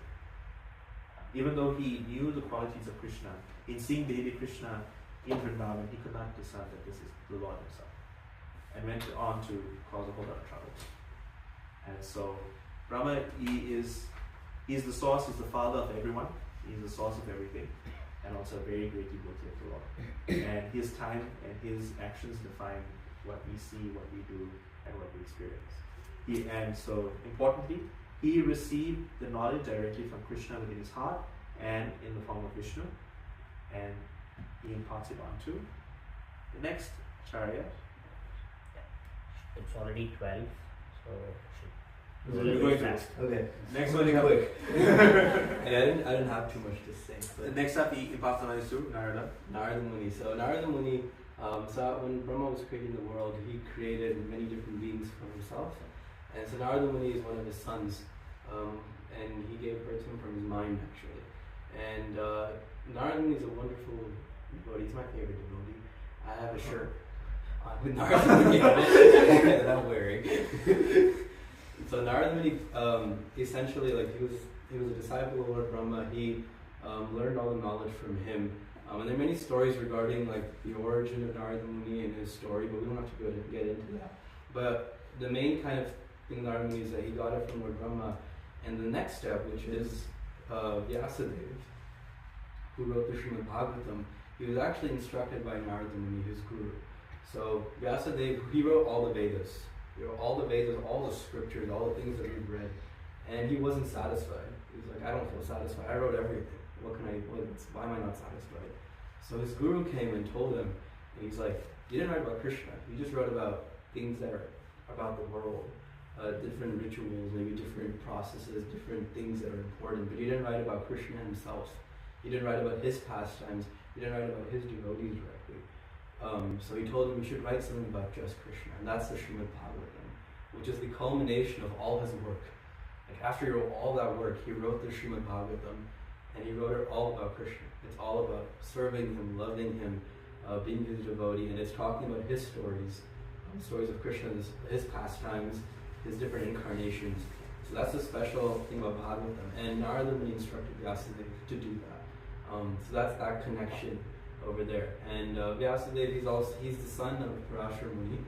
Even though he knew the qualities of Krishna, in seeing baby Krishna in Vrindavan, he could not discern that this is the Lord himself. And went on to cause a whole lot of trouble. And so, Brahma, he's the source, he's the father of everyone, he's the source of everything, and also a very great devotee of the Lord. And his time and his actions define what we see, what we do, and what we experience. And so, importantly, he received the knowledge directly from Krishna within his heart and in the form of Vishnu, and he imparts it on to the next chariot. It's already 12, so We're going fast. Okay. Next one, quick. And I didn't have too much to say. The next up, he imparts the knowledge to Narada. Narada Muni. So Narada Muni, so when Brahma was creating the world, he created many different beings for himself. And so Narada Muni is one of his sons, and he gave birth to him from his mind actually. And Narada Muni is a wonderful devotee. He's my favorite devotee. I have a shirt with Narada Muni on it that I'm wearing. So Narada Muni, essentially, like he was a disciple of Lord Brahma. He learned all the knowledge from him. And there are many stories regarding like the origin of Narada Muni and his story, but we don't have to go to get into that. But the main kind of thing Narada Muni is that he got it from Lord Brahma. And the next step, which is Vyasadeva, who wrote the Srimad Bhagavatam, he was actually instructed by Narada Muni, his guru. So Vyasadeva, he wrote all the Vedas. All the Vedas, all the scriptures, all the things that we've read, and he wasn't satisfied. He was like, I don't feel satisfied. I wrote everything. Why am I not satisfied? So his guru came and told him, and he's like, you didn't write about Krishna. You just wrote about things that are about the world, different rituals, maybe different processes, different things that are important. But you didn't write about Krishna himself. You didn't write about his pastimes. You didn't write about his devotees directly. So he told him you should write something about just Krishna, and that's the Srimad Bhagavatam, which is the culmination of all his work. Like after he wrote all that work, he wrote the Srimad Bhagavatam, and he wrote it all about Krishna. It's all about serving him, loving him, being his devotee, and it's talking about his stories, stories of Krishna, his pastimes, his different incarnations. So that's the special thing about Bhagavatam, and Narada really instructed Vyasadeva to do that. So that's that connection over there. And Vyasadeva, he's the son of Parashara Muni,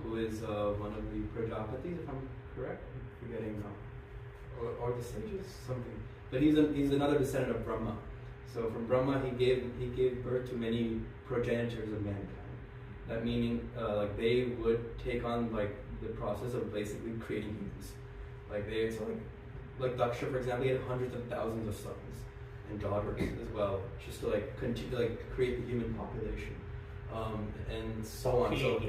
who is one of the Prajapatis, if I'm correct. I'm forgetting now, or the sages, something. But he's another descendant of Brahma. So from Brahma, he gave birth to many progenitors of mankind. That meaning, like they would take on like the process of basically creating humans. Like Daksha, for example, he had hundreds of thousands of sons and daughters as well, just to like continue like create the human population, and so on. So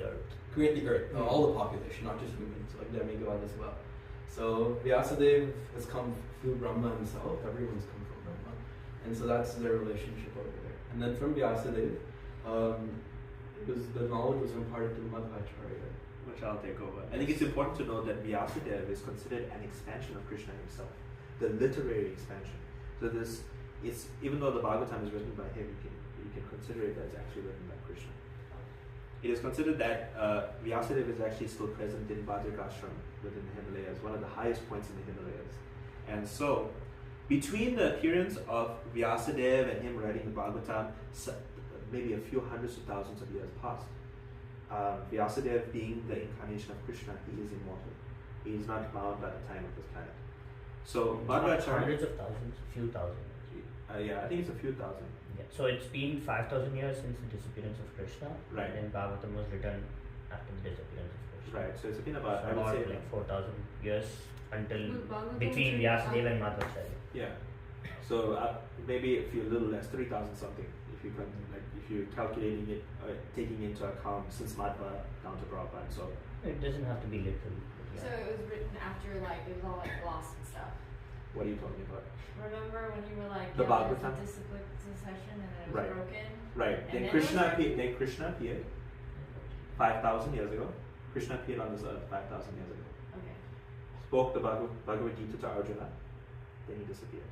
create the earth, all the population, not just humans, like demigod as well. So Vyasadeva has come through Brahma himself. Everyone's come from Brahma, and so that's their relationship over there. And then from Vyasadeva, the knowledge was imparted to Madhvacharya, which I'll take over. I think it's important to note that Vyasadeva is considered an expansion of Krishna himself, the literary expansion. So it's even though the Bhagavatam is written by him, you can consider it as actually written by Krishna. It is considered that Vyasadeva is actually still present in Bhadrakashram within the Himalayas, one of the highest points in the Himalayas. And so, between the appearance of Vyasadeva and him writing the Bhagavatam, maybe a few hundreds of thousands of years passed. Vyasadeva being the incarnation of Krishna, he is immortal. He is not bound by the time of this planet. So, Madhvacharya... Hundreds of thousands, few thousand. Yeah, I think it's a few thousand. Yeah. So it's been 5,000 years since the disappearance of Krishna. Right. And then Bhagavatam was written after the disappearance of Krishna. Right. So it's been about, so I would say, like 4,000 years until Bhagavatam between Vyasadeva and Madhvacharya. Yeah. So maybe a little less, 3,000 something. If you're calculating it, taking into account since Madhva down to Prabhupada. So it doesn't have to be literal. Yeah. So it was written after it was all gloss and stuff. What are you talking about? Remember when you were like, the there's a Bhagavatam? succession and then it was Right. broken? Right. And Then then Krishna appeared 5,000 years ago. Krishna appeared on this earth 5,000 years ago. Okay. Spoke the Bhagavad Gita to Arjuna. Then he disappeared.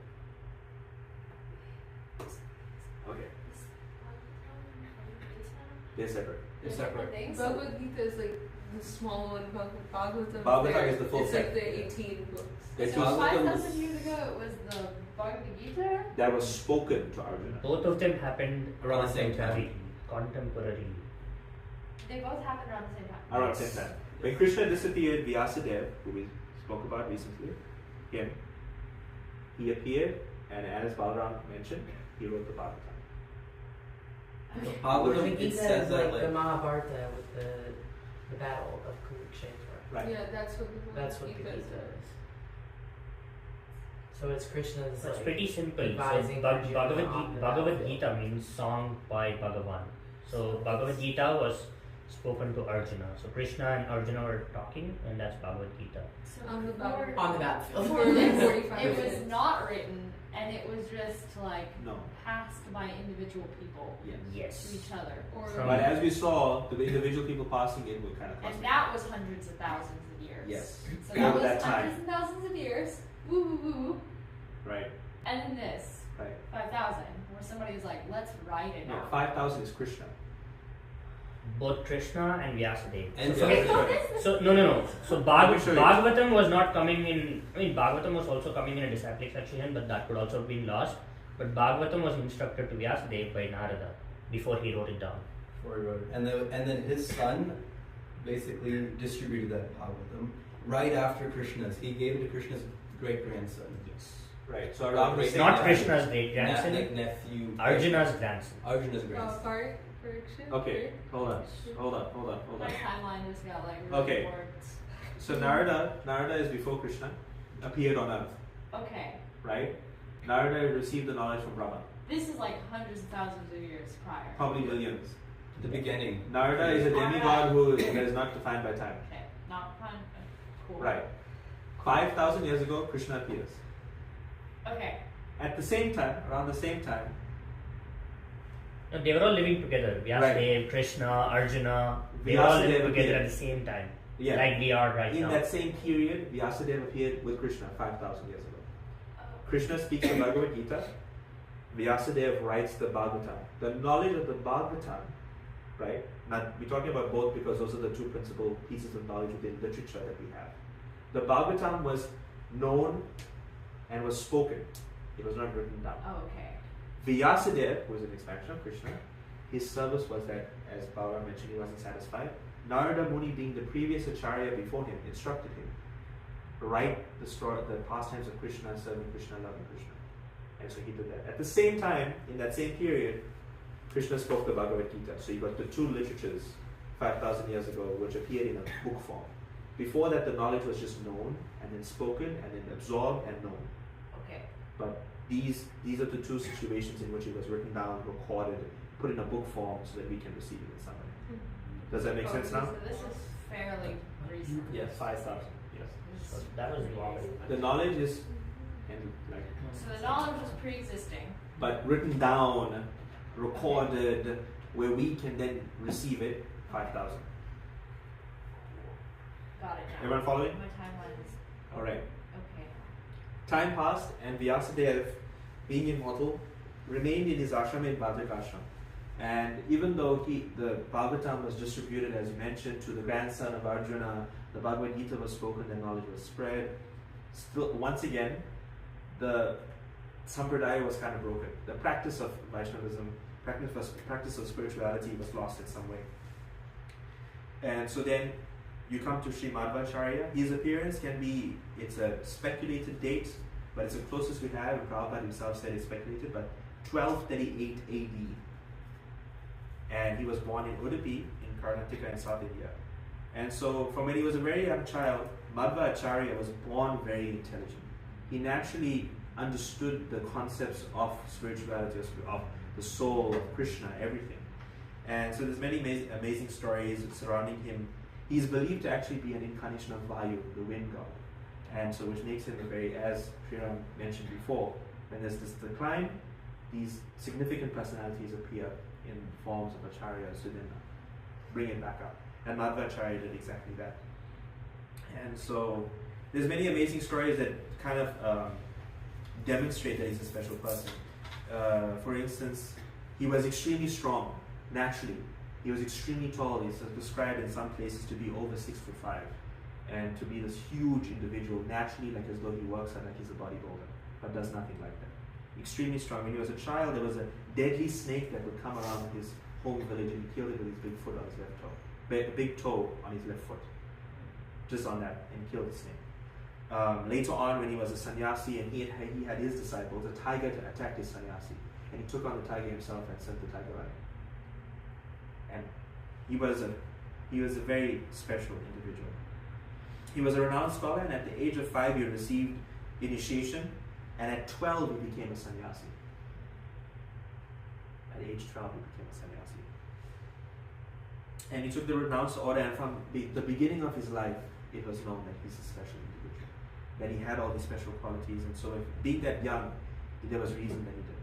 Okay. They're separate. They're separate. Things. Bhagavad Gita is like the small one. Bhagavatam Bhagavatam is the full It's like set. the 18 books. It's So Bhagavatam 5,000 years ago it was the Bhagavad Gita? that was spoken to Arjuna. Both of them happened Around the same time. Contemporarily. They both happened around the same time. Around the same time. When Krishna disappeared, Vyasadeva, who we spoke about recently, he appeared, and as Balaram mentioned, he wrote the Bhagavatam. The The Bhagavatam, it Gita says is that like the Mahabharata with the battle of Kurukshetra. Right. Yeah, that's what the That's what the Gita is. is. So it's Krishna's It's like pretty simple. So advising Arjuna on the Bhagavad battlefield. Gita means song by Bhagavan. So Bhagavad Gita was spoken to Arjuna. So Krishna and Arjuna were talking, and that's Bhagavad Gita. So On the before- battlefield. on the battlefield. For like 45 it was minutes. not written and it was just like No. passed by individual people Yes. to Yes. each other. Or From- But as we saw, the individual people passing it were kind of And that was hundreds of thousands of years. Yes. So that Over was that time. hundreds and thousands of years. Woo woo woo. Right. And then this, Right. 5,000, where somebody was like, let's write it No, out. 5,000 is Krishna. Both Krishna and Vyasadeva. And so, Vyasadeva. so no. So Let me show you. Bhagavatam was not coming in. I mean, Bhagavatam was also coming in a disciplic section, but that could also have been lost. But Bhagavatam was instructed to Vyasadeva by Narada before he wrote it down. before he wrote it. And then his son basically distributed that Bhagavatam right after Krishna's. He gave it to Krishna's great grandson. Yes. Right. So Ram around Not Krishna's great grandson. Like nephew. Arjuna's grandson. Arjuna's grandson. correction. Okay, hold on. My timeline just got like really Okay. warped. So Narada is before Krishna, appeared on earth, Okay. right? Narada received the knowledge from Brahma. This is like hundreds of thousands of years prior. Probably millions. The beginning. Narada is a demigod who is not defined by time. Okay, not fun. Cool. Right. 5,000 years ago, Krishna appears. Okay. At the same time, around the same time, No, they were all living together. Vyasadeva, Krishna, Arjuna. They were all living Vyasadeva together appeared. at the same time. yeah, Like we are right in now. that same period, Vyasadeva appeared with Krishna 5,000 years ago. Oh. Krishna speaks the Bhagavad Gita. Vyasadeva writes the Bhagavatam. The knowledge of the Bhagavatam, right? Now, we're talking about both because those are the two principal pieces of knowledge within literature that we have. The Bhagavatam was known and was spoken. It was not written down. Oh, okay. Vyasadeva was an expansion of Krishna. His service was that, as Baba mentioned, he wasn't satisfied. Narada Muni, being the previous Acharya before him, instructed him, write the story, the pastimes of Krishna, serving Krishna, loving Krishna. And so he did that. At the same time, in that same period, Krishna spoke the Bhagavad Gita. So you got the two literatures 5,000 years ago, which appeared in a book form. Before that, the knowledge was just known, and then spoken, and then absorbed and known. Okay. But these are the two situations in which it was written down, recorded, put in a book form so that we can receive it in some way. Does that make sense now? So this is fairly recent. Yes, 5,000. Yes. So that was long. The knowledge is, and like, So the knowledge was pre-existing. but written down, recorded, where we can then receive it, 5,000. Got it now. Everyone following? My timeline is All right. okay. Time passed, and Vyasadeva, being immortal, remained in his ashram in Bhadrakashram. And even though the Bhagavatam was distributed, as you mentioned, to the grandson of Arjuna, the Bhagavad Gita was spoken, the knowledge was spread, still, once again, the sampradaya was kind of broken. The practice of Vaishnavism, practice of spirituality was lost in some way. And so then you come to Sri Madhvacharya. His appearance can be, it's a speculated date, but it's the closest we have. Prabhupada himself said it's speculated, but 1238 AD. And he was born in Udupi, in Karnataka in South India. And so from when he was a very young child, Madhvacharya was born very intelligent. He naturally understood the concepts of spirituality, of the soul, of Krishna, everything. And so there's many amazing stories surrounding him. He's believed to actually be an incarnation of Vayu, the wind god. And so which makes him a very, as Sriram mentioned before, when there's this decline, these significant personalities appear in forms of acharyas to then bring it back up. And Madhvacharya did exactly that. And so there's many amazing stories that kind of demonstrate that he's a special person. For instance, he was extremely strong, naturally. He was extremely tall. He's described in some places to be over 6'5", and to be this huge individual, naturally, like as though he works out like he's a bodybuilder, but does nothing like that. Extremely strong. When he was a child, there was a deadly snake that would come around his home village, and he killed it with his big foot on his left toe, big toe on his left foot, just on that, and killed the snake. Later on, when he was a sannyasi and he had his disciples, a tiger attacked his sannyasi, and he took on the tiger himself and sent the tiger running. And he was a very special individual. He was a renowned scholar, and at the age of 5 he received initiation, and at 12 he became a sannyasi. At age 12 he became a sannyasi. And he took the renounced order, and from the beginning of his life it was known that he's a special individual, that he had all these special qualities, and so being that young, there was reason that he did.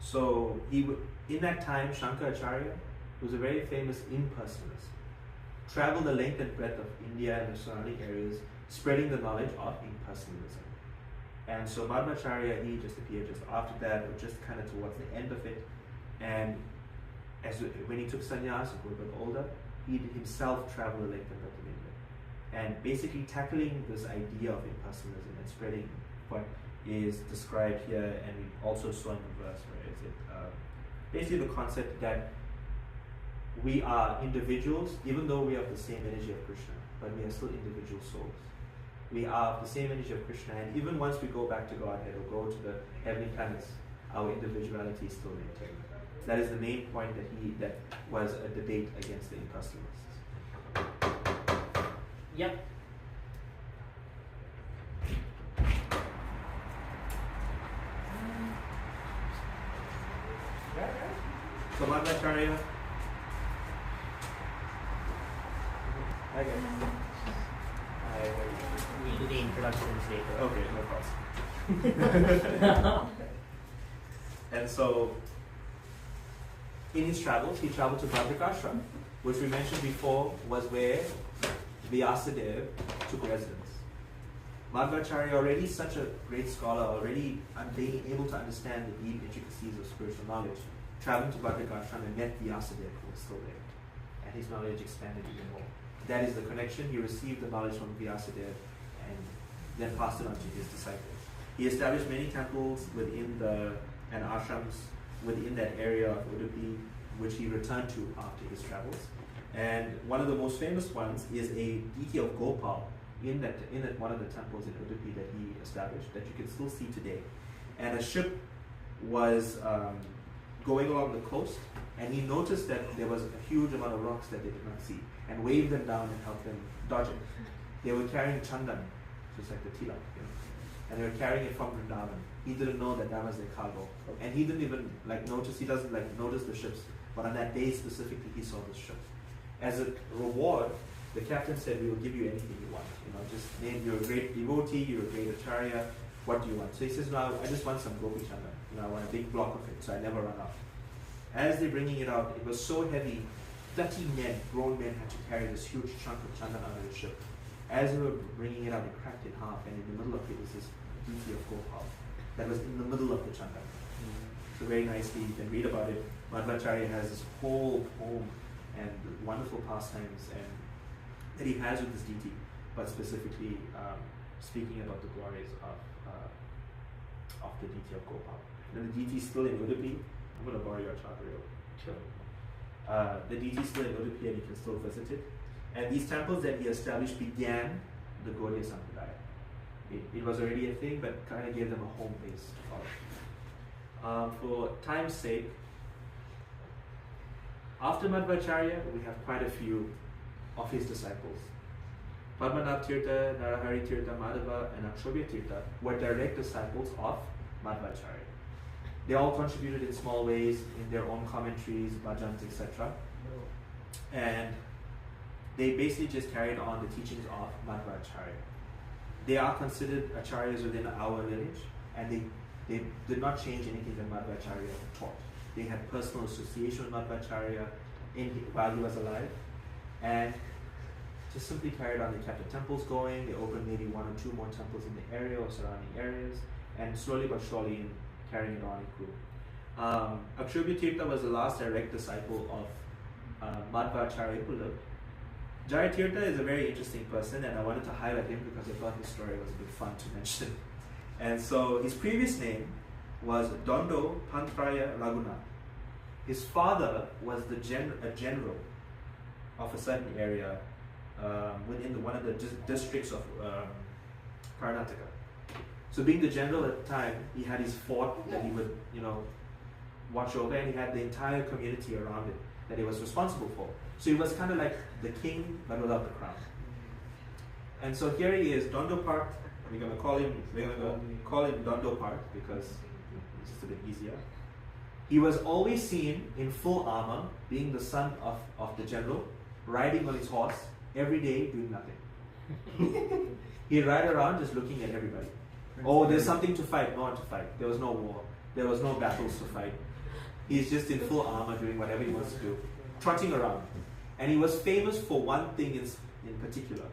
So in that time, Shankaracharya, who was a very famous impersonalist, traveled the length and breadth of India and the surrounding areas, spreading the knowledge of impersonalism. And so Madhvacharya, he just appeared just after that, or just kind of towards the end of it. And when he took sannyas and grew a bit older, he himself traveled the length and breadth of India, and basically tackling this idea of impersonalism and spreading what is described here, and we also saw in the verse, where is it? Basically the concept that we are individuals, even though we have the same energy of Krishna, but we are still individual souls. We are of the same energy of Krishna, and even once we go back to Godhead or go to the heavenly planets, our individuality is still maintained. That is the main point that was a debate against the impersonalists. Yep. Madhvacharya. Okay. We'll do the introductions later. Okay, no problem. And so, in his travels, he traveled to Badrikashram, which we mentioned before was where Vyasadeva took residence. Madhvacharya, already such a great scholar, already being able to understand the deep intricacies of spiritual knowledge, traveling to Badrikashram and met Vyasadeva, who was still there, and his knowledge expanded even more. That is the connection. He received the knowledge from Vyasadeva and then passed it on to his disciples. He established many temples and ashrams within that area of Udupi, which he returned to after his travels. And one of the most famous ones is a deity of Gopal in one of the temples in Udupi that he established, that you can still see today. And a ship was going along the coast, and he noticed that there was a huge amount of rocks that they did not see, and waved them down and helped them dodge it. They were carrying chandan, just like the tilak, and they were carrying it from Vrindavan. He didn't know that was their cargo, and he didn't even notice. He doesn't notice the ships, but on that day specifically, he saw this ship. As a reward, the captain said, "We will give you anything you want. Just name. You're a great devotee. You're a great acharya. What do you want?" So he says, "No, I just want some gopi chandan. I want a big block of it, so I never run out." As they're bringing it out, it was so heavy, 30 men, grown men, had to carry this huge chunk of chandan out of the ship. As they were bringing it out, it cracked in half, and in the middle of it was this deity of Gopal that was in the middle of the chandan. So very nicely, you can read about it. Madhvacharya has this whole poem and wonderful pastimes and that he has with this deity, but specifically speaking about the glories of the deity of Gopal. And the deity is still in Udupi. I'm going to borrow your chart real. Sure. The deity is still in Udupi and you can still visit it. And these temples that he established began the Gaudiya Sampradaya. It was already a thing, but kind of gave them a home base to follow. For time's sake, after Madhvacharya, we have quite a few of his disciples. Padmanath Tirtha, Narahari Tirtha, Madhava, and Akshobhya Tirtha were direct disciples of Madhvacharya. They all contributed in small ways in their own commentaries, bhajans, etc. And they basically just carried on the teachings of Madhvacharya. They are considered acharyas within our lineage, and they did not change anything that Madhvacharya taught. They had personal association with Madhvacharya while he was alive, and just simply carried on. They kept the temples going. They opened maybe 1 or 2 more temples in the area or surrounding areas, and slowly but surely carrying it on, it grew. Akshobhya Tirtha was the last direct disciple of Madhvacharya who lived. Jaya Tirtha is a very interesting person, and I wanted to highlight him because I thought his story was a bit fun to mention. And so his previous name was Dondo Pantraya Raghunath. His father was a general of a certain area within one of the districts of Karnataka. So being the general at the time, he had his fort that he would, watch over, and he had the entire community around it that he was responsible for. So he was kind of like the king, but without the crown. And so here he is, Dondo Park. We're gonna call him Dondo Park because it's just a bit easier. He was always seen in full armor, being the son of the general, riding on his horse every day, doing nothing. He'd ride around just looking at everybody. Oh, there's something to fight. No one to fight. There was no war. There was no battles to fight. He's just in full armor doing whatever he wants to do, trotting around. And he was famous for one thing in particular.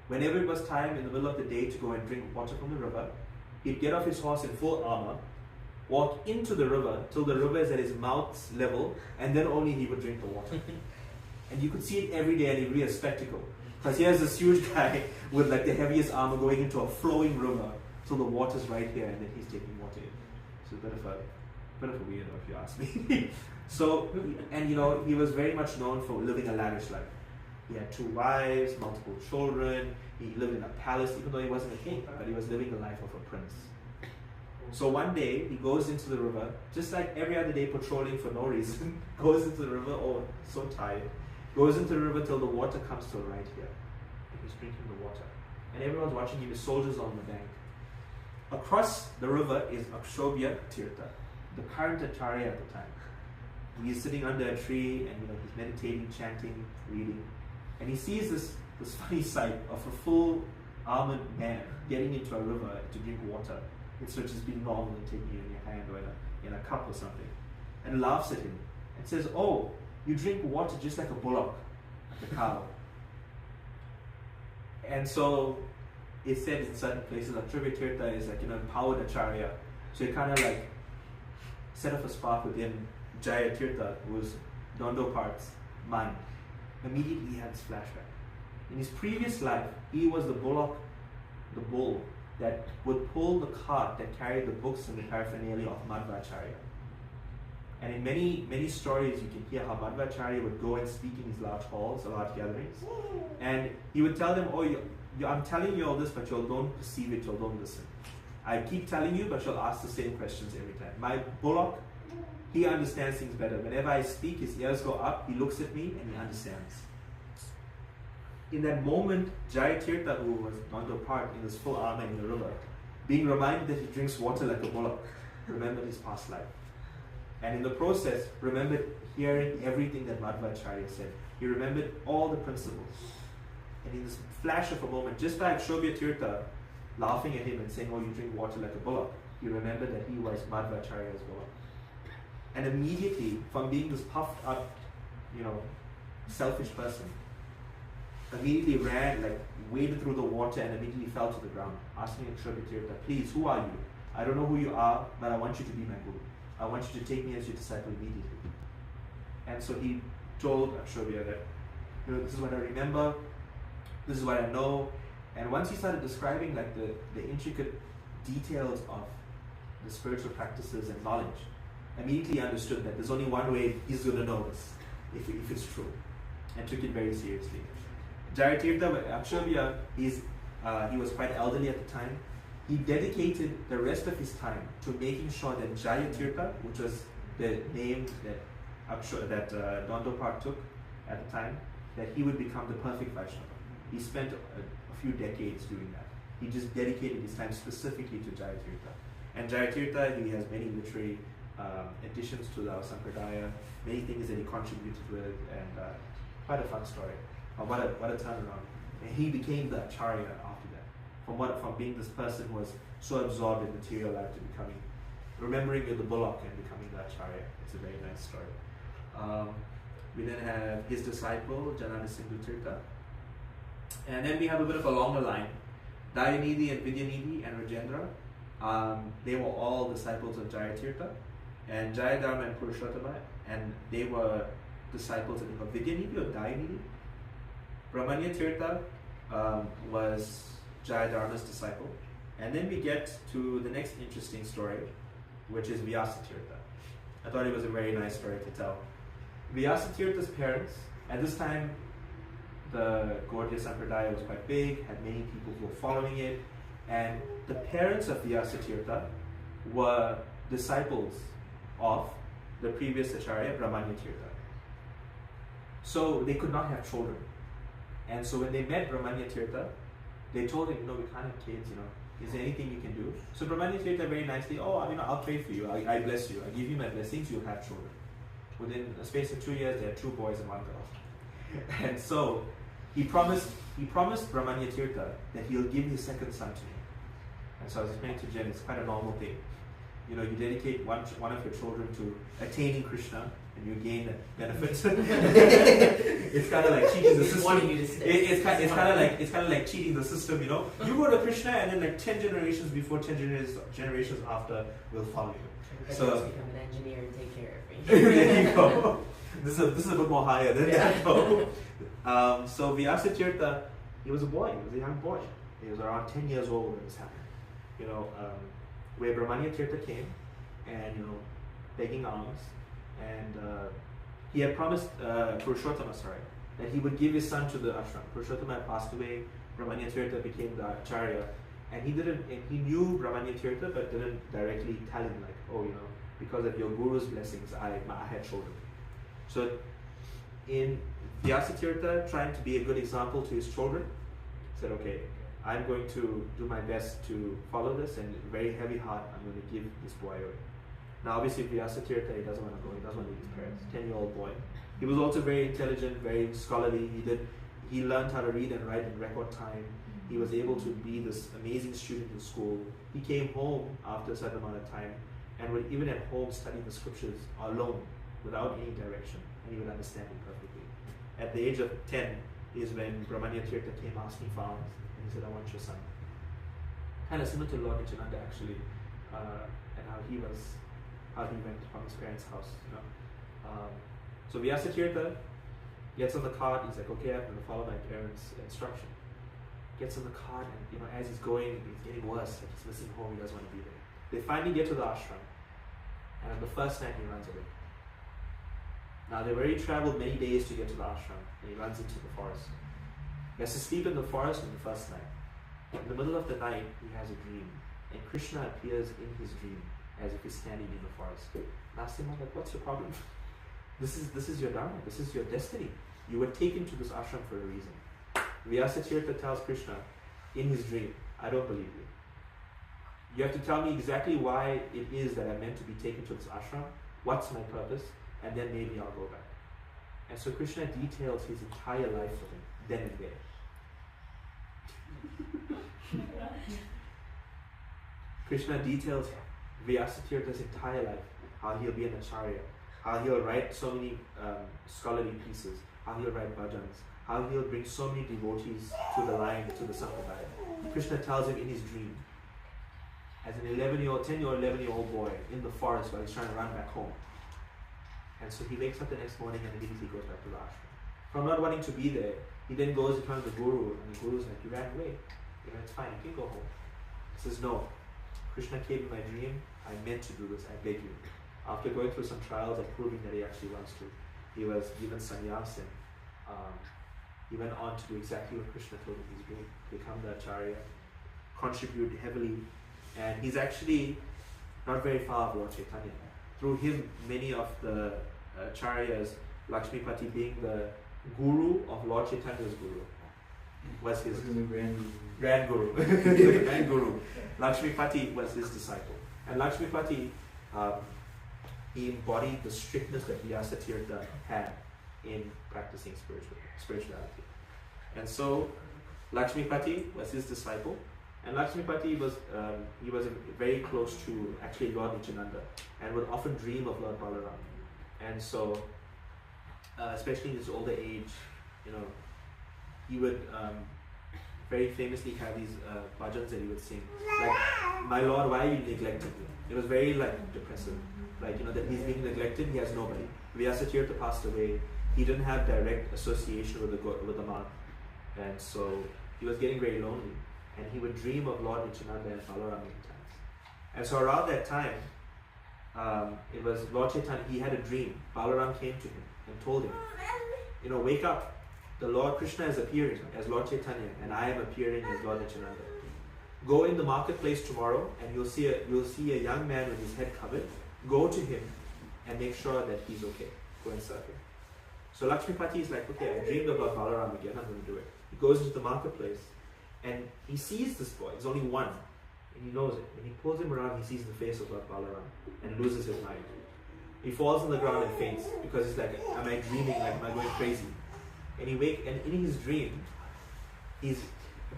Whenever it was time in the middle of the day to go and drink water from the river, he'd get off his horse in full armor, walk into the river till the river is at his mouth's level, and then only he would drink the water. And you could see it every day, and it'd be a spectacle. Because here's this huge guy with like the heaviest armor going into a flowing river till the water's right here, and then he's taking water in. So a bit of a weirdo if you ask me. So, and he was very much known for living a lavish life. He had 2 wives, multiple children. He lived in a palace, even though he wasn't a king, but he was living the life of a prince. So one day, he goes into the river, just like every other day patrolling for no reason, goes into the river, oh, so tired, goes into the river till the water comes to right here. And he's drinking the water. And everyone's watching him, his soldiers on the bank. Across the river is Akshobhya Tirtha, the current acharya at the time. he's sitting under a tree and he's meditating, chanting, reading, and he sees this funny sight of a full armored man getting into a river to drink water instead of just being normal and taking it in your hand or in a cup or something, and laughs at him and says, "Oh, you drink water just like a bullock, like a cow." And so it said in certain places that Trivitirtha is like empowered acharya, so it kind of like set off a spark within Jayatirtha, who was Dondopart's mind. Immediately he had this flashback. In his previous life, he was the bullock, the bull, that would pull the cart that carried the books and the paraphernalia of Madhvacharya. And in many stories, you can hear how Madhvacharya would go and speak in these large halls, large gatherings, and he would tell them, "Oh, I'm telling you all this, but you don't perceive it, you don't listen. I keep telling you, but you'll ask the same questions every time. My bullock, he understands things better. Whenever I speak, his ears go up, he looks at me, and he understands." In that moment, Jayatirtha, who was Nandopart in his full armor in the river, being reminded that he drinks water like a bullock, remembered his past life. And in the process, remembered hearing everything that Madhvacharya said. He remembered all the principles. And in this flash of a moment, just like Shobhyatirtha laughing at him and saying, "Oh, you drink water like a bullock," he remembered that he was Madhvacharya's bullock. And immediately, from being this puffed up, selfish person, immediately ran, waded through the water and immediately fell to the ground, asking Shobhyatirtha, "Please, who are you? I don't know who you are, but I want you to be my guru. I want you to take me as your disciple immediately." And so he told Akshobhya that, "This is what I remember, this is what I know." And once he started describing the intricate details of the spiritual practices and knowledge, immediately he understood that there's only one way he's going to know this, if it's true, and took it very seriously. Jayatirtha, Akshobhya, he was quite elderly at the time. He dedicated the rest of his time to making sure that Jayatirtha, which was the name that Dondopar took at the time, that he would become the perfect Vaishnava. He spent a few decades doing that. He just dedicated his time specifically to Jayatirtha. And Jayatirtha, he has many literary additions to our Sampradaya, many things that he contributed with, and quite a fun story. What a turnaround. And he became the Acharya after that. From being this person who was so absorbed in material life to remembering the bullock and becoming the Acharya. It's a very nice story. We then have his disciple, Janana Sindhu Tirtha. And then we have a bit of a longer line. Dayanidhi and Vidyanidhi and Rajendra, they were all disciples of Jayatirtha. And Jayadharma and Purushottama, and they were disciples of Vidyanidhi or Dayanidhi. Brahmanya Tirtha was Jayadharma's disciple. And then we get to the next interesting story, which is Vyasa Tirtha. I thought it was a very nice story to tell. Vyasa Tirtha's parents, at this time, the Gaudiya Sampradaya was quite big, had many people who were following it, and the parents of Vyasa Tirtha were disciples of the previous Acharya, Brahmanya Tirtha. So they could not have children. And so when they met Brahmanya Tirtha, they told him, we can't have kids, is there anything you can do? So Brahmanya Tirtha very nicely, I'll pray for you, I bless you, I give you my blessings, you'll have children. Within a space of 2 years, they had 2 boys and 1 girl. And so he promised Brahmanya Tirtha that he'll give his second son to him. And so I was explaining to Jen, it's quite a normal thing. You dedicate one of your children to attaining Krishna, and you gain that benefit. It's kind of like cheating the system. It's kind of like cheating the system. You go to Krishna, and then 10 generations before, 10 generations after will follow you. So become an engineer and take care of me. there you go. This is a bit more higher than that though. So Vyasa Tirtha, he was a boy. He was a young boy. He was around 10 years old when this happened. Where Brahmanya Tirtha came and begging alms, and he had promised Purushottama, that he would give his son to the ashram. Purushottama had passed away. Brahmanya Tirtha became the Acharya, and he knew Brahmanya Tirtha, but didn't directly tell him because of your guru's blessings, I had children. So in Vyasa Tirtha, trying to be a good example to his children, said, okay, I'm going to do my best to follow this, and very heavy heart, I'm going to give this boy away. Now obviously Vyasatirtha, he doesn't want to go, he doesn't want to leave his parents. 10-year-old boy. He was also very intelligent, very scholarly. He learned how to read and write in record time. He was able to be this amazing student in school. He came home after a certain amount of time and would even at home study the scriptures alone without any direction, and he would understand it perfectly. At the age of 10 is when Brahmanya Tirtha came asking for alms, and he said, I want your son. Kind of similar to Lord Nityananda actually, and how he went from his parents' house. So Vyasatirtha gets on the cart. He's like, okay, I'm going to follow my parents' instruction. Gets on the cart, and as he's going, it's getting worse. Like he's missing home. He doesn't want to be there. They finally get to the ashram, and on the first night he runs away. Now they've already traveled many days to get to the ashram, and he runs into the forest. He has to sleep in the forest on the first night. In the middle of the night, he has a dream, and Krishna appears in his dream as if he's standing in the forest. And asks him, like, what's your problem? This is your dharma. This is your destiny. You were taken to this ashram for a reason. Vyasatirtha tells Krishna in his dream, I don't believe you. You have to tell me exactly why it is that I'm meant to be taken to this ashram, what's my purpose, and then maybe I'll go back. And so Krishna details his entire life for him, then and there. Krishna details Vyasatirtha's entire life, how he'll be an acharya, how he'll write so many scholarly pieces, how he'll write bhajans, how he'll bring so many devotees to the line, to the sampradaya. Krishna tells him in his dream, as an 10 or 11-year-old boy in the forest while he's trying to run back home. And so he wakes up the next morning and immediately goes back to the ashram. From not wanting to be there, he then goes in front of the guru, and the guru's like, you ran away. It's fine, you can go home. He says, no, Krishna came in my dream, I meant to do this, I beg you. After going through some trials and proving that he actually wants to, he was given sannyas, and he went on to do exactly what Krishna told him he's doing, become the acharya, contribute heavily, and he's actually not very far of Lord Chaitanya. Through him, many of the acharyas, Lakshmipati being the guru of Lord Chaitanya's guru, was his grand guru. The grand guru. Lakshmipati was his disciple. And Lakshmipati, he embodied the strictness that Vyasatirtha had in practicing spirituality. And so Lakshmipati was his disciple, and Lakshmipati was very close to actually Lord Nityananda, and would often dream of Lord Balaram. And so, especially in his older age, he would very famously have these bhajans that he would sing, like, my Lord, why are you neglecting me? It was very depressive, that he's being neglected, he has nobody. Vyasatirtha passed away, he didn't have direct association with the monk, and so he was getting very lonely, and he would dream of Lord Nityananda and Balaram many times. And so around that time, it was Lord Chaitanya, he had a dream. Balaram came to him and told him, wake up, the Lord Krishna is appearing as Lord Chaitanya, and I am appearing as Lord Nityananda. Go in the marketplace tomorrow, and you'll see a young man with his head covered. Go to him and make sure that he's okay. Go and serve him. So Lakshmipati is like, okay, I dreamed about Balaram again, I'm going to do it. He goes into the marketplace, and he sees this boy. There's only one, and he knows it. When he pulls him around, he sees the face of Lord Balaram and loses his mind. He falls on the ground and faints because he's like, am I dreaming? Am I going crazy? And and in his dream,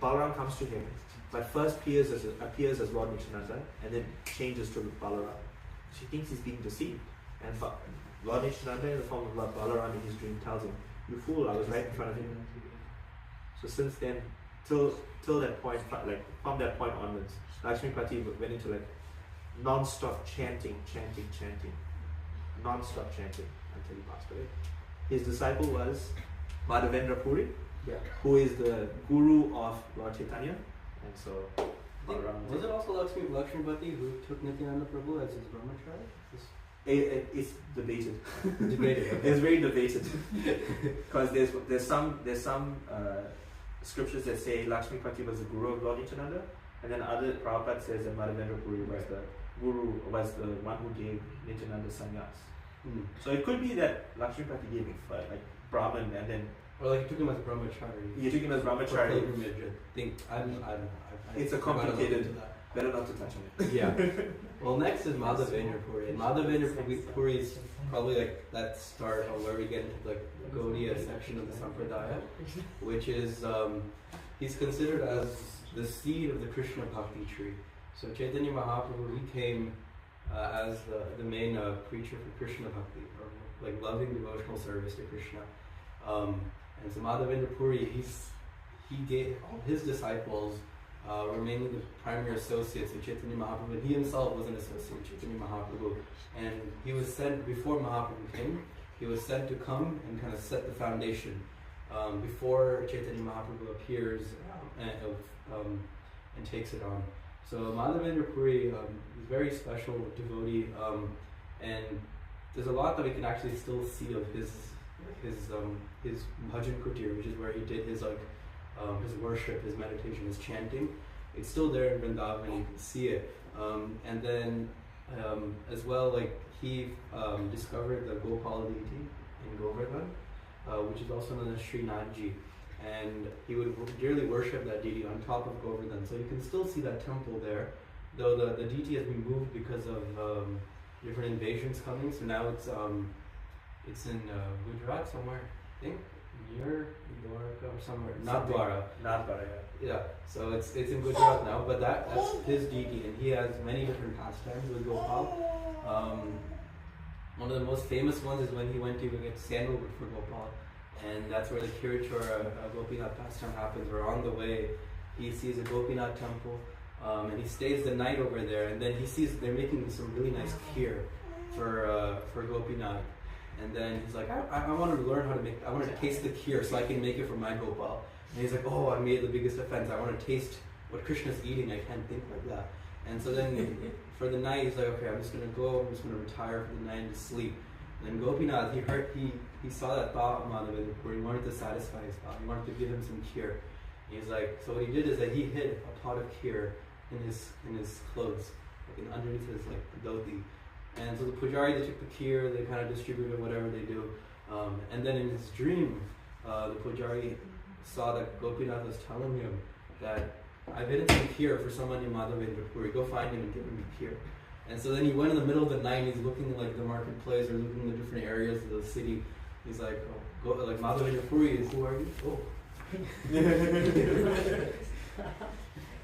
Balaram comes to him, but first appears as Lord Nityananda and then changes to Balaram. She thinks he's being deceived, and Lord Nityananda in the form of Lord Balaram in his dream tells him, you fool, I was right in front of him. So since then, till that point, from that point onwards, Lakshmipati went into non-stop chanting, non-stop chanting until he passed away. His disciple was Madhavendra Puri, who is the guru of Lord Chaitanya, and so was it also Lakshmipati who took Nityananda Prabhu as his brahmachari? It's debated. Debated. It's very debated because there's some scriptures that say Lakshmipati was the guru of Lord Nityananda, and then other Prabhupada says that Madhavendra Puri was the guru, was the one who gave Nityananda sannyas. So it could be that Lakshmipati gave him Brahman, and then or he took him as brahmachari. He took him as brahmachari. Pilgrimage. I think it's a complicated. Better not to touch on it. Yeah. Well, next is Madhavendra Puri. And Madhavendra Puri is probably like that start of where we get into like the Gaudiya section of the Sampradaya, which is, he's considered as the seed of the Krishna Bhakti tree. So Chaitanya Mahaprabhu, he came as the main preacher for Krishna Bhakti, or like loving devotional service to Krishna. And so Madhavendra Puri, he gave all his disciples were mainly the primary associates of Chaitanya Mahaprabhu, and he himself was an associate of Chaitanya Mahaprabhu. And he was sent, before Mahaprabhu came, he was sent to come and kind of set the foundation before Chaitanya Mahaprabhu appears and takes it on. So Madhavendra Puri is a very special devotee, and there's a lot that we can actually still see of his bhajan kutir, which is where he did his his worship, his meditation, his chanting. It's still there in Vrindavan, you can see it. And then as well, like he discovered the Gopal deity in Govardhan, which is also known as Sri Nadji. And he would dearly worship that deity on top of Govardhan. So you can still see that temple there, though the deity has been moved because of different invasions coming. So now it's in Gujarat somewhere, I think, near Dwarka or somewhere. Not Dwara. Not Dwara, yeah. Yeah, so it's in Gujarat now, but that's his deity, and he has many different pastimes with Gopal. One of the most famous ones is when he went to get sandalwood for Gopal, and that's where the Kirichora Gopinath pastime happens. Where on the way, he sees a Gopinath temple, and he stays the night over there, and then he sees they're making some really nice kheer for Gopinath. And then he's like, I want to learn how to make, I want to taste the kheer so I can make it for my Gopal. And he's like, oh, I made the biggest offense. I want to taste what Krishna's eating. I can't think like that. And so then for the night, he's like, okay, I'm just going to retire for the night and just sleep. And then Gopinath, he saw that thought of Madhavendra, where he wanted to satisfy his thought. He wanted to give him some kheer. And he's like, so what he did is that he hid a pot of kheer in his clothes, like underneath his like dhoti. And so the pujari, they took the kheer, they kind of distributed whatever they do. And then in his dream, the pujari saw that Gopinath was telling him that I've hidden some kheer for someone named Madhavendra Puri. Go find him and give him the kheer. And so then he went in the middle of the night and he's looking like the marketplace or looking in the different areas of the city. He's like, like Madhavendra Puri, who are you? Oh.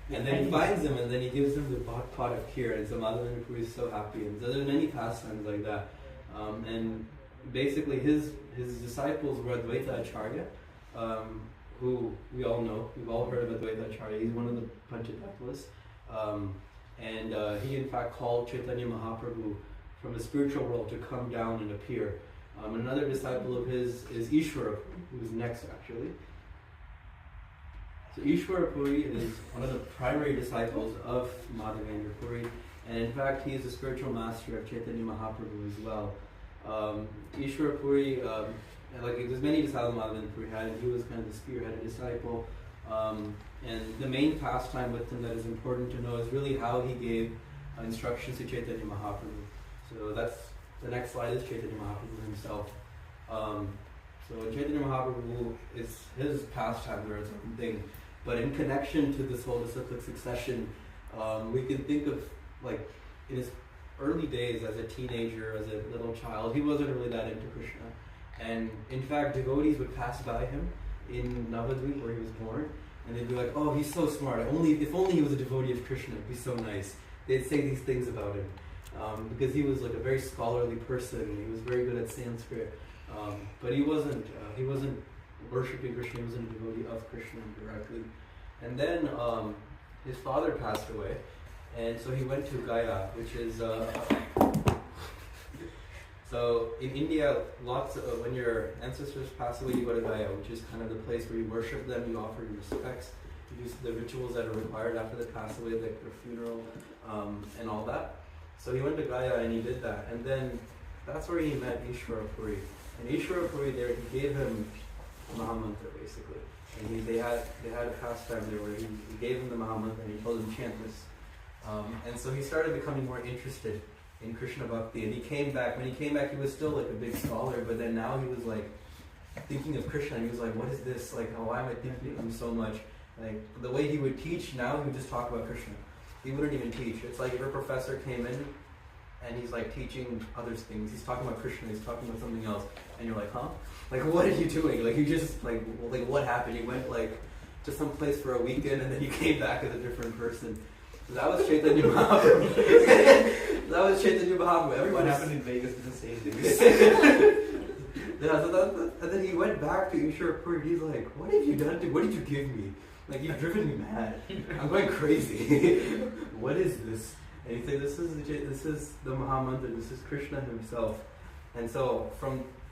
And then he finds him, and then he gives him the pot of kheer, and so Madhavendra Puri is so happy. And so there's many pastimes like that. And basically his disciples were Advaita Acharya, who we all know. We've all heard of Advaita Acharya. He's one of the Panchatattvas. And he in fact called Chaitanya Mahaprabhu from the spiritual world to come down and appear. Another disciple of his is Ishwara, who's next actually. So Ishwara Puri is one of the primary disciples of Madhavendra Puri, and in fact he is the spiritual master of Chaitanya Mahaprabhu as well. Ishwara Puri, like there's many disciples Madhavendra Puri had, and he was kind of the spearheaded disciple. And the main pastime with him that is important to know is really how he gave instructions to Chaitanya Mahaprabhu. So that's the next slide is Chaitanya Mahaprabhu himself. So Chaitanya Mahaprabhu is his pastime or its own thing. But in connection to this whole disciplic succession, we can think of like in his early days as a teenager, as a little child, he wasn't really that into Krishna. And in fact, devotees would pass by him in Navadvip where he was born, and they'd be like, oh, he's so smart. If only he was a devotee of Krishna, it'd be so nice. They'd say these things about him. Because he was like a very scholarly person. He was very good at Sanskrit. But he wasn't worshipping Krishna, he wasn't a devotee of Krishna directly. And then his father passed away, and so he went to Gaya, which is so in India, when your ancestors pass away, you go to Gaya, which is kind of the place where you worship them, you offer your respects, you do the rituals that are required after they pass away, like their funeral and all that. So he went to Gaya and he did that, and then that's where he met Ishwara Puri. And Ishwara Puri there, he gave him Mahamantra basically. And they had a pastime there where he gave him the Mahamantra and he told him chant this. And so he started becoming more interested in Krishna Bhakti, and he came back. When he came back, he was still like a big scholar, but then now he was like thinking of Krishna, and he was like, what is this? Like, why am I thinking of him so much? Like, the way he would teach, now he would just talk about Krishna. he wouldn't even teach. It's like if a professor came in and he's like teaching other things. He's talking about Krishna, he's talking about something else, and you're like, huh? Like, what are you doing? Like, you just like what happened? You went like to some place for a weekend and then you came back as a different person. So that was Chaitanya Mahaprabhu. That was Chaitanya Mahaprabhu. What happened in Vegas is the same thing. Yeah, so and then he went back to Ishwarpur and he's like, what have you done to, what did you give me? Like, you've driven me mad. I'm going crazy. What is this? And he said, this is the Mahamantra, this is Krishna himself. And so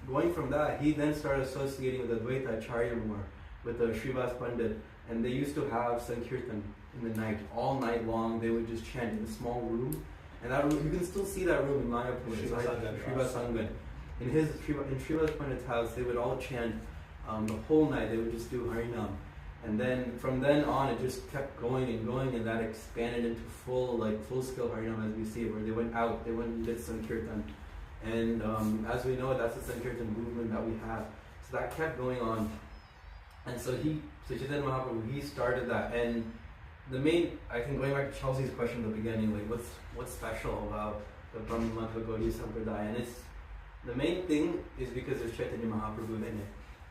going from that, he then started associating with Advaita Acharya more, with the Srivas Pandit. And they used to have Sankirtan in the night, all night long. They would just chant in a small room. And that room, you can still see that room in Mayapur. Srivas Sangan. In Srivas Pandit's house, they would all chant the whole night. They would just do Harinam. And then from then on, it just kept going, and that expanded into full-scale Harinam as we see it, where they went and did Sankirtan. And as we know, that's the Sankirtan movement that we have. So that kept going on. And so Chaitanya Mahaprabhu, he started that. And the main, I think going back to Chelsea's question at the beginning, like what's special about the Brahmamatra Gaudiya Sampradaya? And the main thing is because there's Chaitanya Mahaprabhu in it.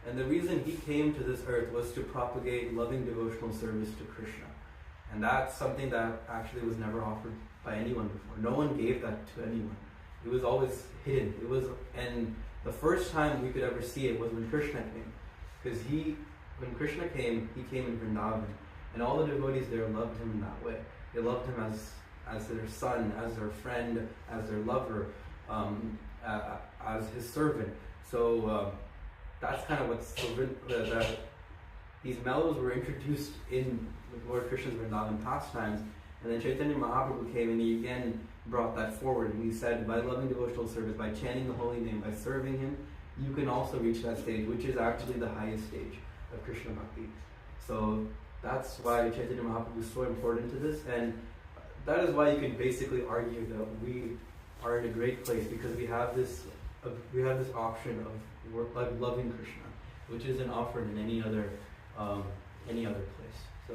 And the reason he came to this earth was to propagate loving devotional service to Krishna. And that's something that actually was never offered by anyone before. No one gave that to anyone. It was always hidden. And the first time we could ever see it was when Krishna came. Because when Krishna came, he came in Vrindavan. And all the devotees there loved him in that way. They loved him as their son, as their friend, as their lover, as his servant. So that's kind of what's so that these mellows were introduced in Lord Krishna's Vrindavan pastimes, and then Chaitanya Mahaprabhu came and he again brought that forward, and he said, by loving devotional service, by chanting the holy name, by serving him, you can also reach that stage, which is actually the highest stage of Krishna Bhakti. So that's why Chaitanya Mahaprabhu is so important to this, and that is why you can basically argue that we are in a great place, because we have this option of loving Krishna, which isn't offered in any other place. So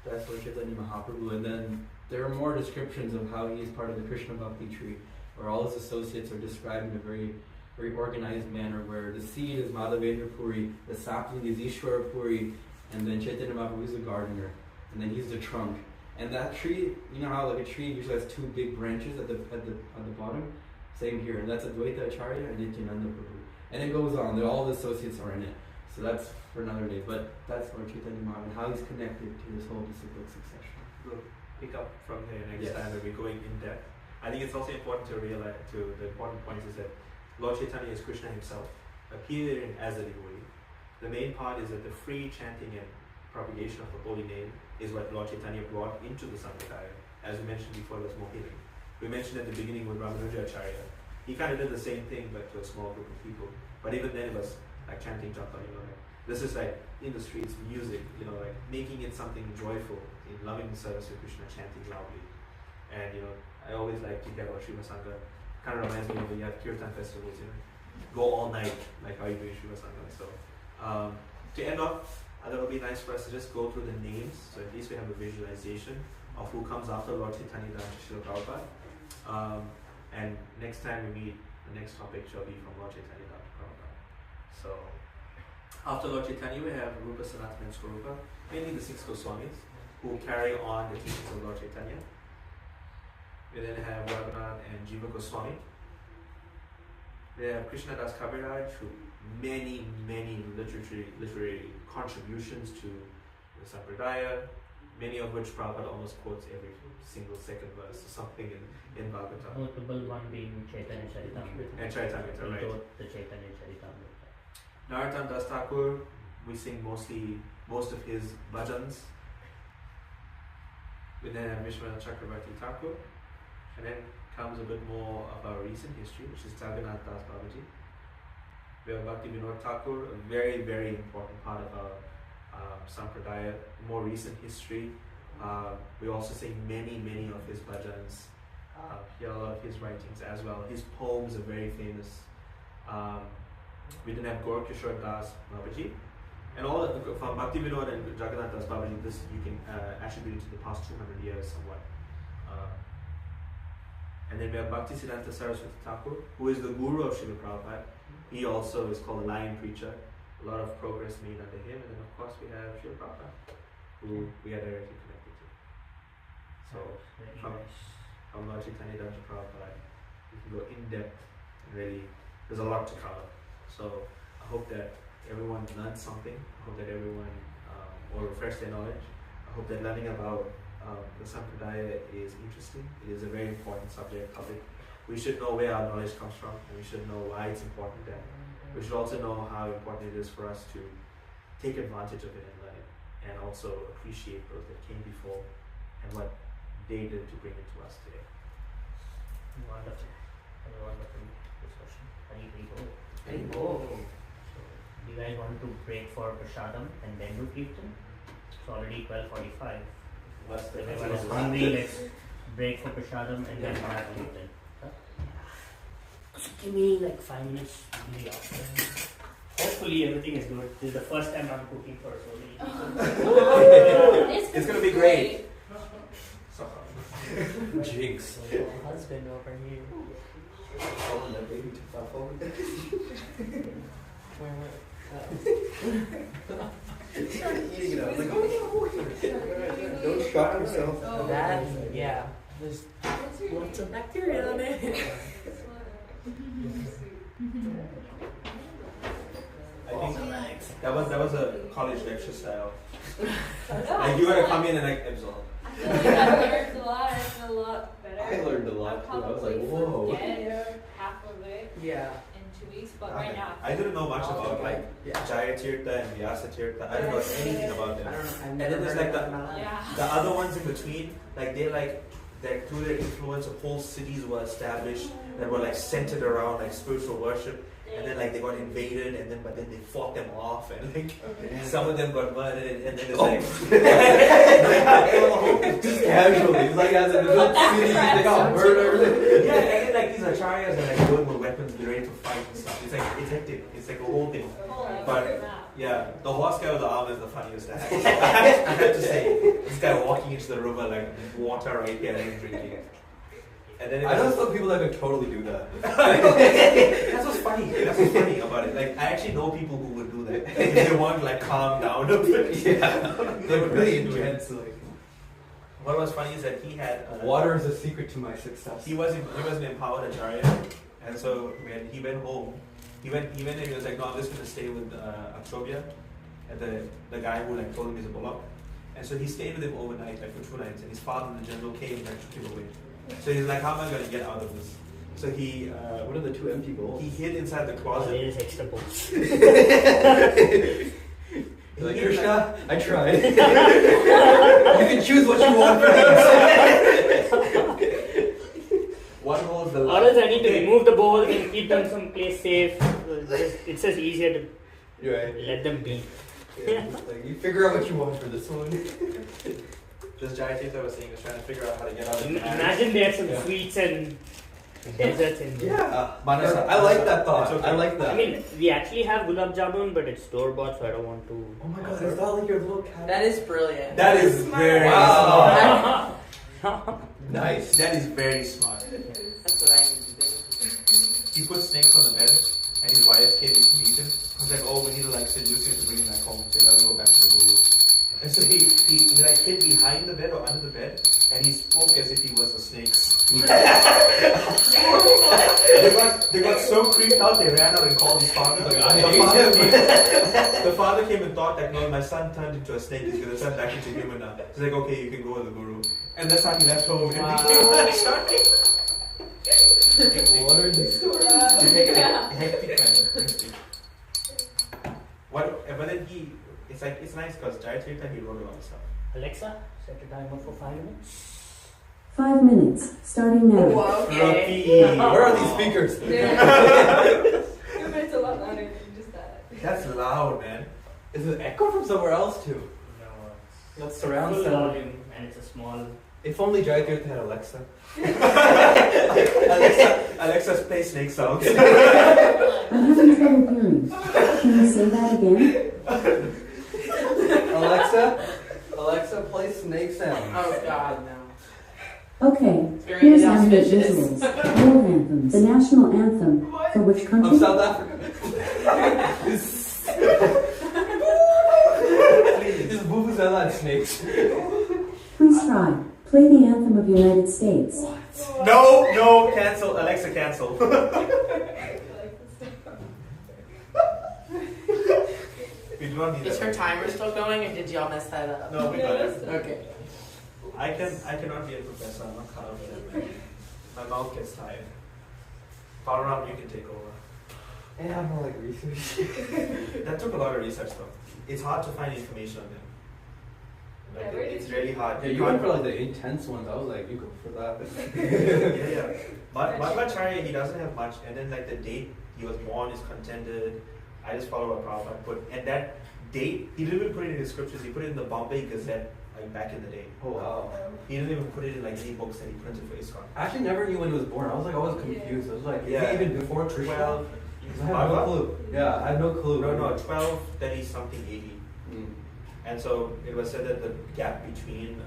that's what Chaitanya Mahaprabhu. And then there are more descriptions of how he is part of the Krishna Bhakti tree, where all his associates are described in a very, very organized manner, where the seed is Madhavendra Puri, the sapling is Ishwara Puri, and then Chaitanya Mahaprabhu is the gardener, and then he's the trunk. And that tree, you know how like a tree usually has two big branches at the bottom? Same here, and that's Advaita Acharya and Nityananda Prabhu. And it goes on, all the associates are in it. So that's for another day, but that's Lord Chaitanya Mahaprabhu and how he's connected to this whole disciplic succession. We'll pick up from there next Yes. time when we're going in depth. I think it's also important to realize, the important point is that Lord Chaitanya is Krishna himself, appearing as a devotee. The main part is that the free chanting and propagation of the holy name is what Lord Chaitanya brought into the Sampradaya. As we mentioned before, it was more hidden. We mentioned at the beginning with Ramanuja Acharya. He kind of did the same thing, but to a small group of people. But even then, it was like chanting japa, like this is like in the streets, music, like making it something joyful, in loving the service of Krishna, chanting loudly. And I always like to get about Shiva Sangha. Kind of reminds me of when you have Kirtan festivals, go all night, like how you do in Shiva Sangha. So to end off, I thought it would be nice for us to just go through the names, so at least we have a visualization of who comes after Lord Chaitanya Das Srila Prabhupada. And next time we meet, the next topic shall be from Lord Chaitanya Das Prabhupada. So after Lord Chaitanya, we have Rupa Sanatana and Swarupa, mainly the 6 Goswamis, who carry on the teachings of Lord Chaitanya. We then have Raghunath and Jiva Goswami. We have Krishna Das Kaviraj, who many literary contributions to the Sampradaya, many of which Prabhupada almost quotes every single second verse or something in Bhagavatam. Notable one being Chaitanya Charitamrita. And Charitamrita, right. The Chaitanya Charitamrita. Narottam Das Thakur, we sing most of his bhajans. We then have Vishwanath Chakravarti Thakur, and then comes a bit more of our recent history, which is Jagannath Das Babaji. We have Bhakti Vinod Thakur, a very, very important part of our Sampradaya, more recent history. We also sing many of his bhajans, hear a lot of his writings as well. His poems are very famous. We then have Gorakishore Das Babaji. And all from Bhakti Vinod and Jagannath Das Babaji, this you can attribute it to the past 200 years somewhat. And then we have Bhakti Siddhanta Saraswati Thakur, who is the guru of Srila Prabhupada. He also is called the Lion Preacher. A lot of progress made under him. And then of course we have Srila Prabhupada, who we are directly connected to. So from Lord Chaitanya down to Prabhupada, we can go in depth. Really, there's a lot to cover. So I hope that everyone learned something. I hope that everyone will refresh their knowledge. I hope that learning about the Sampradaya is interesting. It is a very important topic. We should know where our knowledge comes from, and we should know why it's important. And we should also know how important it is for us to take advantage of it and learn it, and also appreciate those that came before and what they did to bring it to us today. Wonderful. A wonderful discussion. Hari Bol. Hari Bol. So, do you guys want to break for Prasadam and then do Kirtan? It's already 12:45. Less than Everyone is hungry. Let's break for Prasadam and then have Kirtan. Huh? So give me like 5 minutes to be after. Hopefully everything is good. This is the first time I'm cooking for so many people. It's gonna be great. Jinx. Husband over here. Oh, that baby took off over there. Started eating it. I was like, oh no. Don't shock yourself. That, yeah. There's lots of bacteria on it. I think that was a college lecture style. Like you gotta come in and like absorb. I feel like I learned a lot. I feel a lot better. I learned a lot too. I was like, I'll whoa. probably forget half of it Yeah. in 2 weeks, but right now I didn't know much about like Jaya Tirtha and Vyasa Tirtha. I didn't know anything about I them. don't know. I've And never then there's heard like of them. yeah. the other ones in between, like they're through their influence of whole cities were established that were like centered around like spiritual worship, and then like they got invaded, and then but then they fought them off, and like some of them got murdered, and then it's like Just casually. It's like as in the little city, they got murdered. yeah, and then like these acharyas are like going with weapons, they're ready to fight and stuff. It's hectic. It's like a whole thing. But yeah, the horse guy with the arm is the funniest. I have to say, this guy walking into the river like water right here and drinking. And then I know some people that could totally do that. That's what's funny. That's what's funny about it. Like I actually know people who would do that if they want to like calm down a bit. Yeah, They would really do it. intense. Like, What was funny is that he had water is the secret to my success. He was an empowered acharya, and so when he went home, he went and he was like, no, I'm just gonna stay with Akshobhya, and the guy who like told him he's a bullock. And so he stayed with him overnight, like for 2 nights, and his father, the general, came and took him away. So he's like, how am I gonna get out of this? So he what are the 2 empty bowls? he hid inside the There closet. is extra books. He's like, Krishna, I tried. You can choose what you want from these. One holds the Or else I need to remove the bowl and keep them someplace safe. It's just easier to Right. let them be. Yeah, just like, you figure out what you want for this one. Just Jaya Tirtha was saying, was trying to figure out how to get out of the marriage. Imagine they had some Yeah. sweets and desserts and Yeah, I like that thought. It's okay. I like that. I mean, we actually have gulab jamun, but it's store bought, so I don't want to. oh my god, is that like your little cat? That is brilliant. That is very Wow. smart. Nice. That is very smart. That's what I need to do. He put snakes on the bed, and his wife came in to meet him. I was like, oh, we need to like seduce him to bring him back home. So he doesn't go back to the guru. And so he like hid behind the bed or under the bed, and he spoke as if he was the snakes. they got so creeped out, they ran out and called his father. The father came and thought that, no, my son turned into a snake, he's going to turn back into human now. He's like, okay, you can go with the guru. And that's how he left home and became an acharya. What are these stories? Hectic, man. Hectic. But then it's nice because Jaya Tirtha, he wrote a lot of stuff. Alexa, set a timer for 5 minutes. 5 minutes, starting now. Whoa, okay. Where are these speakers? It's a lot louder than just that. That's loud, man. Is it echo from somewhere else too? No, That's it's surround full sound. volume and it's a small. If only Jaya Tirtha had Alexa. Alexa, play snake sounds. I'm having trouble hearing. Can you say that again? Alexa, play snake sound. Oh God, no. Okay, Very here's some new inauspicious. visuals. World anthem, the national anthem. For which Of country? South Africa. This vuvuzela and snakes. Please try. Play the anthem of United States. No, cancel. Alexa, cancel. We do not need Is that. her timer still going, or did y'all mess that up? No, we got it. Okay. I cannot be a professor. I'm not cut out for that. My mouth gets tired. Balaram, you can take over. Yeah, I'm more like research. That took a lot of research though. It's hard to find information on them. Like, it's really hard. Yeah, you went for like the intense ones. I was like, you go for that. Yeah. Madhvacharya, he doesn't have much, and then like the date he was born is contended. I just follow what Prabhupada put, and that date he didn't even put it in his scriptures. He put it in the Bombay Gazette, like back in the day. Oh wow. He didn't even put it in like any books that he printed for ISKCON. I actually never knew when he was born. I was like always confused. I was like, is Yeah. he even before Krishna? 12. I have no clue. Yeah, I have no clue. No, 12, 30 something, 80. Mm. And so it was said that the gap between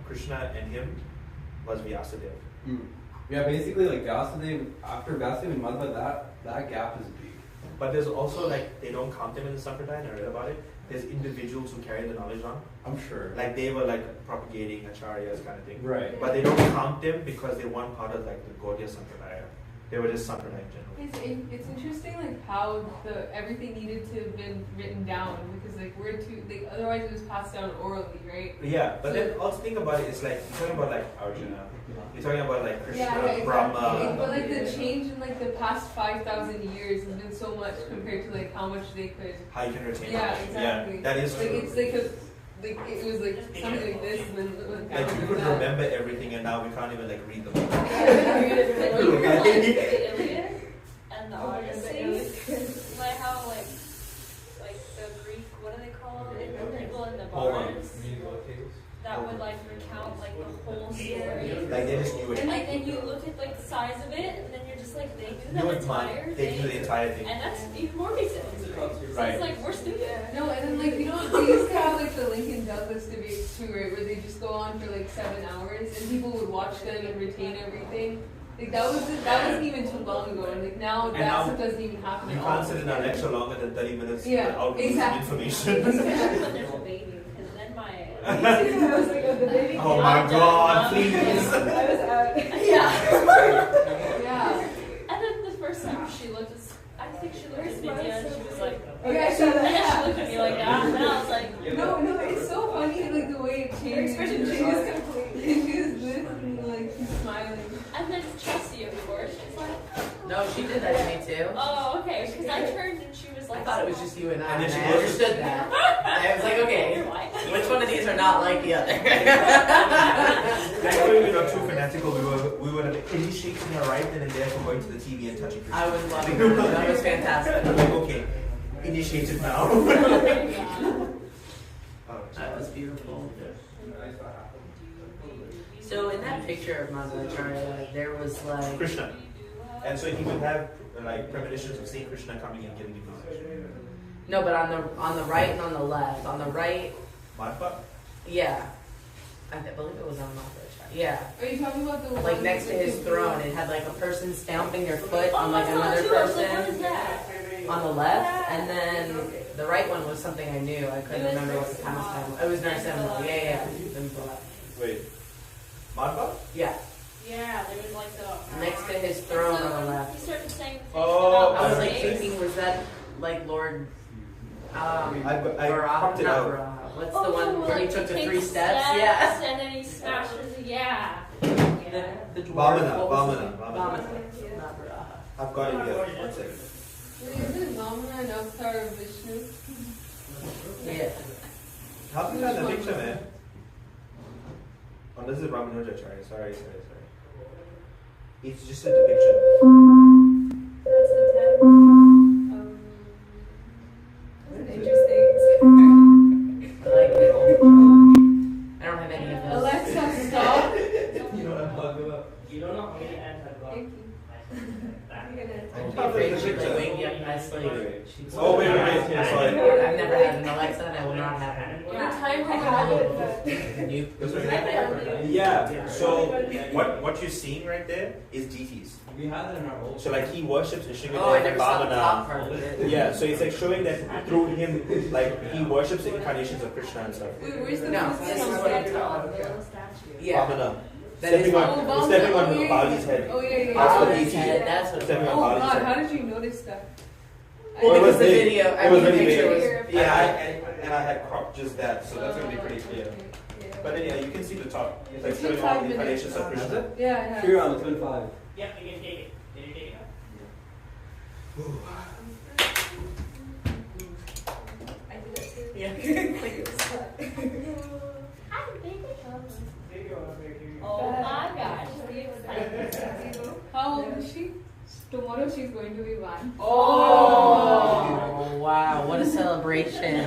Krishna and him was Vyasadeva. Mm. Yeah, basically like Vyasadeva, after Vyasadeva and Madhva, that gap is big. But there's also like, they don't count them in the Sampradaya, and I read about it. There's individuals who carry the knowledge on. I'm sure. Like they were like propagating acharyas kind of thing. Right. But they don't count them because they weren't part of like the Gaudiya Sampradaya. They were just Sampradaya in general. It's interesting like how everything needed to have been written down because like otherwise it was passed down orally, right? Yeah, but then also think about it, it's like, you're talking about like Arjuna, you're talking about like Krishna, Exactly. Brahma. But like the change in like the past 5,000 years has been so much compared to like how much they could. How you can retain Yeah, knowledge. exactly. Yeah, that is Like true. it's like it was like something like this and then Like you could remember everything and now we can't even like read the book. The Iliad and the Odyssey, like how like the Greek, what do they call it? The people in the bars that would like recount like the whole story. Like they just knew it. And like then you look at like the size of it, and then you're just like they do Knew that it, man. entire They thing, knew the entire thing. and that's even more basic. So Right. it's like we're stupid. No, and then like they used to have like the Lincoln Douglas debates too, right? Where they just go on for like 7 hours and people would watch them and retain everything. Like that wasn't even too long ago, and like now And that now stuff doesn't even happen You at all. can't sit in a lecture longer than 30 minutes Yeah, without losing exactly. information. When there's a baby, because then my I was like, oh, the baby. Oh my god, please. I was out. yeah. Yeah. And then the first time she looked at, I think she looked at Vidya and she was like, Yeah, and then she looked at me like that, and then I was like, No, it's so funny like the way it changed. expression She changes was completely. She was this and like she's smiling. and then Chessie, of course, she's like, No, she did that to me too. oh, okay, because I turned and she was I like, thought it was just you and I. And then And she I goes- understood that. I was like, okay, which one of these are not like the other? Actually, we were too fanatical. We were initiating her right then and there for going to the TV and touching Krishna. I was loving that. That was fantastic. I'm like, okay, initiated now. That was beautiful. So in that picture of Madhvacharya, there was like Krishna. And so he would have like premonitions of seeing Krishna coming and giving him knowledge. no, but on the right and on the left. On the right, Madhva? yeah, I believe it was on Madhvacharya. Yeah, Are you talking about the like one next to with his the- throne, it had like a person stamping their foot on oh, like that's not another true. I was like, what is person that? on the left, and then the right one was something I knew. I couldn't remember what the pastime. It was Narsimha. Yeah. Wait. Madhva? Yeah. Yeah, there was like the Next to his throne so on the when left. He started saying things Oh, about I was like space. thinking, was that like Lord I Varaha? pumped it Not out. Varaha. What's Oh, the one where he like, took the takes 3 steps? Yeah. And then he smashes. Yeah. The dwarf. Vamana, what was Vamana, it? Vamana. Vamana. Not Varaha. I've got it here. One second. Wait, isn't Vamana an avatar of Vishnu? Yeah. How can you have the picture, man? Oh, this is Ramanujacharya. Sorry. It's just a depiction. That's the 10. That's interesting. Like, I don't have any of those. Alexa, stop. You know what I'm talking about? You don't know how many ants I've got. Thank you. I'd be afraid she'd like wake me up in my sleep. Oh, wait, sorry. I've never had an Alexa and I will not have it. The time we Yeah. So what you're seeing right there is deities. We had it in our old. So like he worships Ishigami Oh, I and never saw the top Bhavana. part of it. Yeah. So it's like showing that through him, like he worships the incarnations of Krishna and stuff. Wait, where's the No, this is what I'm The telling. little statue. Yeah. Bhavana. That is Stepping on Bali's head. Oh, yeah. That's what Bali's he head, did. that's what Stepping Oh, on Bali's God, head. how did you notice that? Well, it was the big. video. It was the really picture big. was. Yeah, and I had cropped just that, so that's gonna be pretty clear. Yeah. But then, yeah, you can see the top. It's like It's been showing all 5 the minutes. incarnations of Has Krishna. it? Yeah. Here on, it's been 5. Yeah, you can take it. Did you take it out? I did it too. Oh my gosh. How old is she? Tomorrow she's going to be 1. Oh, wow, what a celebration.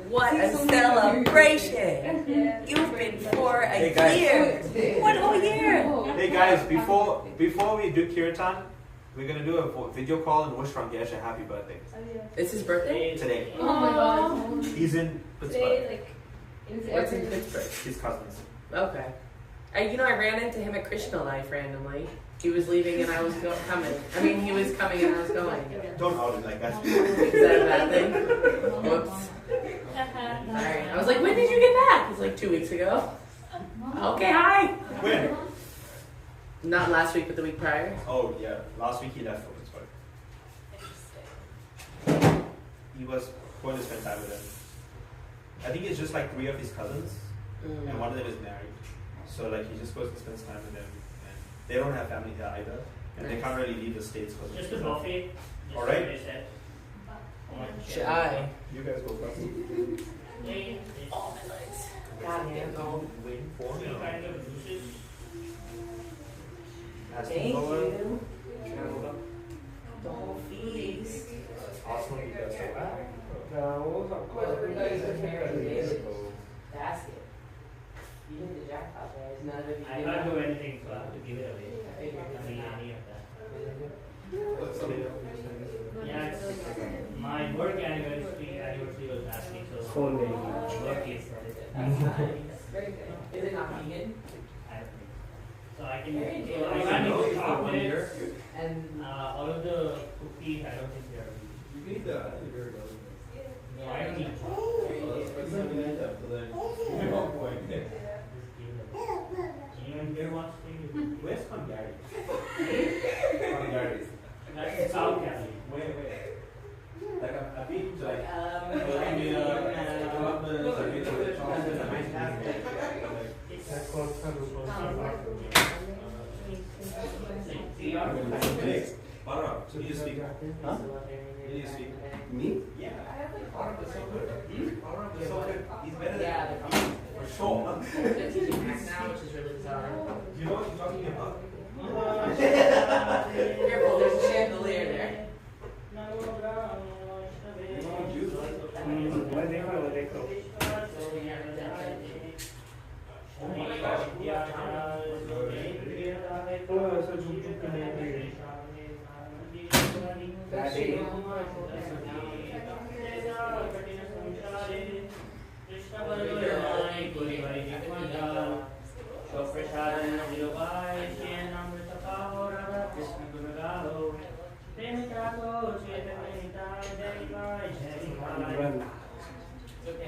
What a celebration. Yeah. You've been for a Hey, guys. year. One whole year. Hey guys, before we do Kirtan, we're gonna do a video call and wish Rangesh a happy birthday It's his birthday? today. Oh my God. He's in Pittsburgh. Today, like, What's in Pittsburgh? His cousins. Okay. I ran into him at Krishna Life randomly. He was leaving and I was coming. I mean, he was coming and I was going. Don't out it like that. Is that a bad thing? Whoops. Alright. I was like, when did you get back? He's like 2 weeks ago. Okay, hi. When? Not last week, but the week prior. Oh yeah, last week he left for Pittsburgh. He was going to spend time with them. I think it's just like 3 of his cousins, and one of them is married. So like he just goes and spends time with them. And they don't have family here either, and they can't really leave the states because Just a coffee. Just All right. what they said. Shy. You guys go first. Yeah. Oh, my legs. Goddamn. Oh. Waiting for Some kind of juices. Thank you. The whole feast. Awesome, you guys Basket. You hit the jackpot there. None of it. I can't do anything, so I have to give it away. I mean, any of that. Yeah, it's, my work anniversary was last week, so work is That's nice. Very good. Is it not vegan? I don't think. So I can, so I got into chocolates, And all of the cookies, I don't think they are vegan. You need that. You're good. No, I don't eat chocolate. Anyone here wants to? Where's Hungary? Hungary. That's in South Cali. Wait. Like I've been to like Barbara, so you speak. Huh? You speak. Me? Yeah. Barbara is so good. Barbara is so good. He's better than yeah, they're for sure. they're teaching Max now, which is really bizarre. You know what you're talking about? Careful, there's a chandelier there.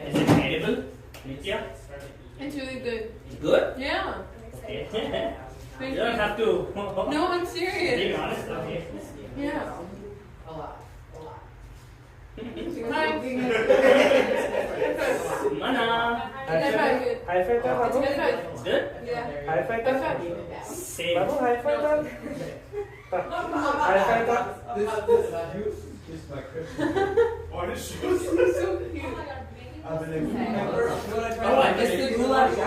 Is it edible? Nitya? It's really good. It's good? Yeah. Okay. Thank You don't you. have to. No, I'm Being serious. honest, okay. Yeah. A lot. A lot. Hi. Mana. It's very good. High five, It's Babu. very good. It's good? Yeah. High five, High Babu. five. Same. Babu, high five, Babu. High five, Babu. This juice is my Christian. On his shoes. So cute. I've been Oh, I missed the goulash.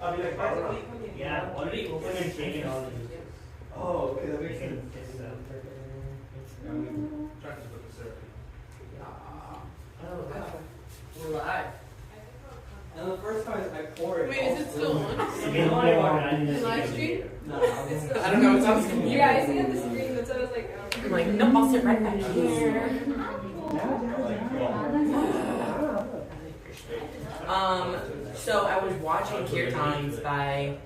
I'll be like Barbara. Yeah, already open and shaken all the juice. Oh, okay, that makes sense. I'm trying to put the syrup We're live. And the first time I pour it. Wait, is it still on? You don't want to order that. The live stream? No. I don't know, it's on the computer. Yeah, I see on the screen. That's what I was like. I'm like, nope, I'll sit right back here. So I was watching Kirtans by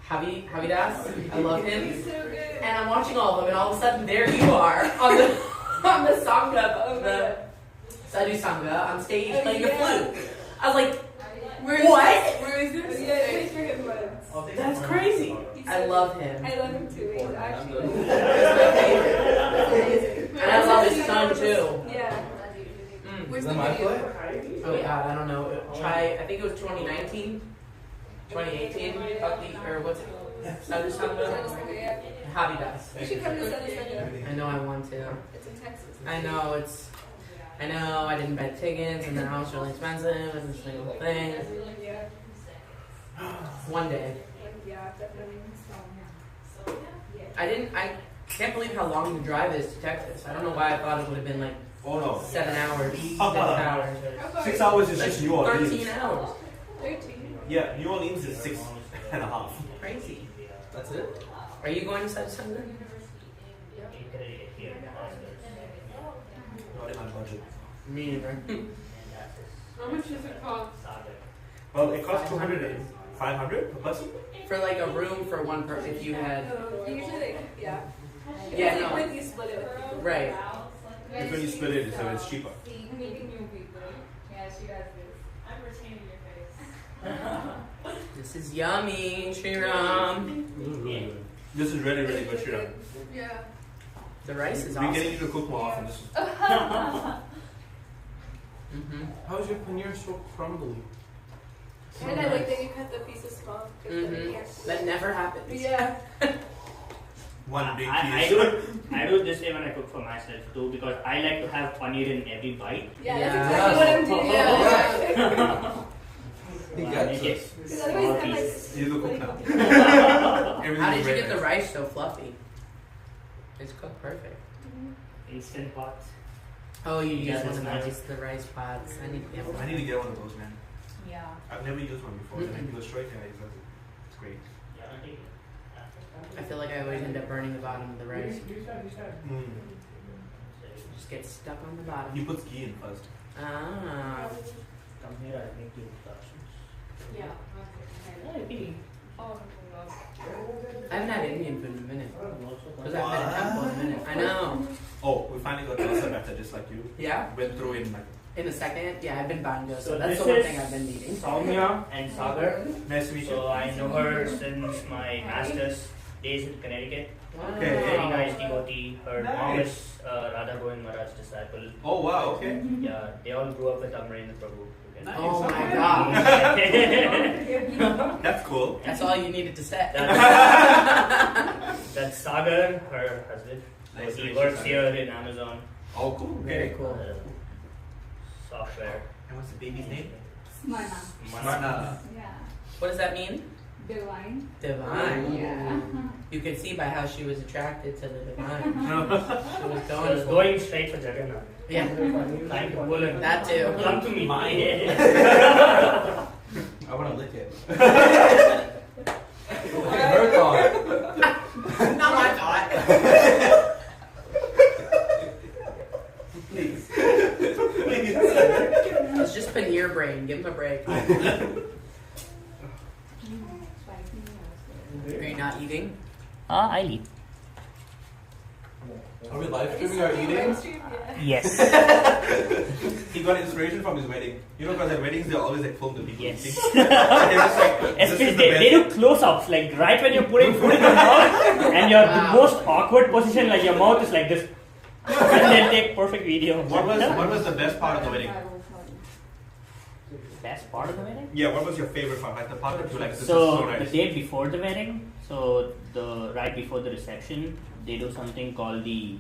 Havidas. I love him. And I'm watching all of them, and all of a sudden there you are on the Sangha, the Sadhu Sangha on stage playing the flute. I was like, Where is this? Yeah, place for him was. that's crazy. I love him. I love him too. He's actually. And I love his son too. Yeah. Where's the my video? play? Oh yeah, I don't know. I think it was 2019, 2018. Or what's it? Sadhu Sangha. Yeah. Havidas. You should come to Southern Sangha. I know I want to. It's in Texas. I know I didn't buy tickets, and the house was really expensive, and this whole thing. Yeah. One day. Yeah, definitely. I can't believe how long the drive is to Texas. I don't know why I thought it would have been like Oh no. 7 hours, 6 How far? hours. 6 hours is just New Orleans. 13 hours. 13. Yeah, New Orleans is 6.5. Crazy. That's it? Are you going to Sadhu Sangha? Not in my budget. Me neither. How much does it cost? Well, it costs 500 per person. For like a room for one person, if you had. Usually, like, yeah. Yeah, It's no. like when you split it with people. Right. It's when you split it, so it's cheaper. Meeting new people. Yeah, she does this. I'm retaining your face. This is yummy, Shriram. This is really, really good, Shira. Yeah. The rice is We're awesome. getting you to cook more often. How is your paneer so crumbly? And I like that you cut the pieces small. That never happens. Yeah. One big I piece. I do this way when I cook for myself too, because I like to have paneer in every bite. Yeah, Yeah. that's exactly what I'm doing. Yeah. He I gets make it. it Because small otherwise, I'm like, pieces. You're the cook now. How did you get the rice so fluffy? It's cooked perfect. Instant pots. Oh, you Yeah, use one that's of nice. the rice pots. I need to get I one. need to get one of those, man. Yeah. I've never used one before. Mm-mm. And the strike guys, it's great. I feel like I always end up burning the bottom of the rice. Mm. Just get stuck on the bottom. He puts ghee in first. Ah. Come here, I make you instructions. Yeah. Oh, I haven't had Indian food in a minute. Because I haven't had temple in a minute. I know. Oh, we finally got dosa batter just like you. Yeah? Went through in like. In a second, yeah, I've been buying those. So So that's this the one is thing I've been needing. Soumya and Sagar. Nice to meet you. So I know her since my master's days in Connecticut. Wow. Okay. Very nice devotee. Her mom Nice. is Radha Govind Maharaj's disciple. Oh wow, okay. Yeah, they all grew up with Amarendra Prabhu. Nice. Oh my Okay. god. That's cool. That's all you needed to say. That's Sagar, her husband. Nice So to he meet you, works Sagar. here in Amazon. Oh cool. Very Okay. cool. Software. And what's the baby's name? Smana. Mana. Yeah. What does that mean? Divine. Divine. Yeah. You could see by how she was attracted to the divine. She was So going it's to going straight for Jagannath. Yeah. Like a bullet. That too. Come to me. I want to lick it. Look at her thought. Not my thought. Please. It's just paneer brain. Give him a break. Are you not eating? I eat. Are we live streaming our eating? Yes. He got inspiration from his wedding. You know, because at weddings they always like film the people Yes. eating. They're just like, this Especially is the they best. do close-ups, like right when you're putting food in your mouth, and your Wow. most awkward position, like your mouth is like this, and they'll take perfect video. What was the best part of the wedding? Best part of the wedding? Yeah, what was your favorite part? Like the part that you like, this is So so the nice. day before the wedding, so the right before the reception, they do something called the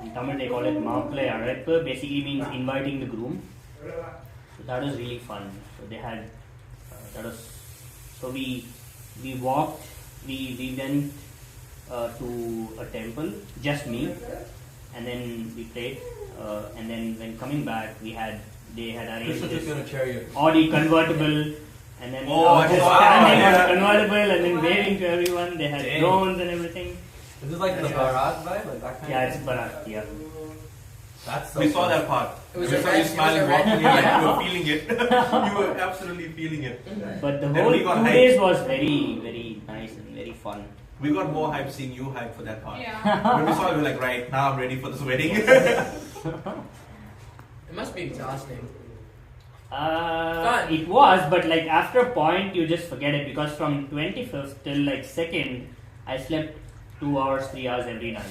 in Tamil they call it Maapplai Arazhappu. Basically means inviting the groom. So that was really fun. So they had that was so we walked, we went to a temple, just me, and then we prayed, and then when coming back they had arranged Just this gonna chariot. Audi convertible, and then Oh, I was just wow, standing on yeah. the convertible and then waving to everyone. They had Dang. drones and everything. Is this like the Bharat vibe? Like that kind Yeah, of it's thing? Bharat. Yeah. That's so We saw fun. that part. It was We a saw red- you it was smiling, a red- walking, you like you were feeling it. You were absolutely feeling it. But the Then whole we 2 got hyped. days was very, very nice and very fun. We got more hype seeing you hype for that part. Yeah. When we saw it, we were like, right, now I'm ready for this wedding. It must be exhausting. It was, but like after a point you just forget it because from 25th till like 2nd, I slept 2 hours, 3 hours every night.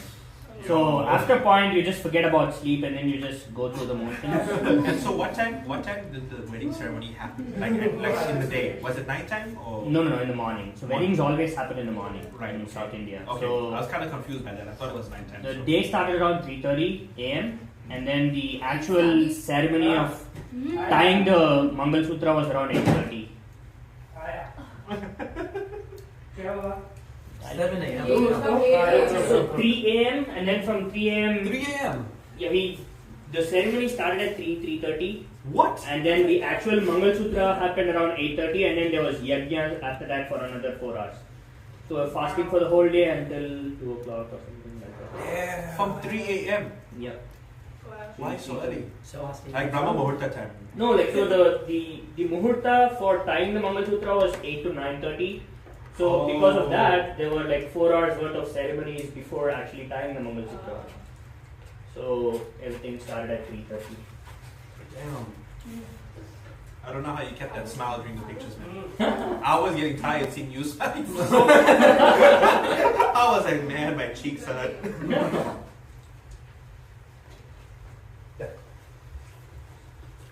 So after a point you just forget about sleep and then you just go through the motions. And so what time did the wedding ceremony happen? Like in the day? Was it nighttime or? No, in the morning. So weddings always happen in the morning Right, in okay. South India. Okay, So I was kind of confused by that. I thought it was nighttime. the so- day started around 3:30 a.m. and then the actual ceremony of tying the Mangal Sutra was around 8:30. 7 a.m. So 3 a.m. and then from 3 a.m. 3 a.m. Yeah, the ceremony started at 3:30 What? and then the actual Mangal Sutra happened around 8:30 and then there was yajna after that for another 4 hours. So we're fasting for the whole day until 2 o'clock or something like that. Yeah. From 3 a.m. Yeah. Why so early? So Like Brahma Muhurta time. No, like so the muhurta for tying the Mangal Sutra was 8 to 9:30. So because of that, there were like 4 hours worth of ceremonies before actually tying the Mangal Sutra. So everything started at 3:30. Damn. I don't know how you kept that smile during the pictures, man. I was getting tired seeing you smiling. I was like, man, my cheeks hurt.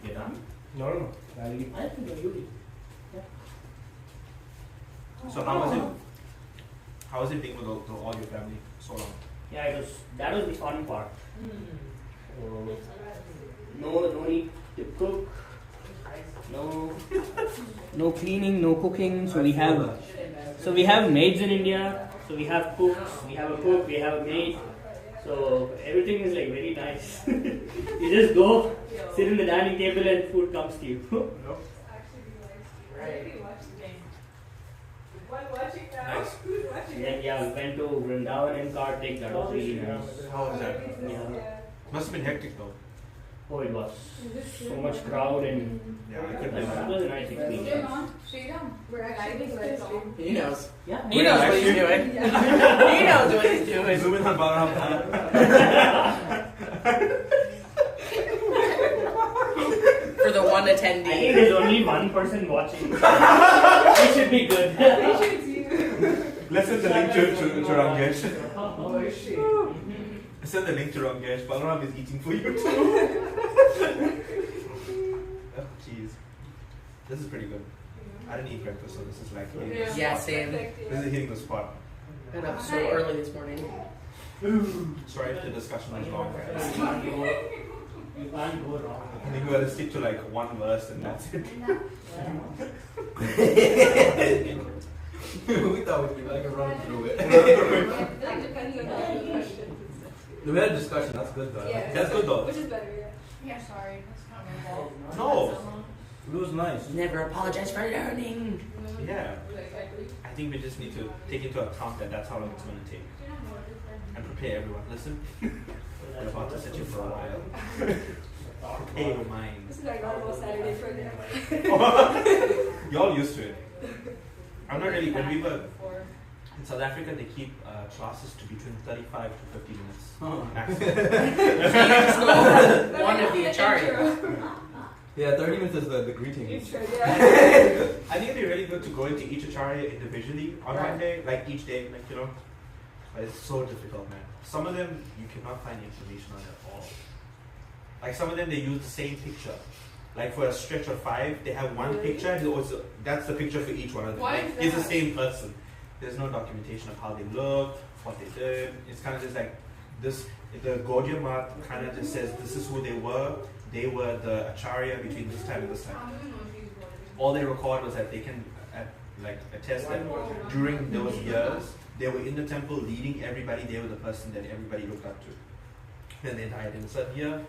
You done? No. I think you. So how was it? How was it being with all your family so long? Yeah, that was the fun part. No need to cook. No cleaning, no cooking. So we have maids in India. So we have cooks. We have a cook. We have a maid. So everything is like very nice. You just go, sit in the dining table, and food comes to you. Nice. And then yeah, we went to Vrindavan and Kartik. That was really nice. How was that? Yeah. Must have been hectic though. Oh, it was so much crowd and Yeah, I could it imagine. was a nice experience. We're actually live stream. He knows. Yeah. He knows what he's doing. He knows what he's doing. Zoom in on Balaram. For the one I think attendee. there's only one person watching. We should be good. Let's send the link to Rangesh. Oh, shit. Send the link to Rangesh. Balaram is eating for you too. Oh, jeez. This is pretty good. I didn't eat breakfast, so this is like hitting the Yeah, spot. same. This is hitting the spot. Got up so early this morning. Sorry if the discussion was long, guys. You can't go wrong. I think we gotta stick to like one verse and that's it. We thought we'd be like running through it. That depends on the question. We had a discussion. That's good though. Yeah. That's good though. Which is better, yeah. Yeah, sorry. That's not my fault. No. It was nice. Never apologize for learning. Yeah. I think we just need to take into account that that's how long it's gonna take. And prepare everyone. Listen. We're about to set you for a while. Prepare your mind. This is our normal Saturday program. You're used to it. I'm not really. When we were in South Africa, they keep classes to between 35 to 50 minutes. Maximum. One of the acharyas. Yeah, 30 minutes is the greetings. I think it'd be really good to go into each acharya individually on one day, like each day, like you know. But it's so difficult, man. Some of them you cannot find information on at all. Like some of them they use the same picture. Like for a stretch of 5, they have one picture and also that's the picture for each one of them. Why Like, is it's the that? same person. There's no documentation of how they look, what they did. It's kind of just like this. The Gaudiya Math kind of just says this is who they were. They were the acharya between this time and this time. All they record was that they can attest that during those years they were in the temple leading everybody. They were the person that everybody looked up to. Then they died in a certain year,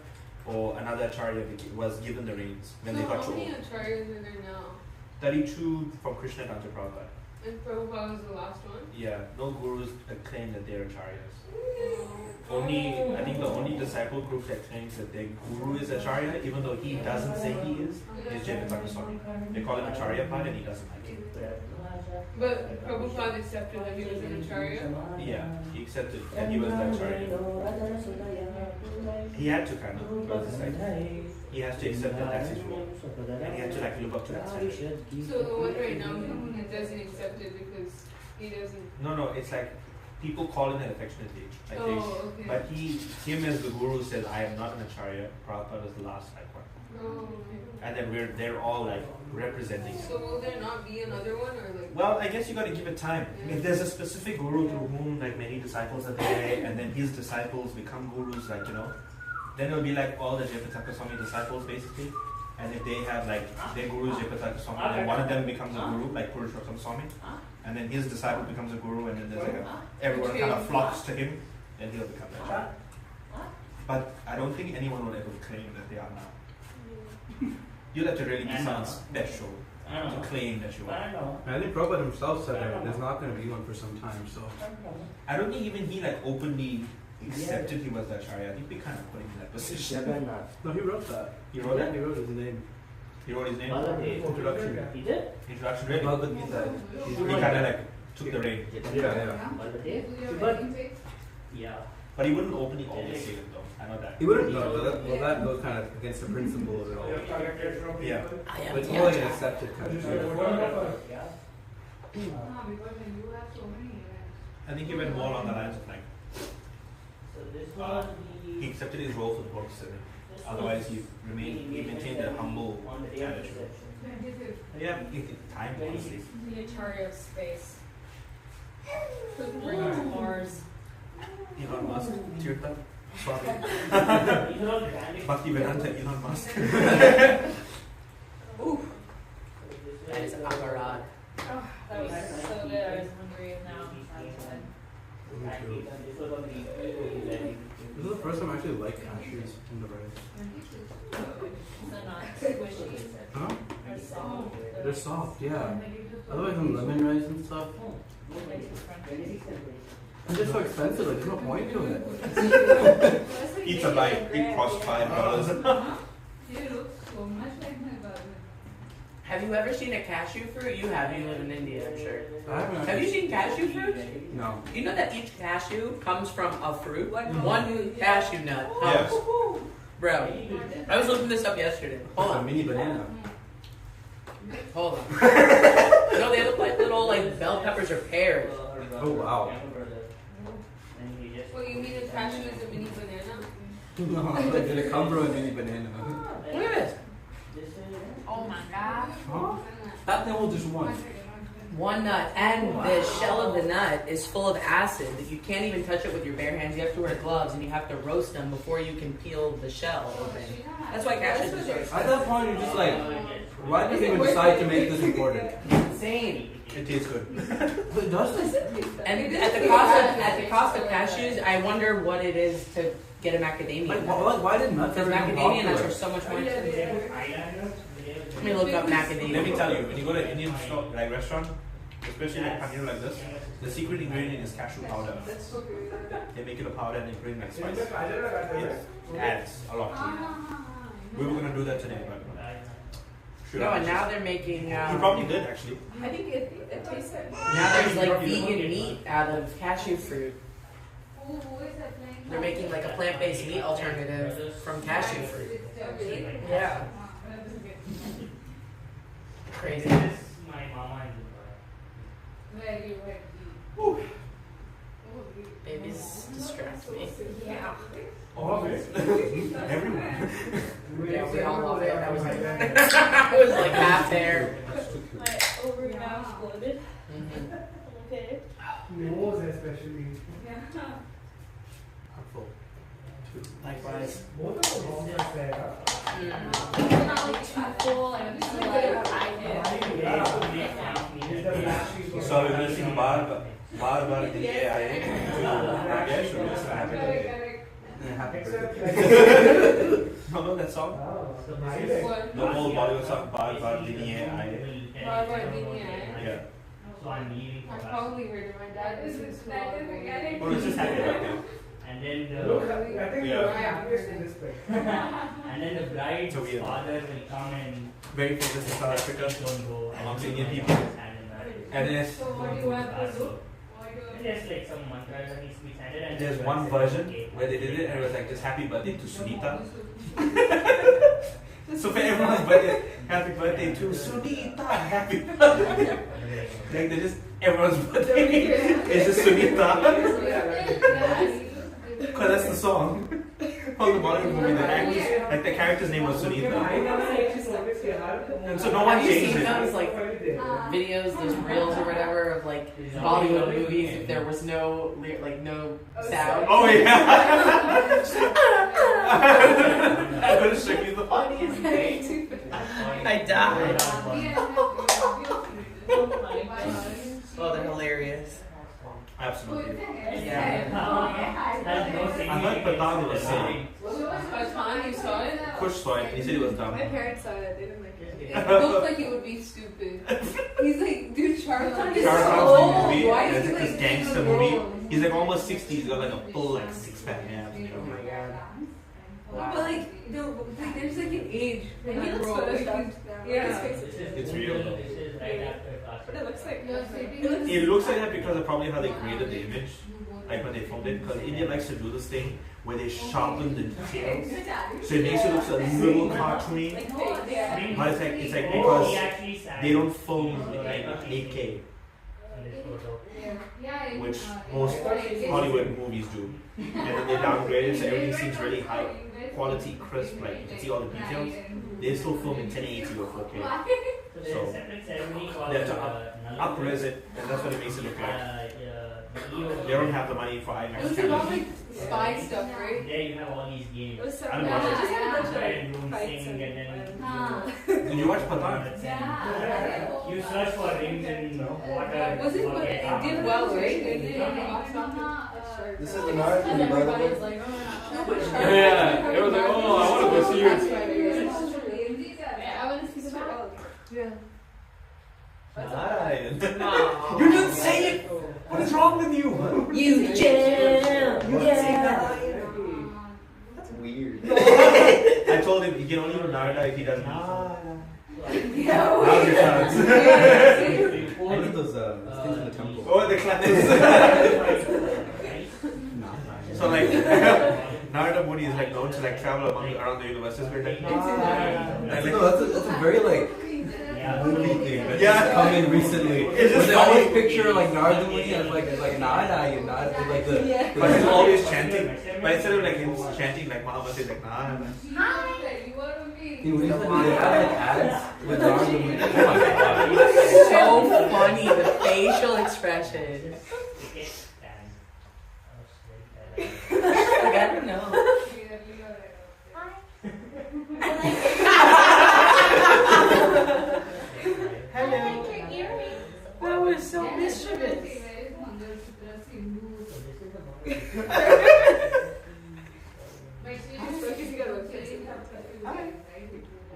or another acharya was given the reins when they got How too many old. acharyas are there now? 32 from Krishna down to Prabhupada. And Prabhupada was the last one? Yeah, no gurus claim that they're acharyas. I think the only disciple group that claims that their guru is Acharya, even though he doesn't say he is Jayapataka Swami. They call him Acharya Pad and he doesn't like it. But Prabhupada accepted that he was an Acharya. Yeah, he accepted that he was the Acharya. He had to kind of, because it's like, he has to accept that that's his role. And he had to like live up to that standard. So the one right now he doesn't accept it because he doesn't. No, it's like people call him that affectionately. Like Okay. but him as the guru says, I am not an Acharya. Prabhupada is the last icon. Oh, okay. And then they're all like representing him. So will there not be another one or like? Well, I guess you got to give it time. Yeah. If there's a specific guru through whom like many disciples are there, and then his disciples become gurus, like then it'll be like all the Jayapataka Swami disciples basically. And if they have like their guru is Jayapataka Swami, then one of them becomes a guru, like Purushottam Swami, and then his disciple becomes a guru, and then there's like everyone kind of flocks to him, and he'll become that Acharya. But I don't think anyone would ever claim that they are now. You'll have to really be someone special to claim that you are. I think Prabhupada himself said that there's not going to be one for some time, so. I don't think even he like openly accepted he was the Acharya. I think they kind of put him in that position. No, he wrote that. He wrote that? He wrote his name. He wrote his name? Introduction. He did? Introduction, really? Bhagavad Gita. He kind of like took the reign. Yeah. But he wouldn't openly always say it though. I know that. He wouldn't know. That goes kind of against the principle of it all. Yeah. But it's more like an accepted kind of thing. I think he went more along the lines of like, he accepted his role for the purpose of it. Otherwise, he maintained a humble attitude. Yeah, time, honestly. The Acharya of space. Couldn't bring it to Mars. Elon Musk, Kirtan, Swami. Bhakti Vedanta, Elon Musk. Ooh. That is Agarad. That was so good. I was hungry and now I'm sad. This is the first time I actually like cashews in the rice. They're not squishy. Huh? They're soft. They're soft, yeah. Otherwise, in lemon rice and stuff, it's just so expensive. Like, there's no point to it. Eat a bite. It costs $5. Have you ever seen a cashew fruit? You have. You live in India, I'm sure. I haven't Have you seen cashew fruit? No. You know that each cashew comes from a fruit? One cashew nut. Yes. Bro, I was looking this up yesterday. Hold A on. mini banana. Hold on. No, they look like little like bell peppers or pears. Oh, wow. Well, you mean a cashew is a mini banana? No, like, did it come from a mini banana? Look at this. Oh my god. Huh? That thing was just one. One nut, and the shell of the nut is full of acid. You can't even touch it with your bare hands. You have to wear gloves, and you have to roast them before you can peel the shell open. That's why cashews are so expensive. At that point, you're just like, why did you even decide to make this important? Insane. It tastes good. But does this? And at the cost of cashews, I wonder what it is to get a macadamia Like, nut. why did nuts Because ever become macadamia nuts popular? are so much more expensive. Let me look up macadamia. Let me tell you, when you go to an Indian store, like restaurant, especially like paneer like this, the secret ingredient is cashew powder. They make it a powder and they put it in like spice. It adds a lot to it. We were gonna do that today, but No, and now they're making. he probably did actually. I think it tastes good. Now there's like vegan meat out of cashew fruit. They're making like a plant-based meat alternative from cashew fruit. Yeah. Crazy. My mama is Babies distract me. Yeah. All of it. Everyone. Yeah, we all love it. I was like, I was like half there. My ovary now exploded. Okay. Nose especially. I'm full. Likewise. Both of them are there. I'm not like too full. I'm just like I So we're gonna sing Bar Bar Diye Aaye. Yeah, sure. Just happy birthday. Yeah, happy birthday. No, that song. What? The whole Bollywood song Bar Bar Diye Aaye. Barbara Dini, Yeah. So I'm leaving I for probably heard it. My dad listens to a lot of Bollywood. Or it's just happy birthday. And then Look, the, I think Yeah. you're happiest in this place. and then the bride's So weird. father will come and Very famous in South Africa. don't go Amongst and Indian put people. his hand in marriage. And there's, So what do you want to do? There's like some mantras that needs to be chanted, and there's then one says, version okay, where they did it and it was like just happy birthday to Sunita. So for everyone's birthday, happy birthday to Sunita, happy birthday. Like they just everyone's birthday is just Sunita. Because that's the song. From the Bollywood movie, the actress, like the character's name was Sunita. And so no one Have you changed seen it. those like videos, those reels or whatever of like Bollywood movies if there was no no sound? Oh yeah. I'm gonna show you the funniest thing. I died. Oh my gosh. Oh, they're hilarious. Absolutely. Yeah. Has no I heard significance Patan to was the saying. wedding. Pathan, you saw it? Kush saw it. He said it was dumb. My parents saw it. They didn't like it. It looked like it would be stupid. He's like, dude, Shah Rukh Khan is Shah Rukh so Khan's old. movie, Why and is it's he like like this gangster in the movie. role? He's like almost 60. He's got like a full like six-pack abs. You Oh know? my god. But like, there's like an age for And he that looks role. photoshopped Like, now. yeah. His face This is- is It's real though. This is right after But it looks like. It looks like that because of probably how they graded the image, like when they filmed it. Because India likes to do this thing where they sharpen the details, so it makes it look a little cartoony. But it's like because he actually sang they don't film in like 8K, in this photo. which most Hollywood movies do, and then they downgrade it so everything seems really high quality, crisp. Like you can see all the details. They still film in 1080 or 4K. So there's a separate ceremony called They have to Nalapur. up-res it, and that's what it makes it look like. The EO. They don't have the money for It IMAX was about cameras. like spy stuff, right? There you have all these games. It was so I don't watch it. just had a bunch of And room fights sing and. and then Did you watch Patan? you search for rings in water. Was it? But it did well, right? It did box This is the Naruto, by the way. Yeah, it was like, oh, I want to go see you. I want to see the ball. Yeah. Nine. You didn't say it. What is wrong with you? You jam. You didn't say nine. That's weird. I told him he can only do Narada if he does Nada. Yeah. Now's your chance. I need those things in the temple. Oh, the clappers. So like Narada Muni is like known to like travel around the universes where like No, that's a very like movie thing that Yeah. just come in recently. It's just But they always funny. picture like Narada Muni as like Nada, you Nada, like the. but he's always chanting. But instead of like him chanting like Muhammad is like Nada. Dude, they have like ads with Narada Muni. Oh my god. So funny, the facial expressions. Like, I don't know. Hello. That was so mischievous.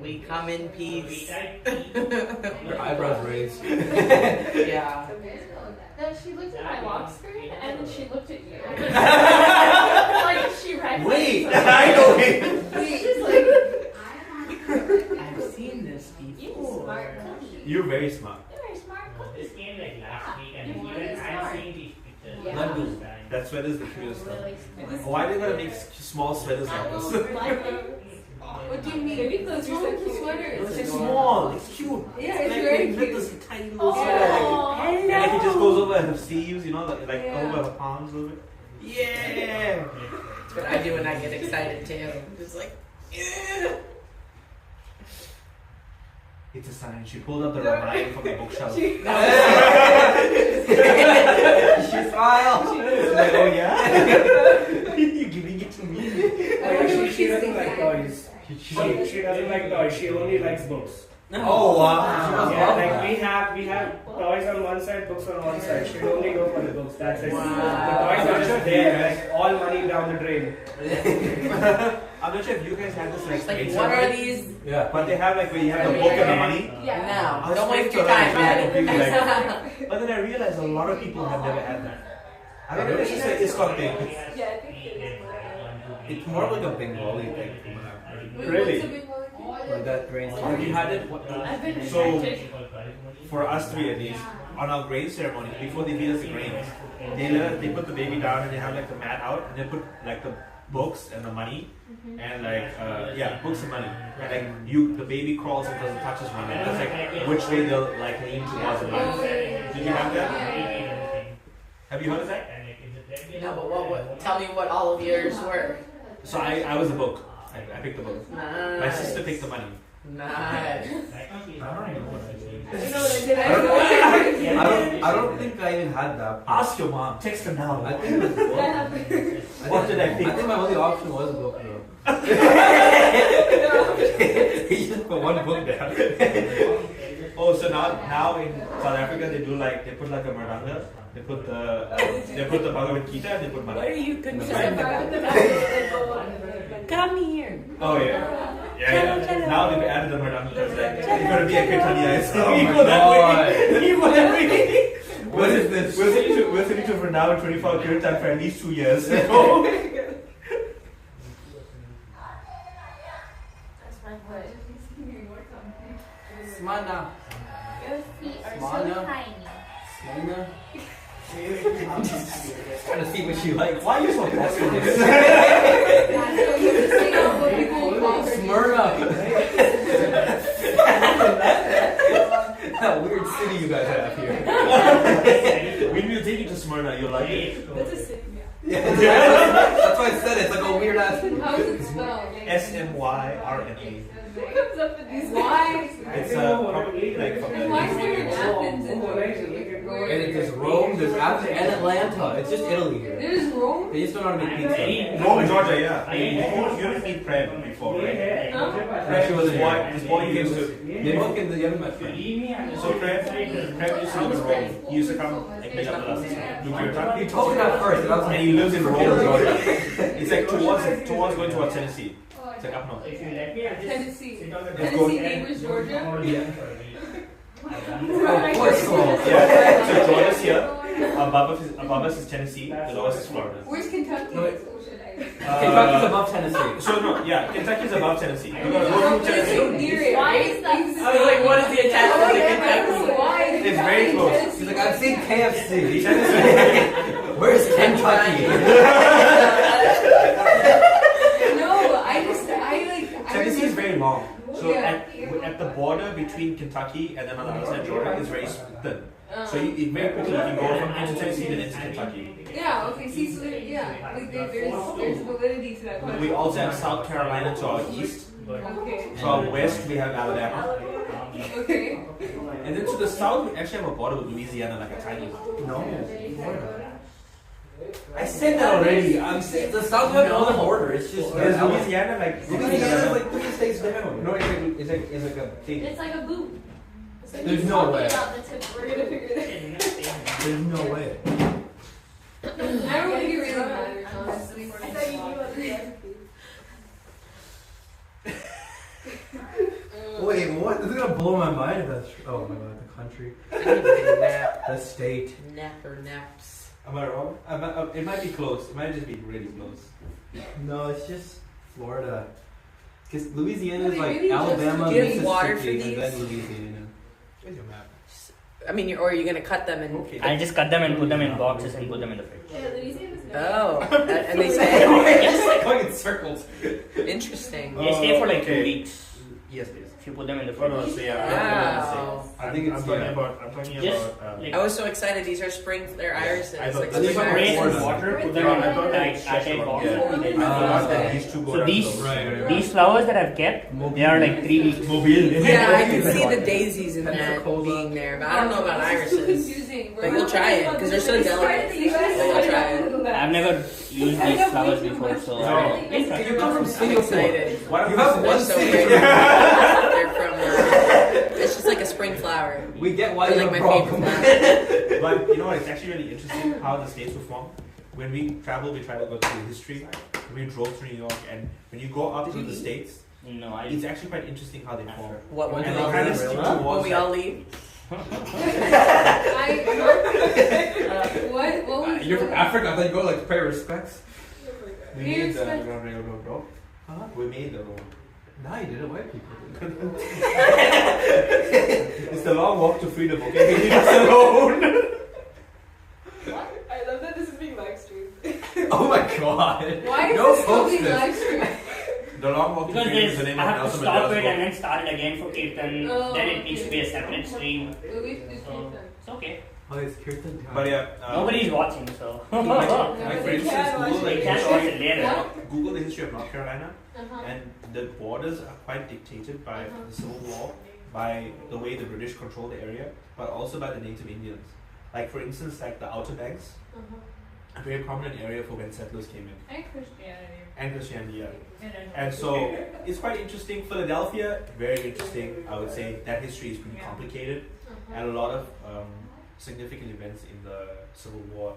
We come in peace. Your eyebrows raised. Yeah. Then she looked at my lock screen and then she looked at you. Like she recognized Wait, something. I know him. She's like, I've seen this you before. smart cookie. You're very smart. You're very smart cookie. This came like last week and You're even really I'm smart. seeing these pictures. Yeah. for the first time. That sweater's the cutest stuff. Really smart. Why do they gotta make small sweaters like this? What do you mean? Maybe those are the sweaters. It's like small, it's cute. Yeah, it's like very they make cute. this tiny little sweater. Like, and like it just goes over her sleeves, you know, like Yeah. over her palms a little bit. Yeah. That's what I do when I get excited too. Just like, yeah. It's a sign. She pulled up the Ramayana from the bookshelf. She smiled. Like, oh yeah? You're giving it to me? She doesn't like toys. She doesn't like toys. She only likes books. Oh wow. Yeah, like we have toys on one side, books on one side. She'll only go for the books. That's it. Wow. The toys are just there, like all money down the drain. I'm not sure if you guys have this like Like, space what on are it, these? Yeah. but they have like where you have the book and the money. Yeah. I No, was don't waste waiting your for that. time, Maddie. Like, but then I realized a lot of people have never had that. I don't know, it's just like ISKCON thing. Yeah, I think it is. It's more like a Bengali thing from what I've heard. Wait, Really? what's a big one? Like that grain Have you had it? I've been So, distracted. for us three at least, on our grain ceremony, before they feed us the grains, they put the baby down and they have like the mat out and they put like the books and the money and like books and money and like the baby crawls and doesn't touches money. That's like which way they'll like lean towards the money. Did you have that? Have you heard of that? No, but what? Tell me what all of yours were. So I was the book. I picked the book. Nice. My sister picked the money. Nice. I don't know what I did. You know what I did? I don't think I even had that. Ask your mom. Text her now. I think it was a book. What did I pick? I think my only option was a book though. He just put one book down. Oh, so now in South Africa they put like a maranga. They put the Bhagavad Gita and they put What money. are you concerned about? Come here. Oh yeah. Now they've added the maranga. It's like you're gonna be a Kirtaniya. Oh You my go that way. God. You go that way. What is this? We're listening to for now 24 Kirtan for at least 2 years. That's my foot. Smana. Your feet are Smana. so tiny. Smyrna? I'm just trying to see what she likes. Why are you so pessimist? Smyrna! That weird city you guys have here. When we take you to Smyrna, you'll like it. That's a city. Yeah, that's why I said it's like a weird ass. How is it spelled? SMYRNA. What comes up with these Why? It's probably like from Why is there an Athens in Georgia? And there's Rome, there's Athens, and Atlanta. It's just Italy here. There's Rome? They just don't know how to make pizza. Rome, Georgia, yeah. You didn't meet Prem before, right? Actually, was This boy used to. They both get the young my friend. So Prem used to live in Rome. He used to come like meet up with us. Do Kirtan. He told me that first, and I was And like, he lives in Rome, Georgia. It's like towards going towards Tennessee. It's like up north. Tennessee. Let's go. Tennessee neighbors, Georgia? yeah. Of course, so. Yeah. So Georgia's here. Above us is Tennessee. The lowest is Florida. Where's Kentucky? No, Kentucky's above Tennessee. So no, yeah, Kentucky's above Tennessee. You're gonna go Oh, through it's so Tennessee. near it. Why is that? I was like, what is the attachment to Kentucky? Why? It's very close. She's like, I've seen KFC. Tennessee. Where's Kentucky? No, I Tennessee is very long. So Yeah. at the border between Kentucky and then on the other side Georgia is very thin. So it very quickly you can go from into Tennessee and into Kentucky. Yeah, okay, see, so there's validity to that question. We also have South Carolina to our east. Okay. To our west we have Alabama. Okay. And then to the south we actually have a border with Louisiana, like a tiny one. No. I said that already. I'm saying the South has no border. It's just Is Louisiana like Louisiana's like 3 states down. No, it's like a thing. It's like a boot. It's like There's you're no talking way. about the tip. We're gonna figure it out. There's no way. I don't think it really matters, honestly. I thought you knew what the recipe. Wait, what? This is gonna blow my mind if that's true. Oh my god, the country. The state. Nap or naps. Am I wrong? It might be close. It might just be really close. No, it's just Florida. Because Louisiana is Really, like really just Alabama, Do you have water for Mississippi, and these? then Louisiana. Where's your map? I mean, or are you gonna cut them and? Okay. I'll just cut them and put them in boxes and put them in the fridge. Yeah, Louisiana's no. Oh, and they say It's like going in circles. interesting. They stay for like 2 okay. weeks Yes, please. if you put them in the Oh fridge. no, so yeah. Wow. I think it's I'm talking yeah. about. Just like I was so excited. These are spring. They're irises. I thought like this these was spring rain irises. and water, put them Yeah, in I thought a that tight was box. yeah. and then- These two go So down these below. Right. these flowers that I've kept, they are like 3 weeks. Mobile. Yeah, I can see the daisies in that Pensacola. being there, but I don't know about This is too irises. confusing. But you'll try it because they're so delicate. But you'll try it. I've never used these flowers before, so No. You come from I'm Singapore. excited. Why don't You we have sit- one They're so city. pretty. They're from. It's just like a spring flower. We get why They're you like have a my problem. favorite flower. But you know what? It's actually really interesting how the states were formed. When we travel, we try to go through history. We drove through New York, and when you go up to the states, no, it's actually quite interesting how they form. What when And we they all kind of leave? stick When towards we that. all leave? What was You're from Africa. I thought you go like pay respects. We You made the expect- Underground Railroad, bro. Huh? We made the road. No, you did it. White people did it. It's the long walk to freedom, okay? Leave us alone. I love that this is being live streamed. Oh my god. Why is No this still being post-it. live streamed? The long walk to Because freedom is the name I of have to Nelson stop Mandela's it and book. then start it again for Kirtan. Oh, Then it needs to be a okay. separate stream. Well, we should do So Kirtan. it's okay. Oh, it's Kirtan time. But yeah, Nobody's watching, so. like No, for they instance, can't Google, watch They like, can history- watch it later. What? Google the history of North Carolina, Uh-huh. and the borders are quite dictated by Uh-huh. the Civil War, by the way the British control the area, but also by the native Indians. Like for instance, like the Outer Banks, Uh-huh. a very prominent area for when settlers came in, And Christianity. and Christianity. Yeah. And And so it's quite interesting. Philadelphia, very interesting. I would say that history is pretty complicated, Uh-huh. and a lot of significant events in the Civil War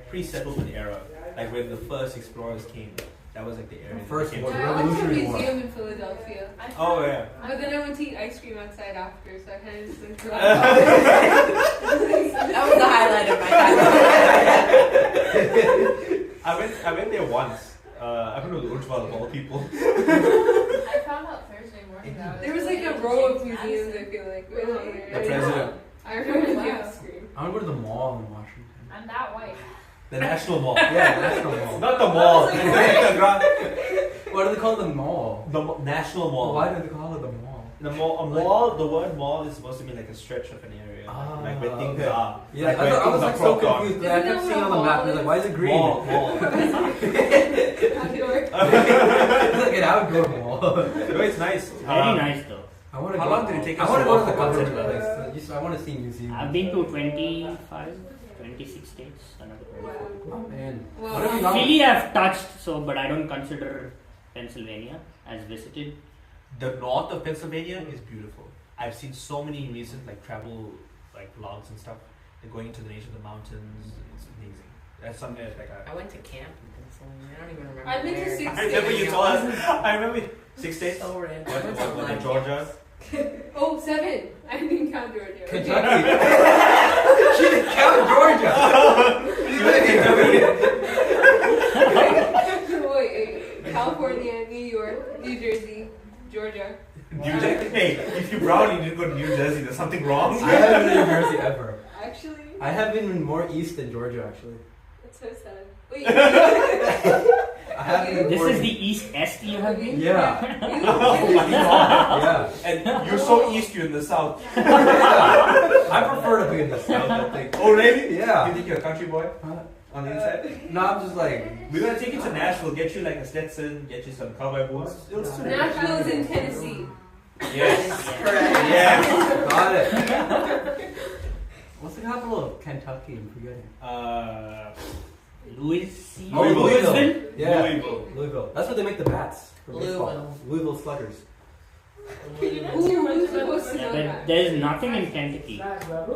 pre-settlement era, like when the first explorers came. That was like the area. First that came war. to- I went to a Revolutionary War. museum in Philadelphia. Oh yeah. But then I went to eat ice cream outside after, so I kind of just went to That was the highlight of my time. I went there once. I went to the Ujjwal of all people. I found out Thursday morning that I There was like a related to row of James museums, I Madison. feel like. The president. I remember the ice cream. I want to go to the mall in Washington. I'm that white. The National Mall. Yeah, the National Mall. Not the mall. What do they call the mall? The National Mall. Why do they call it the mall? The mall. A mall. The word mall is supposed to be like a stretch of an area, like where things okay. are. Yeah, like I where was things like are so propped on. confused. I Isn't kept that seeing what on the a map, mall they're like, why is it green? Mall. It's like an outdoor mall. No, it's nice. Very nice though. I want to How go, long did it take I us want to to go to walk the from one government city to place. I want to see museums. I've been to 25, 26 states. Another 24. Oh man. Wow. What have you done? Philly I've touched, so but I don't consider Pennsylvania as visited. The north of Pennsylvania is beautiful. I've seen so many recent like travel like vlogs and stuff. They're going into the nature of the mountains. It's amazing. That's something that's like I went to camp in Pennsylvania. I don't even remember. I've been to where. 6 I remember you told us. I remember 6 states. So random. What like Georgia? Oh, 7. I didn't count Georgia. Kentucky. She didn't count Georgia. You went to Kentucky. Wait, California, New York, New Jersey, Georgia. New Jersey. Hey, if you brown, you didn't go to New Jersey. There's something wrong. I haven't been to New Jersey ever. Actually, I have been more east than Georgia actually. that's so sad. Wait. I haven't been This more is the East Est you have been? Yeah. Oh my god. Yeah. And you're so east, you're in the south. I prefer to be in the south, I think. Oh really? Yeah. You think you're a country boy Huh? on the inside? No, I'm just like We're gonna take you to Nashville, get you like a Stetson, get you some cowboy boots. Nashville is in Tennessee. Yes. Correct. Yes. got it. What's the capital of Kentucky? I'm forgetting. Louisville. Oh, Louisville. Louisville? Yeah. Louisville. Louisville. That's where they make the bats for baseball. Louisville. Louisville Sluggers. Ooh, who's supposed to Yeah, know but that? there's nothing in Kentucky.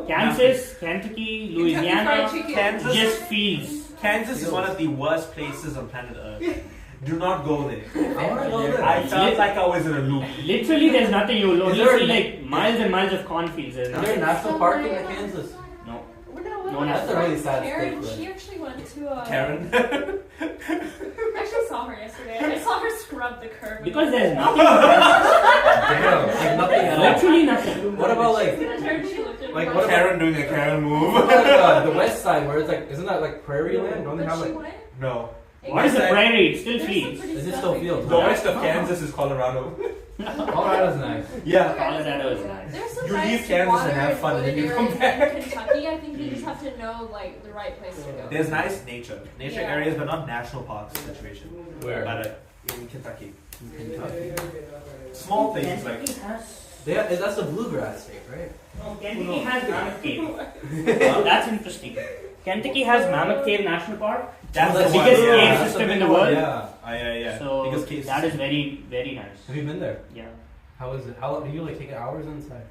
Kansas, Kentucky, Louisiana, Kentucky Fried Chicken. Kansas. just fields. Kansas is one of the worst places on planet Earth. Do not go there. I want to go there. I felt like I was in a loop. Literally, there's nothing. You'll Is only there see a- like miles and miles of cornfields. There's Is there a nothing. national park in Kansas? No. No, one That's a really sad Karen, state. she actually went to Karen. I actually saw her yesterday. I saw her scrub the curb. Because there's nothing. Damn, like nothing at all. Literally nothing. What about like The turn she looked at Like, me what Karen doing a Karen move. the west side where it's like, isn't that like prairie land? Don't they But have she like? went. No. What is the prairie? It's still There's some fields. pretty Is it stuff still you fields? can The do. west of Kansas is Colorado. Colorado's nice. Yeah. Colorado is nice. There's some You nice leave Kansas water and have fun, and then you wooded come areas back. in Kentucky, I think you just have to know like the right place to go. There's nice nature Yeah. areas, but not national parks situation. Where? But in Kentucky, Kentucky. small places like. Kentucky has. That's a bluegrass state, right? Kentucky has Mammoth Cave. That's interesting. Kentucky has Mammoth Cave National Park. That's the the one, biggest yeah. cave That's the system big in the one, world. Yeah. Yeah. So Biggest case that is very, very nice. Have you been there? Yeah. How is it? How do you like take hours inside?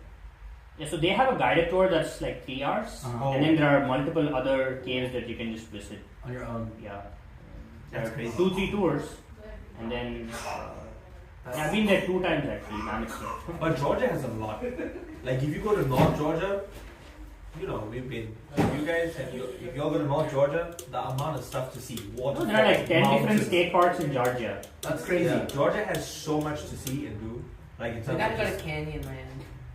Yeah, so they have a guided tour that's like 3 hours, Uh-huh. and then there are multiple other caves that you can just visit. On your own. Yeah, That's there are crazy. 2-3 tours, and then I've been there 2 times actually. Mammoth Cave. But Georgia has a lot. Like if you go to North Georgia, you know, we've been, you guys, and if you're going to North Georgia, the amount of stuff to see. Water, There are like 10 different mountains. skate parks in Georgia. That's crazy. Yeah, Georgia has so much to see and do. Like in We terms gotta of go to just Canyonland.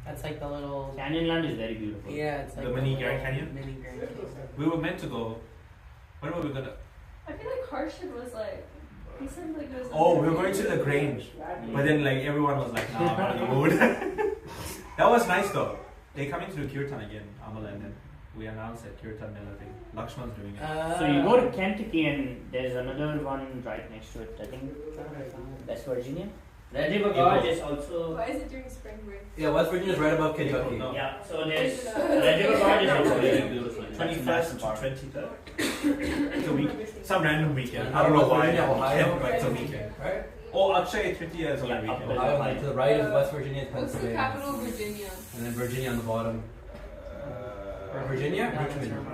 That's like the little. Canyonland is very beautiful. Yeah, it's like The mini little Grand Canyon? Mini Grand Canyon. we were meant to go. When were we gonna? I feel like Harshan was like, he said like it was. Oh, we were going to the Grange, but then like everyone was like, "Nah, I'm not in the mood." That was nice though. They coming to do Kirtan again, Amala, and then we announced that Kirtan Mela thing. Lakshman's doing it. So you go to Kentucky and there's another one right next to it. I think West Virginia. Red River Gorge is also. Why is it during spring break? Yeah, West Virginia is right above Kentucky. No. Yeah. So there's Red River Gorge is also very beautiful. 21st to 23rd. It's a week. Some random weekend. I I don't know why. Virginia, Ohio, But it's a weekend. Right? Oh, Akshay Tritiya is on a Yeah, weekend. Ohio, like to the right is West Virginia, and What's the Pennsylvania. capital of Virginia? And then Virginia on the bottom. Virginia? Richmond.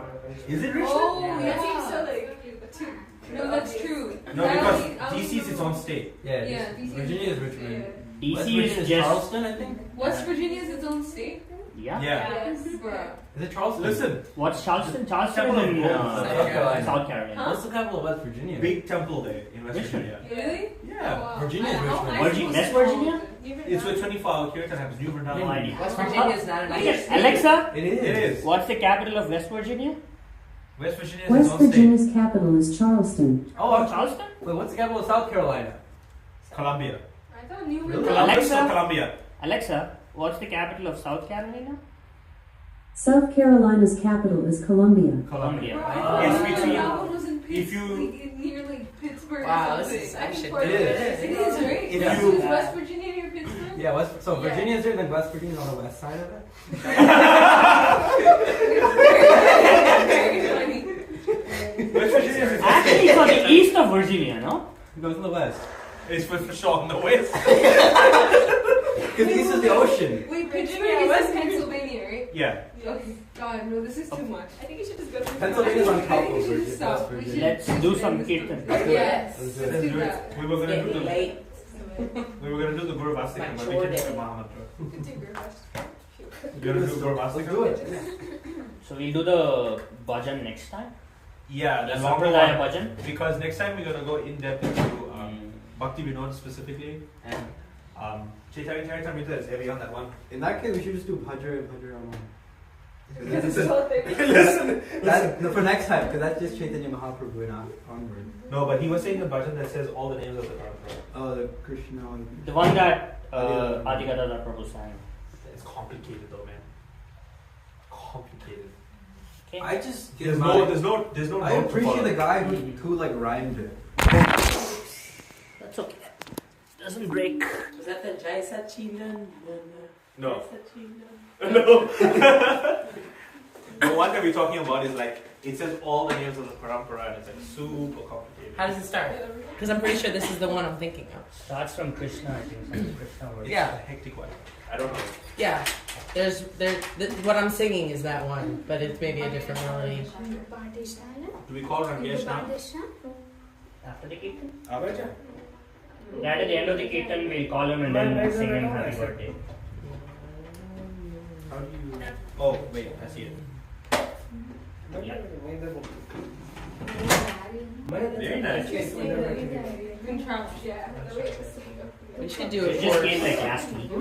Is it Richmond? Oh, That yeah. seems so like too. No, that's true. No, because DC is its own state. Yeah, Yeah, DC. Virginia is Richmond. West DC Virginia is is just. Charleston, I think. West Virginia is its own state? Yeah. Yeah. Yes. Bruh. Is it Charleston? Listen, What's Charleston? Charleston Temple is of in Gold. South Carolina. South Carolina. Huh? What's the capital of West Virginia? big temple there in West Richmond. Virginia. Really? Yeah. Oh, wow. Virginia is How am Richmond. I Virgin- supposed West to call Virginia? it? It's where 24-hour Kirtan happens. New No Vrindavan. idea. West Virginia is not an Wait. Alexa, It is. It is. what's the capital of West Virginia? West Virginia is its West own state. Virginia's capital is Charleston. Oh, Charleston? wait, what's the capital of South Carolina? Columbia. I thought New Really? England. Alexa? Alexa. Columbia. Alexa, what's the capital of South Carolina? South Carolina's capital is Columbia. Columbia. Bro, I thought It's New between- England was in if you- like, near like Pittsburgh Wow, or this something. is I actually think good. It is. It is, right? If Yeah. So you- is West Virginia near Pittsburgh? Yeah, West. So Yeah. Virginia's there, then West Virginia's on the west side of it. Very funny. West Virginia is Actually, it's on the east of Virginia, no? It goes to the west. It's for sure on the west. Because east is the ocean. Wait, Pittsburgh Virginia, is West in Pennsylvania, right? Yeah. Okay. God, no, this is too much. I think you should just go to Pennsylvania's on I top think of we should Virginia. just stop. West We Virginia. should Let's just do end some this Kirtan. discussion. Yes, Let's do let's it. do do that. it. We were It's gonna do getting the late. Guru Vastika, My but we chore can do day. the Mahamatra. Continue. You're gonna do Guru Let's Vastika? do it. So we'll do the bhajan next time. Yeah, The the longer Sampradaya one. bhajan. Because next time we're gonna go in depth into Bhakti Vinod specifically, and Chaitanya Charitamrita is heavy on that one. In that case, we should just do Bhadra Rama. Because it's all thing. Listen. That, no, for next time, because that's just Chaitanya Mahaprabhu and onward. No, but he was saying the bhajan that says all the names of the Parampara. Oh, the Krishna. The one that Adigadada. Adigadada Prabhu sang. It's complicated though, man. Complicated. Okay. I just get There's my- no. I note to appreciate follow. the guy who like rhymed it. That's okay. Doesn't break. Was that the Jai Sachindan? No. No. The one that we're talking about is like it says all the names of the parampara and it's like super complicated. How does it start? Because I'm pretty sure this is the one I'm thinking of. Starts from Krishna, I think. Some Krishna word. It's Yeah. a hectic one. I don't know. Yeah. What I'm singing is that one, but it's maybe a different melody. Do we call Rakesh now? After the Kirtan? After. Right at the end of the Kirtan, we'll call him and then sing him happy birthday. How do you? Oh wait, I see it. Yeah. Very nice. Yeah. We should do It it just for. came like last week.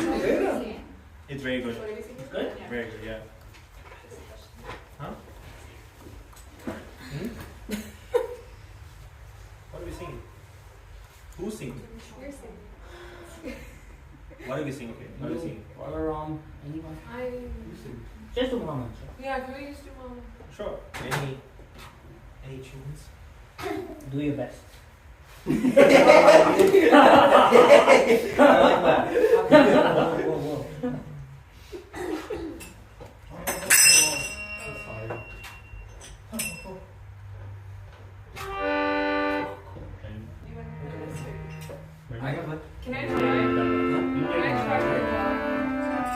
It's very good. Good? Very good, yeah. Huh? What are we singing? Who's singing? What are we singing? Okay, what are we singing? Balaram, anyone? I. Just do Mahamantra. Yeah, can we just do one? Sure. Any tunes? Do your best. I like that. I got Can I You try? can- Can I try for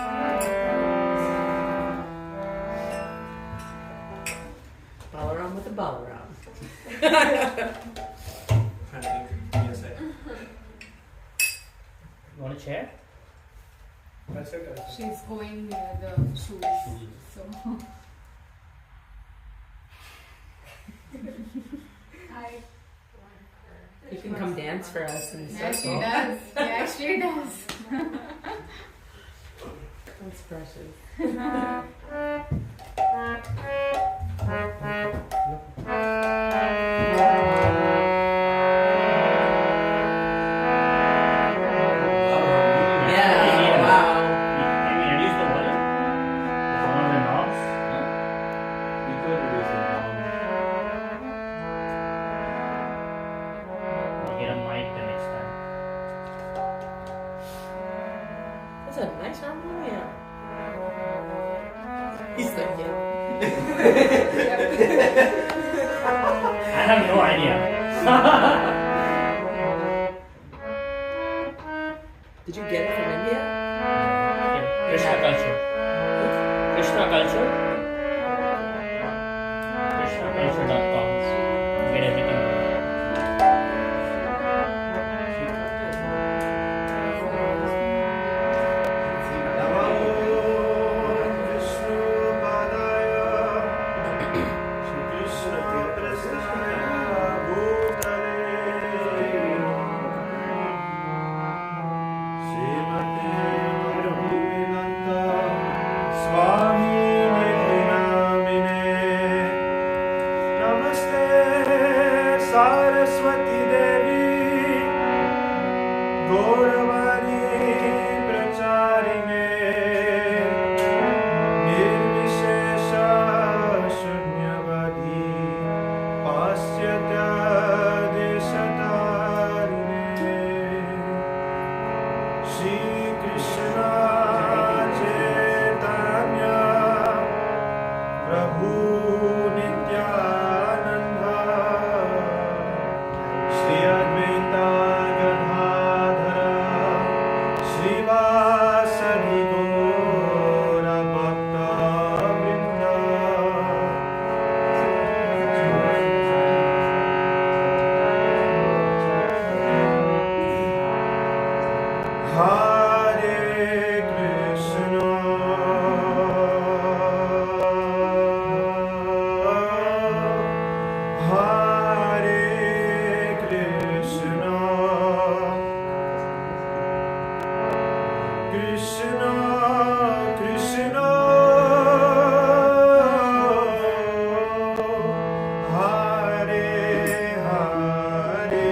Balaram with a Balaram. Trying to think. Give me a sec. You want a chair? She's going near the shoes. So. Hi. You can come dance for us in the Yeah, she circle. does. Yeah, she does. That's precious. Yeah, wow. Can we reduce the volume? It's one of the knobs. You could reduce it down. We'll get a mic the next time. That's a nice harmonium. He's like, yeah. I have no idea. Did you get it from India? Krishna culture. Krishna culture. KrishnaCulture.com. Get everything. Saraswati Devi Gauravani Pracharine Nirvishesha Shunyavadi Pasyatya Deshatarine Shri Krishna Chaitanya Prabhu Nityananda Shri Advaita Gadadhara Srivasadi Gaura Bhakta Vrinda Hare Krishna Hare Krishna Krishna Krishna Hare Hare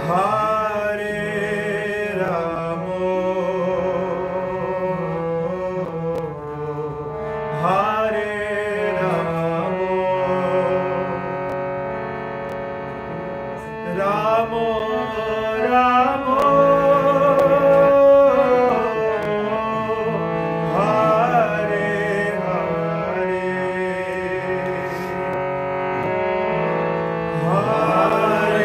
Hare Ramo Hare Ramo Ramo Ramo Hare Hare Hare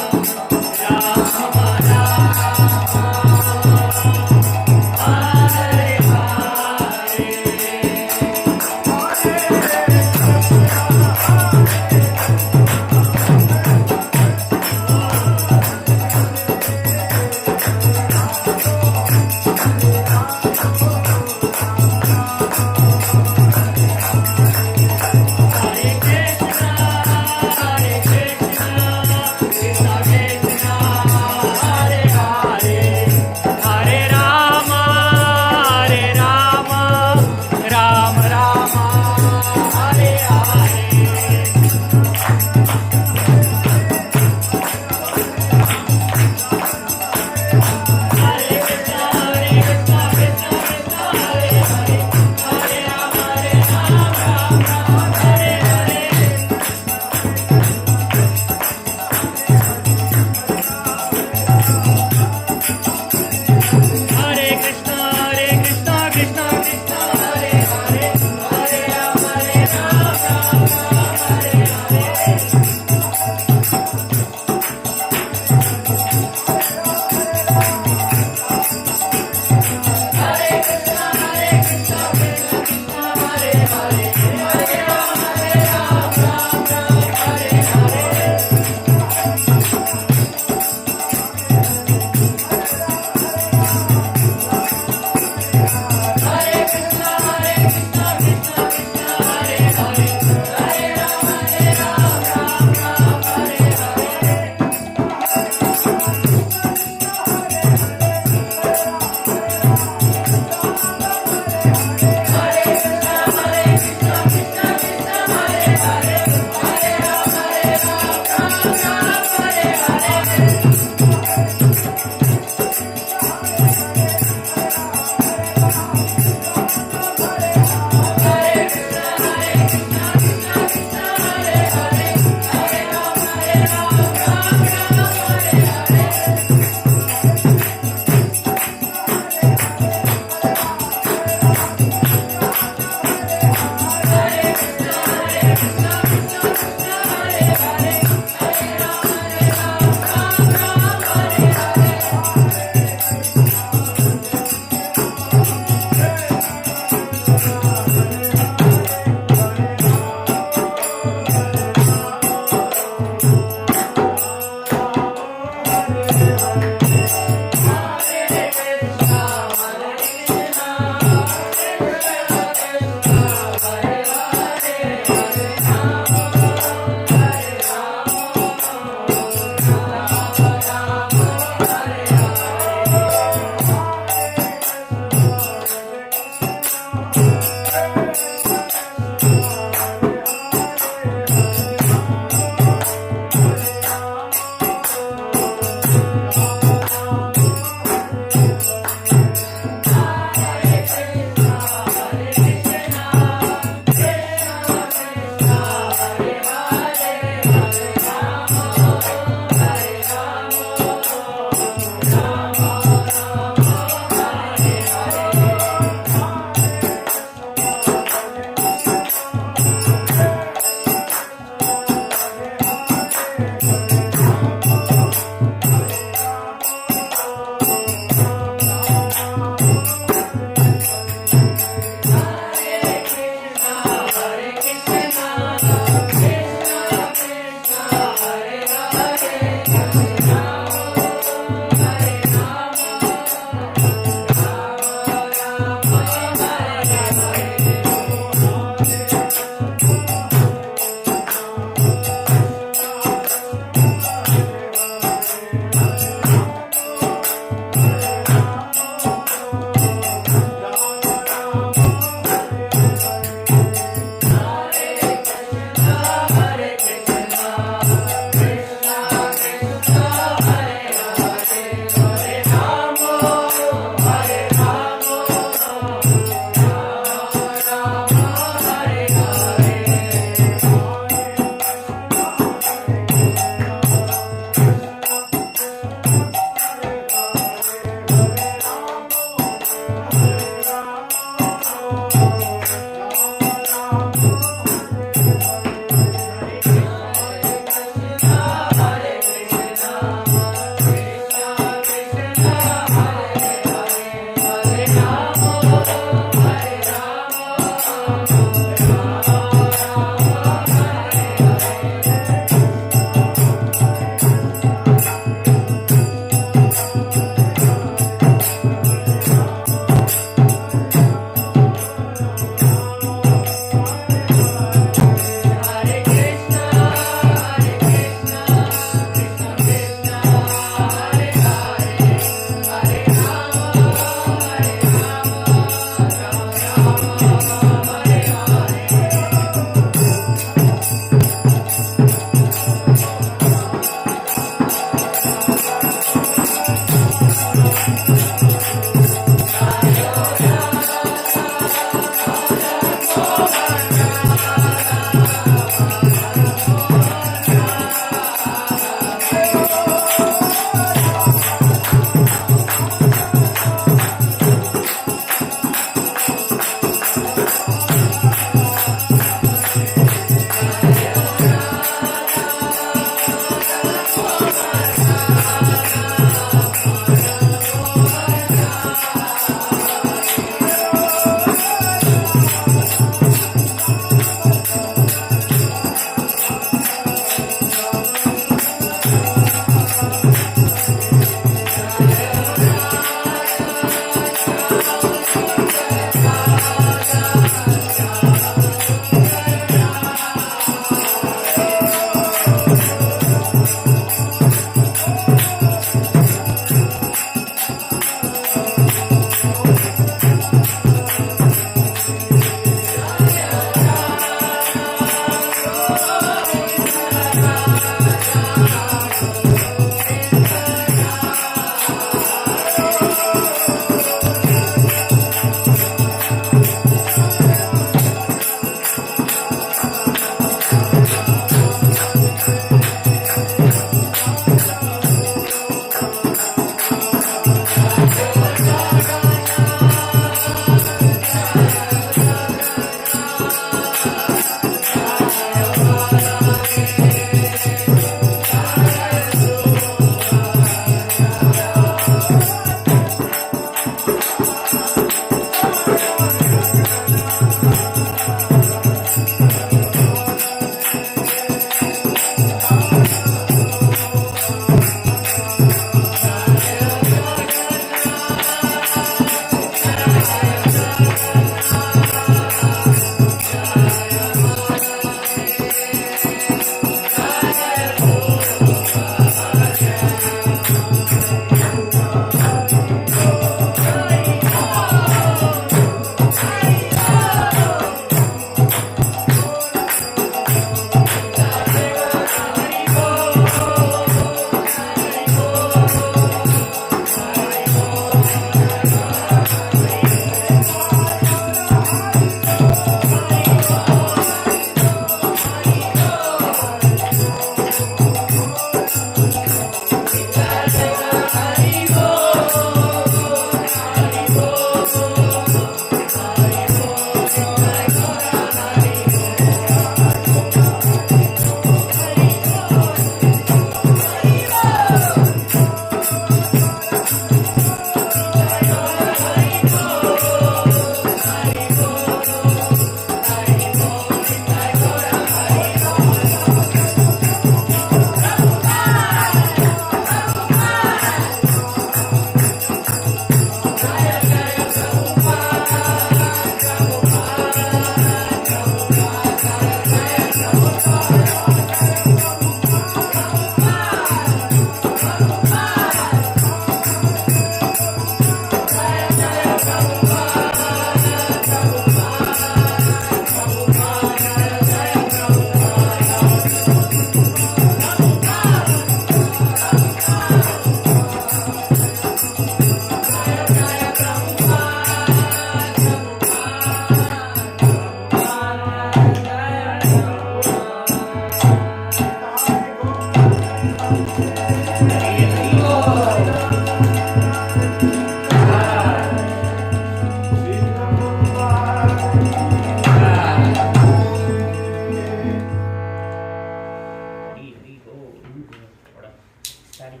ecstatic.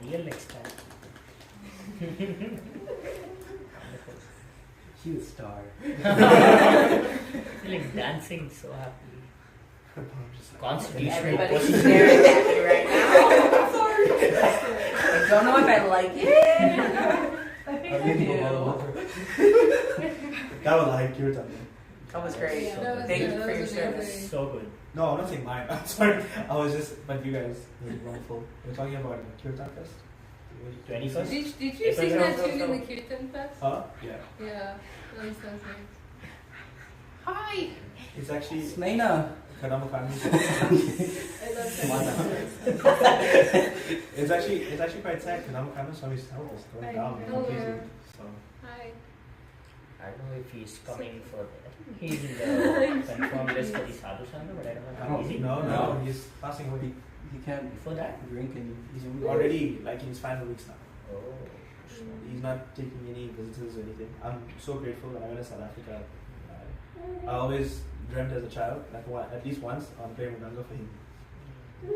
Real ecstatic. Cute star. Like dancing so happily. Just like, Constitutional Everybody's position. staring at me right now. I don't know if I like it. I think I'll I give you do. all over. That was like Kirtan. That was great. Yeah. That was Thank good. you That for your was service. amazing. So good. No, I'm not saying mine. I'm sorry. I was just, but you guys were wrongful. We're talking about Kirtan Fest. 21st? Did you April sing that Girls tune in also. the Kirtan Fest? Huh? Yeah. Yeah, that was nice. Hi. It's actually Snaina. Kadama family. I love It's actually quite sad. Kadama family Swami's health is going I down know. completely. So Hi. I don't know if he's coming for. I think he's in the confirmed list for the Sadhu Sangha, but I don't know. Is he? no, he's passing away. He can't Before that? drink and He's already like in his final weeks now. Oh. He's not taking any visitors or anything. I'm so grateful when I went to South Africa. I always dreamt as a child, like at least once, on playing Muganga for him.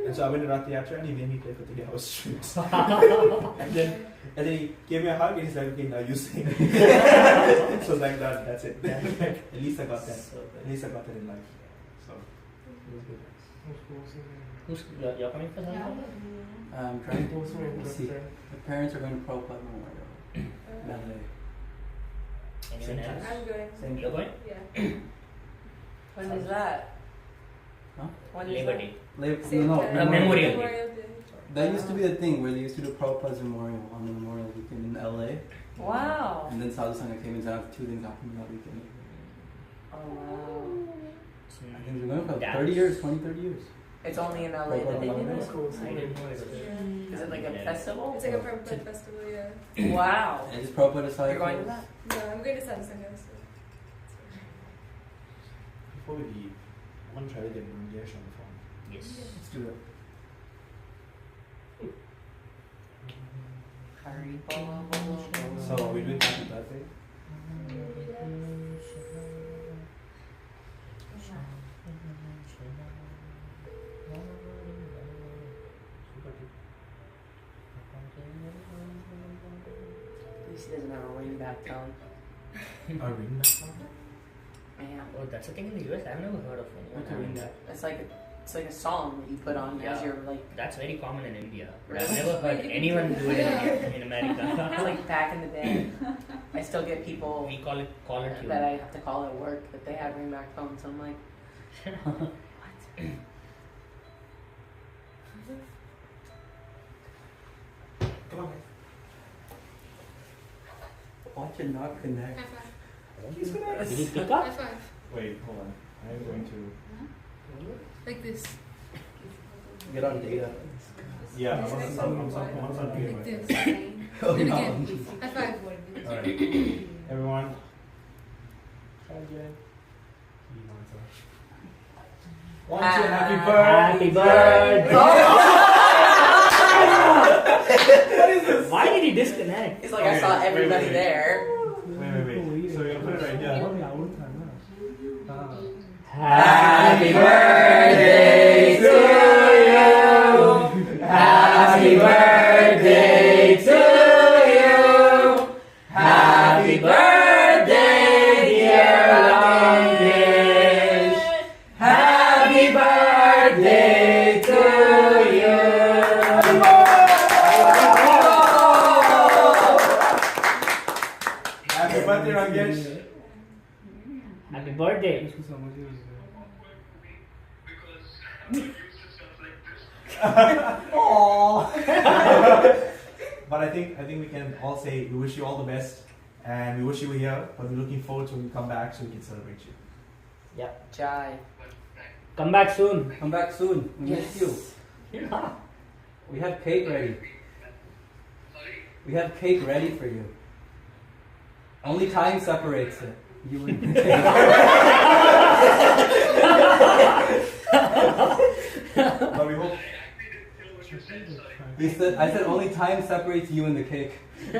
And so I went to Rath Yatra and he made me play for 3 hours straight. and then he gave me a hug and he's like, okay, now you sing. So I was like, that's it. At least I got that. So good. At least I got that in life. So it was good. You're coming for Sadhu Sangha? I'm trying to see. The parents are going to Prabhupada Memorial in LA. Anyone else? I'm going. Same You're going? Yeah. When is that? Huh? When is Labor that? Day. Same No, time. Memorial. Memorial Day. That used to be the thing where they used to do Prabhupada's Memorial on the Memorial Weekend in LA. Wow. And then Sadhu Sangha came in, so two things happened that weekend. Oh wow. I think they're going for Dance. 30 years, 20-30 years. It's only in LA that they do this? I didn't know it was. Is it like a Yeah. festival? It's like a Prabhupada festival, yeah. Wow. And it's Prabhupada style. You're going to that? No, I'm going to Samsung. Before we leave, I want to try to get Mangesh on the phone. Yes. Let's do that. So are we doing happy birthday? At least he doesn't have a ringback tone. Are we in that song? Yeah. Oh, that's a thing in the US? I've never heard of anyone Okay. doing that. It's like a song that you put on as Yeah. you're like That's very common in India. But I've Really? never heard anyone do it in America. it's like back in the day. I still get people We call it caller tune. that I have to call at work that they have ringback phones. I'm like, what? Come on. Watch it not connect. High five. He's gonna. Did he pick High up? five. Wait, hold on. I'm going to. Like this. Get on data. Yeah, I'm on some Like video. this. Oh, And no. again. High five. Alright. Everyone. Try again. One, two, happy Happy birthday. birthday! Why did he disconnect? It's like I saw Okay, everybody wait. there. Wait. So we're gonna put it right here. Happy birthday to you. Happy birthday to you. Happy birthday, dear Langesh. Happy birthday to you. Happy birthday, Rangesh. Happy birthday. But I think we can all say we wish you all the best, and we wish you were here. But we're looking forward to when you come back so we can celebrate you. Jai. Come back soon. Come back soon. We miss you. Yeah. We have cake ready. We have cake ready for you. Only time separates it. You and the cake. But we hope. I said only time separates you and the cake. It's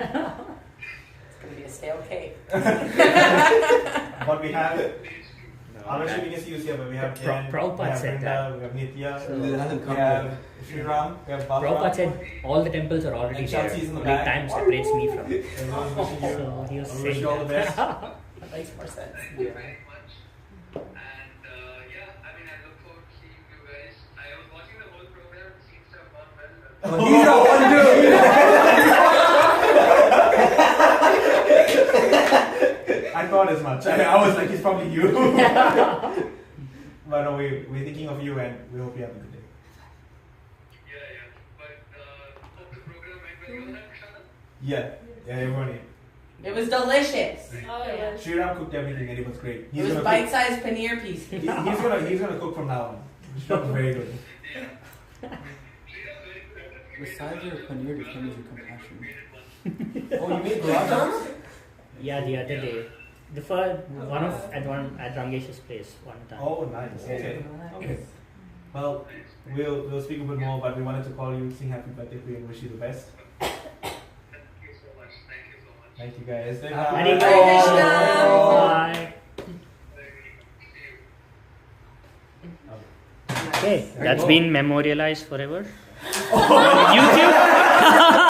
gonna be a stale cake. But we have. No. I'm not sure if you can see who's here, but we have Ken, we Prabhupada have said Brenda, we have Nitya, So- It hasn't we come have yet. Sri Ram, we have Baba. Prabhupada said all the temples are already And there. Shanti's in the Only back. time separates me from it. Everyone's wishing you. So he was I wish saying you all the best. That makes more sense. Thank you very much. And yeah, I mean, I look forward to seeing you guys. I was watching the whole program. It seems to have gone well. He's the one dude. I thought as much. I was like, he's probably you. But no, we're thinking of you and we hope you have a good day. Yeah. But hope the program went well. You all had Prashadam? Yeah, everyone ate. It was delicious. Oh yeah. Sri Ram cooked everything and it was great. It was gonna bite-sized paneer pieces. cook, he's gonna cook from now on. It was very good. Besides your paneer, just comes your compassion. Oh, you made gulab jamuns? Yeah, the other day. The first one at Rangesh's place one time. Oh, nice. Okay. Well, we'll speak a bit more, but we wanted to call you, sing happy birthday for you, and wish you the best. Thank you so much. Thank you guys. Hare Hare Krishna. Bye. Okay, that's been memorialized forever. YouTube.